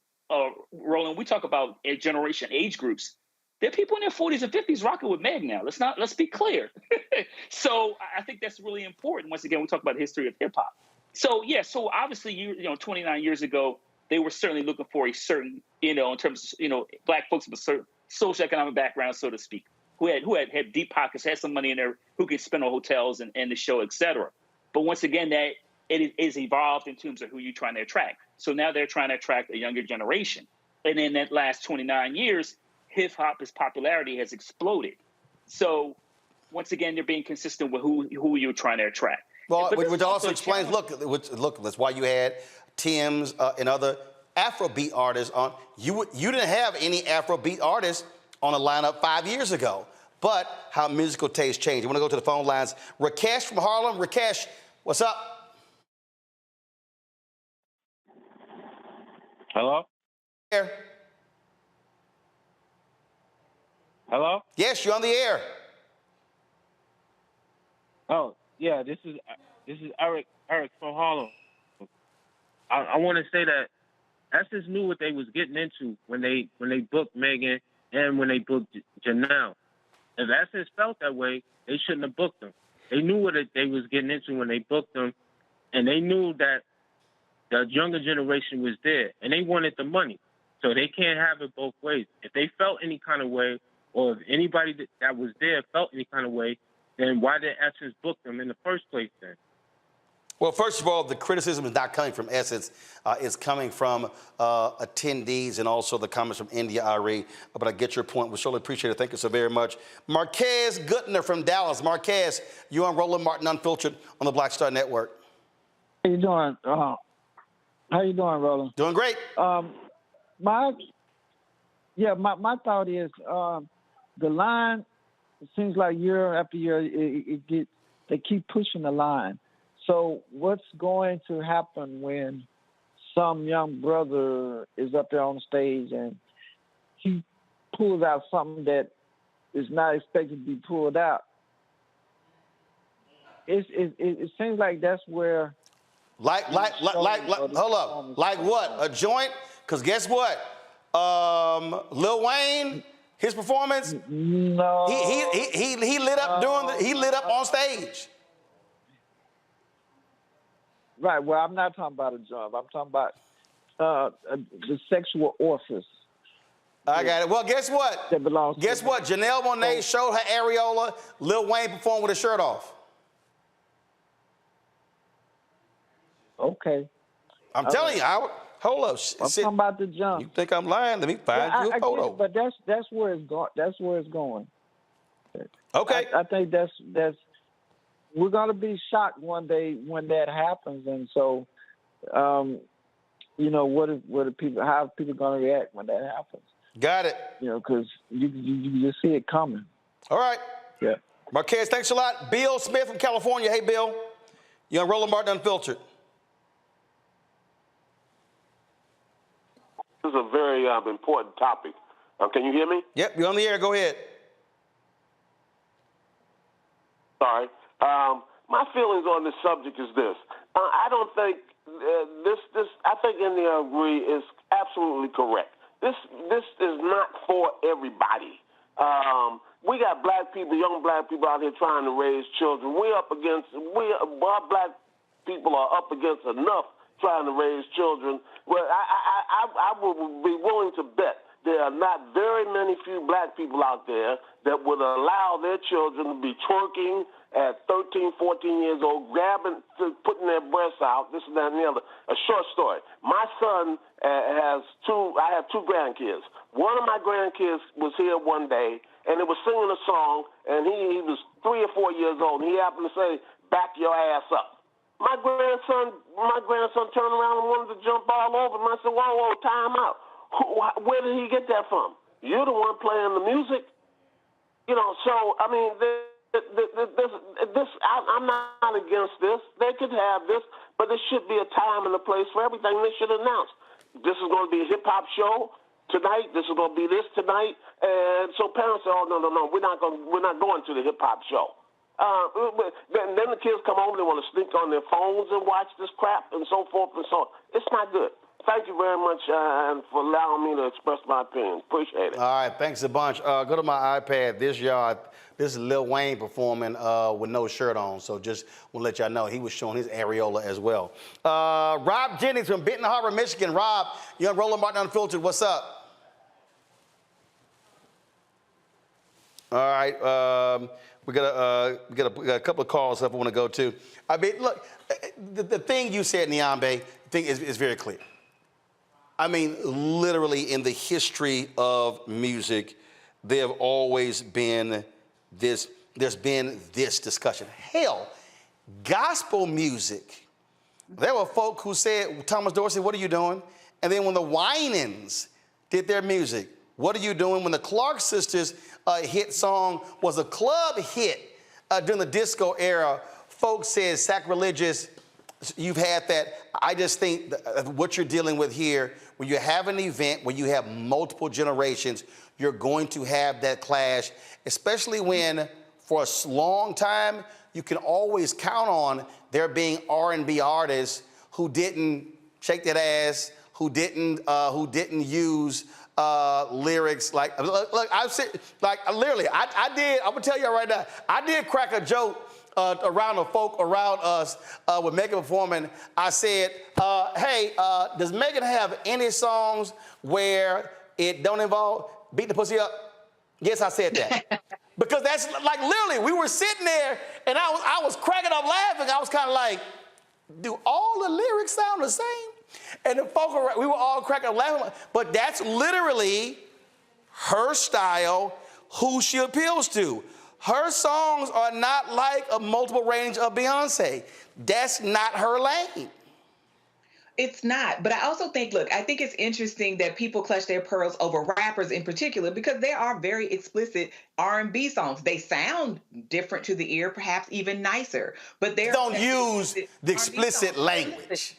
Roland, we talk about a generation age groups. There are people in their 40s and 50s rocking with Meg now. Let's be clear. So I think that's really important. Once again, we talk about the history of hip hop. So yeah, so obviously 29 years ago, they were certainly looking for a certain, in terms of, black folks with a certain socioeconomic background, so to speak, who had deep pockets, had some money in there, who could spend on hotels and the show, et cetera. But once again, that it is evolved in terms of who you're trying to attract. So now they're trying to attract a younger generation. And in that last 29 years, hip-hop's popularity has exploded. So once again, they're being consistent with who you're trying to attract. Well, which also explains, look, that's why you had Tim's and other Afrobeat artists on. You didn't have any Afrobeat artists on a lineup 5 years ago, but how musical taste changed. I want to go to the phone lines. Rakesh from Harlem. Rakesh, what's up? Hello? Here. Hello? Yes, you're on the air. Oh, yeah, this is Eric from Harlem. I want to say that Essence knew what they was getting into when they booked Megan and when they booked Janelle. If Essence felt that way, they shouldn't have booked them. They knew what they was getting into when they booked them, and they knew that the younger generation was there, and they wanted the money. So they can't have it both ways. If they felt any kind of way, or if anybody that was there felt any kind of way, then why did Essence book them in the first place then? Well, first of all, the criticism is not coming from Essence. It's coming from attendees and also the comments from India, Arie. But I get your point. We surely appreciate it. Thank you so very much. Marquez Gutner from Dallas. Marquez, you're on Roland Martin Unfiltered on the Black Star Network. How you doing? How you doing, Roland? Doing great. My thought is the line. It seems like year after year they keep pushing the line. So what's going to happen when some young brother is up there on stage and he pulls out something that is not expected to be pulled out? It seems like that's where. Hold up. Like what? A joint? Because guess what? Lil Wayne, his performance. No. He lit up he lit up on stage. Right. Well, I'm not talking about a job. I'm talking about the sexual orifice. I got it. Well, guess what? That belongs. Guess what? Janelle Monae showed her areola. Lil Wayne performed with his shirt off. Okay. I'm telling you, hold up. I'm talking about the jump. You think I'm lying? Let me find you a photo. But that's where it's going. That's where it's going. Okay. I think that's we're gonna be shocked one day when that happens, and so, what are people? How are people gonna react when that happens? Got it. Because you just see it coming. All right. Yeah. Marquez, thanks a lot. Bill Smith from California. Hey, Bill. You're on Roland Martin Unfiltered. This is a very important topic. Can you hear me? Yep, you're on the air. Go ahead. Sorry. My feelings on this subject is this. I don't think this. I think India Arie is absolutely correct. This is not for everybody. We got black people, young black people out here trying to raise children. Our black people are up against enough trying to raise children. Well, I would be willing to bet there are not very many few black people out there that would allow their children to be twerking at 13, 14 years old, putting their breasts out, this and that and the other. A short story. My son I have two grandkids. One of my grandkids was here one day, and it was singing a song, and he was 3 or 4 years old, and he happened to say, "Back your ass up." My grandson turned around and wanted to jump all over him. I said, whoa, time out. Where did he get that from? You're the one playing the music. You know, so, I mean, I'm not against this. They could have this, but there should be a time and a place for everything. They should announce, this is going to be a hip-hop show tonight. This is going to be this tonight. And so parents say, oh, no, we're not going to the hip-hop show. Then the kids come home, they want to sneak on their phones and watch this crap and so forth and so on. It's not good. Thank you very much for allowing me to express my opinion. Appreciate it. All right, thanks a bunch. Go to my iPad. This is Lil Wayne performing with no shirt on. So just want to let y'all know he was showing his areola as well. Rob Jennings from Benton Harbor, Michigan. Rob, you're on Roland Martin Unfiltered. What's up? All right. We got a couple of calls that I want to go to. I mean, look, the thing you said, Niambe, is very clear. I mean, literally in the history of music, there have always been this, there's been this discussion. Hell, gospel music. There were folk who said, Thomas Dorsey, what are you doing? And then when the Winans did their music, what are you doing? When the Clark Sisters hit song was a club hit during the disco era, folks said sacrilegious. You've had that. I just think what you're dealing with here, when you have an event where you have multiple generations, you're going to have that clash, especially when for a long time, you can always count on there being R&B artists who didn't shake that ass, who didn't use lyrics like, look, I've said, like, literally, I did, I'm gonna tell you right now, I did crack a joke around the folk around us with Megan performing. I said, hey, does Megan have any songs where it don't involve beat the pussy up? Yes, I said that. Because that's like literally, we were sitting there and I was cracking up laughing. I was kind of like, do all the lyrics sound the same? And the folk, we were all cracking up laughing. But that's literally her style, who she appeals to. Her songs are not like a multiple range of Beyonce. That's not her lane. It's not. But I also think, look, I think it's interesting that people clutch their pearls over rappers in particular because there are very explicit R&B songs. They sound different to the ear, perhaps even nicer. But they don't use the explicit language.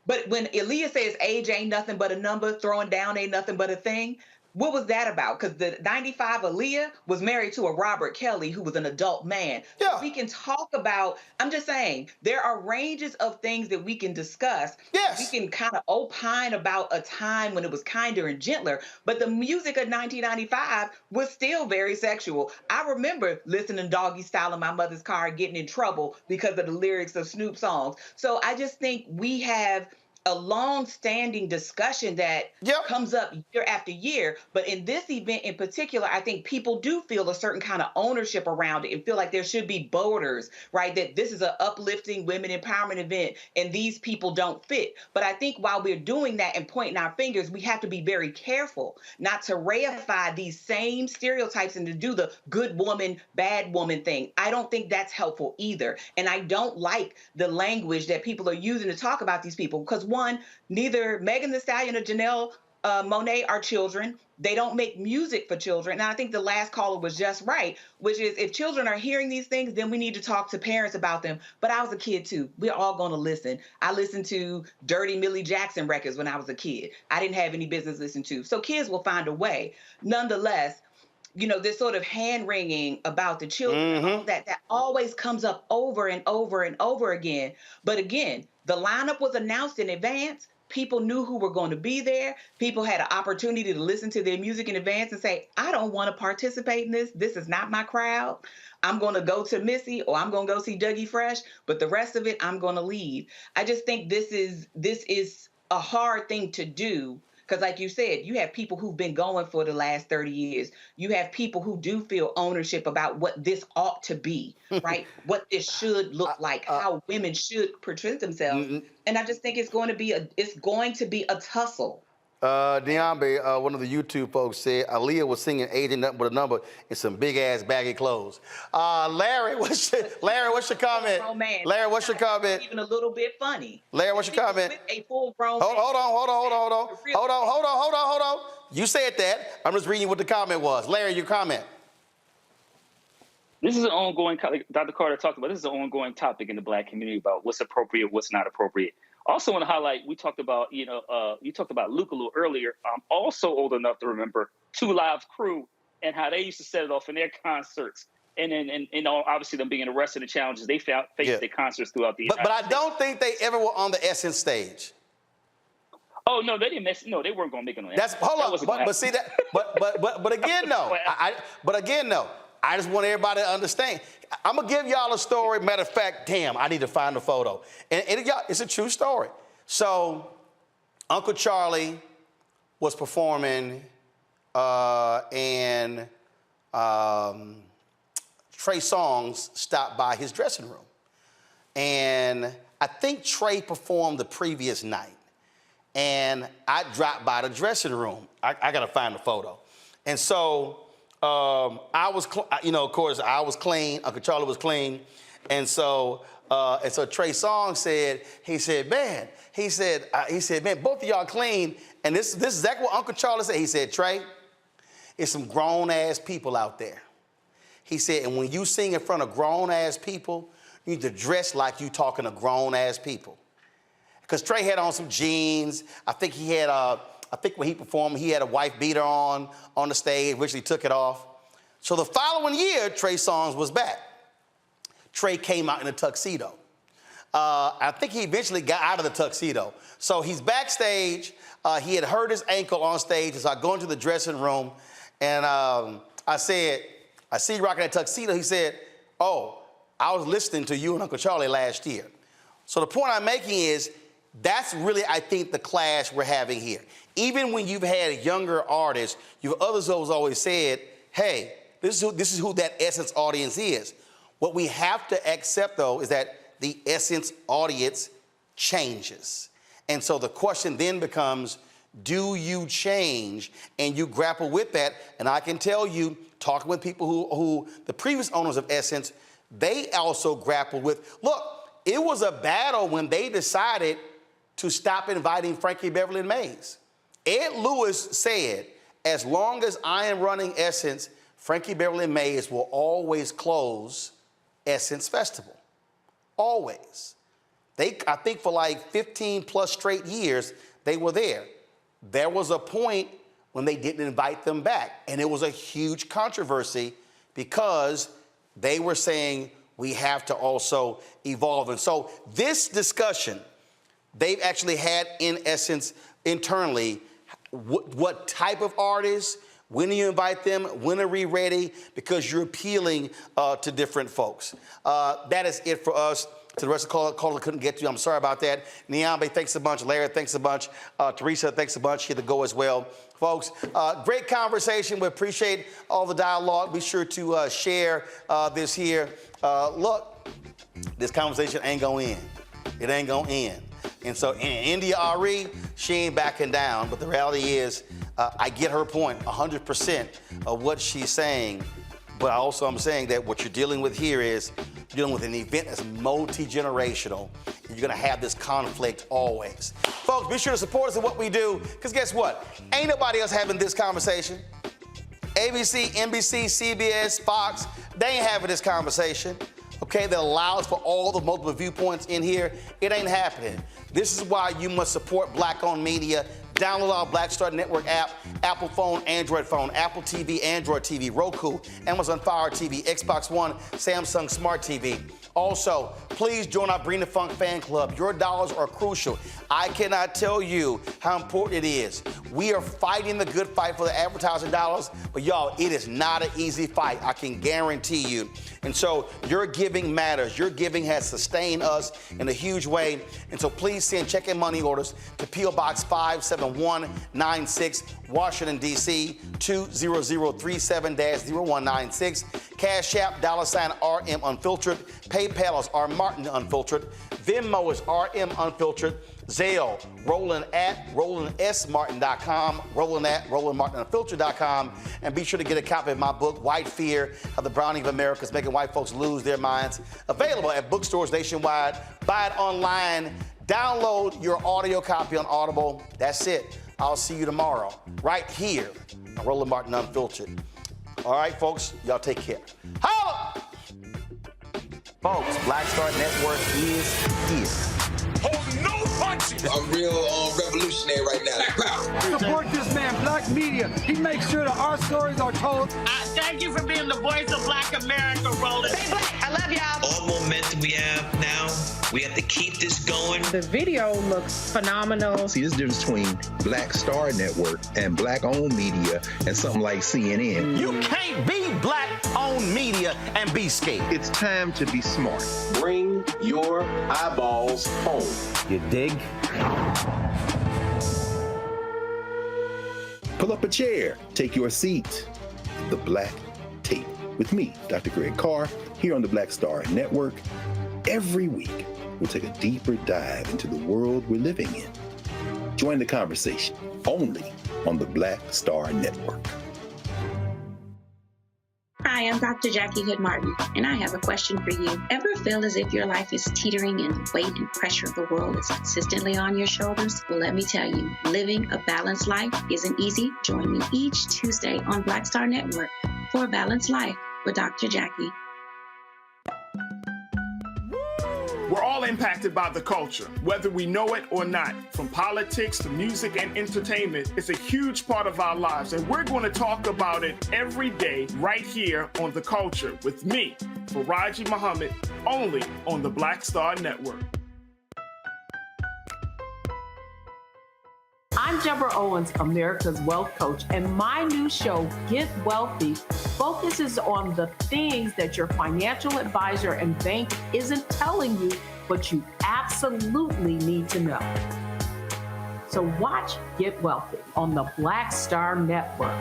But when Aaliyah says age ain't nothing but a number, throwing down ain't nothing but a thing, what was that about? Because the 95 Aaliyah was married to a Robert Kelly who was an adult man. Yeah. So we can talk about, I'm just saying, there are ranges of things that we can discuss. Yes. We can kind of opine about a time when it was kinder and gentler, but the music of 1995 was still very sexual. I remember listening to Doggy Style in my mother's car, getting in trouble because of the lyrics of Snoop songs. So I just think we have a long-standing discussion that comes up year after year. But in this event in particular, I think people do feel a certain kind of ownership around it and feel like there should be borders, right? That this is an uplifting women empowerment event and these people don't fit. But I think while we're doing that and pointing our fingers, we have to be very careful not to reify these same stereotypes and to do the good woman, bad woman thing. I don't think that's helpful either. And I don't like the language that people are using to talk about these people because one, neither Meg Thee Stallion or Janelle Monae are children. They don't make music for children. And I think the last caller was just right, which is if children are hearing these things, then we need to talk to parents about them. But I was a kid too. We're all going to listen. I listened to dirty Millie Jackson records when I was a kid. I didn't have any business listening to. So kids will find a way. Nonetheless, this sort of hand wringing about the children, and all that always comes up over and over and over again. But again, the lineup was announced in advance. People knew who were going to be there. People had an opportunity to listen to their music in advance and say, I don't want to participate in this. This is not my crowd. I'm going to go to Missy, or I'm going to go see Dougie Fresh, but the rest of it, I'm going to leave. I just think this is a hard thing to do. Because like you said, you have people who've been going for the last 30 years. You have people who do feel ownership about what this ought to be, right? What this should look like, how women should present themselves. And I just think it's going to be a tussle. Diambe, one of the YouTube folks said Aaliyah was singing "Aging Nothing But a Number" in some big ass baggy clothes. Larry, what's your comment? Larry, what's your comment? Even a little bit funny. Larry, what's your comment? With a full-grown Hold on. You said that. I'm just reading you what the comment was. Larry, your comment. This is an ongoing, like Dr. Carter talked about, this is an ongoing topic in the Black community about what's appropriate, what's not appropriate. Also want to highlight, we talked about, you talked about Luke a little earlier. I'm also old enough to remember 2 Live Crew and how they used to set it off in their concerts. And then, obviously them being arrested and challenges they faced their concerts throughout the United But I States. don't think they ever were on the Essence stage. Oh no, they didn't mess. No, they weren't going to make it on. But again, no. I just want everybody to understand. I'm gonna give y'all a story. Matter of fact, damn, I need to find the photo. And it's a true story. So, Uncle Charlie was performing, and Trey Songz stopped by his dressing room, and I think Trey performed the previous night. And I dropped by the dressing room. I gotta find the photo. And so I was, of course, I was clean. Uncle Charlie was clean. And so Trey Songz said, man, both of y'all clean. And this is exactly what Uncle Charlie said. He said, Trey, it's some grown ass people out there. He said, and when you sing in front of grown ass people, you need to dress like you talking to grown ass people. Because Trey had on some jeans. I think when he performed, he had a wife beater on the stage, which he took it off. So the following year, Trey Songz was back. Trey came out in a tuxedo. I think he eventually got out of the tuxedo. So he's backstage. He had hurt his ankle on stage. So I go into the dressing room, and I said, I see you rocking that tuxedo. He said, oh, I was listening to you and Uncle Charlie last year. So the point I'm making is, that's really, I think, the clash we're having here. Even when you've had younger artists, others who's always said, hey, this is who that Essence audience is. What we have to accept, though, is that the Essence audience changes. And so the question then becomes, do you change? And you grapple with that. And I can tell you, talking with people who the previous owners of Essence, they also grappled with, look, it was a battle when they decided to stop inviting Frankie Beverly and Maze. Ed Lewis said, as long as I am running Essence, Frankie Beverly and Maze will always close Essence Festival. Always. I think for like 15 plus straight years, they were there. There was a point when they didn't invite them back, and it was a huge controversy because they were saying we have to also evolve. And so this discussion, they've actually had in Essence internally, what type of artists, when do you invite them, when are we ready, because you're appealing to different folks. That is it for us. To the rest of the caller couldn't get to, I'm sorry about that. Niambe, thanks a bunch. Larry, thanks a bunch. Teresa, thanks a bunch. She had to go as well. Folks, great conversation. We appreciate all the dialogue. Be sure to share this here. Look, this conversation ain't gonna end. It ain't gonna end. And so India Arie, she ain't backing down, but the reality is, I get her point 100% of what she's saying, but also I'm saying that what you're dealing with here is you're dealing with an event that's multi-generational, and you're gonna have this conflict always. Folks, be sure to support us in what we do, because guess what? Ain't nobody else having this conversation. ABC, NBC, CBS, Fox, they ain't having this conversation. Okay, that allows for all the multiple viewpoints in here. It ain't happening. This is why you must support Black-owned media. Download our Black Star Network app, Apple phone, Android phone, Apple TV, Android TV, Roku, Amazon Fire TV, Xbox One, Samsung Smart TV. Also, please join our Bring the Funk fan club. Your dollars are crucial. I cannot tell you how important it is. We are fighting the good fight for the advertising dollars, but y'all, it is not an easy fight. I can guarantee you. And so your giving matters. Your giving has sustained us in a huge way. And so please send check and money orders to P.O. Box 57196, Washington, D.C. 20037-0196. Cash App, $RM Unfiltered. PayPal is R Martin Unfiltered. Venmo is RM Unfiltered. Zelle, Roland@RolandSMartin.com, Roland@RolandMartinUnfiltered.com, and be sure to get a copy of my book, White Fear, How the Browning of America is Making White Folks Lose Their Minds. Available at bookstores nationwide. Buy it online. Download your audio copy on Audible. That's it. I'll see you tomorrow, right here on Roland Martin Unfiltered. All right, folks, y'all take care. Holla! Folks, Black Star Network is here. Oh, no punches! I'm real revolutionary right now. Support this man, Black Media. He makes sure that our stories are told. Thank you for being the voice of Black America, Roland. Stay black. I love y'all. All momentum we have now, we have to keep this going. The video looks phenomenal. See, there's a difference between Black Star Network and Black-owned media and something like CNN. You can't be Black-owned media and be scared. It's time to be smart. Bring your eyeballs home. You dig? Pull up a chair. Take your seat. The Black Tape. With me, Dr. Greg Carr, here on the Black Star Network. Every week, we'll take a deeper dive into the world we're living in. Join the conversation only on the Black Star Network. Hi, I'm Dr. Jackie Hood Martin, and I have a question for you. Ever feel as if your life is teetering and the weight and pressure of the world is consistently on your shoulders? Well, let me tell you, living a balanced life isn't easy. Join me each Tuesday on Black Star Network for A Balanced Life with Dr. Jackie. We're all impacted by the culture, whether we know it or not. From politics to music and entertainment, it's a huge part of our lives, and we're going to talk about it every day right here on The Culture with me, Faraji Muhammad, only on the Black Star Network. I'm Deborah Owens, America's Wealth Coach, and my new show, Get Wealthy, focuses on the things that your financial advisor and bank isn't telling you, but you absolutely need to know. So watch Get Wealthy on the Black Star Network.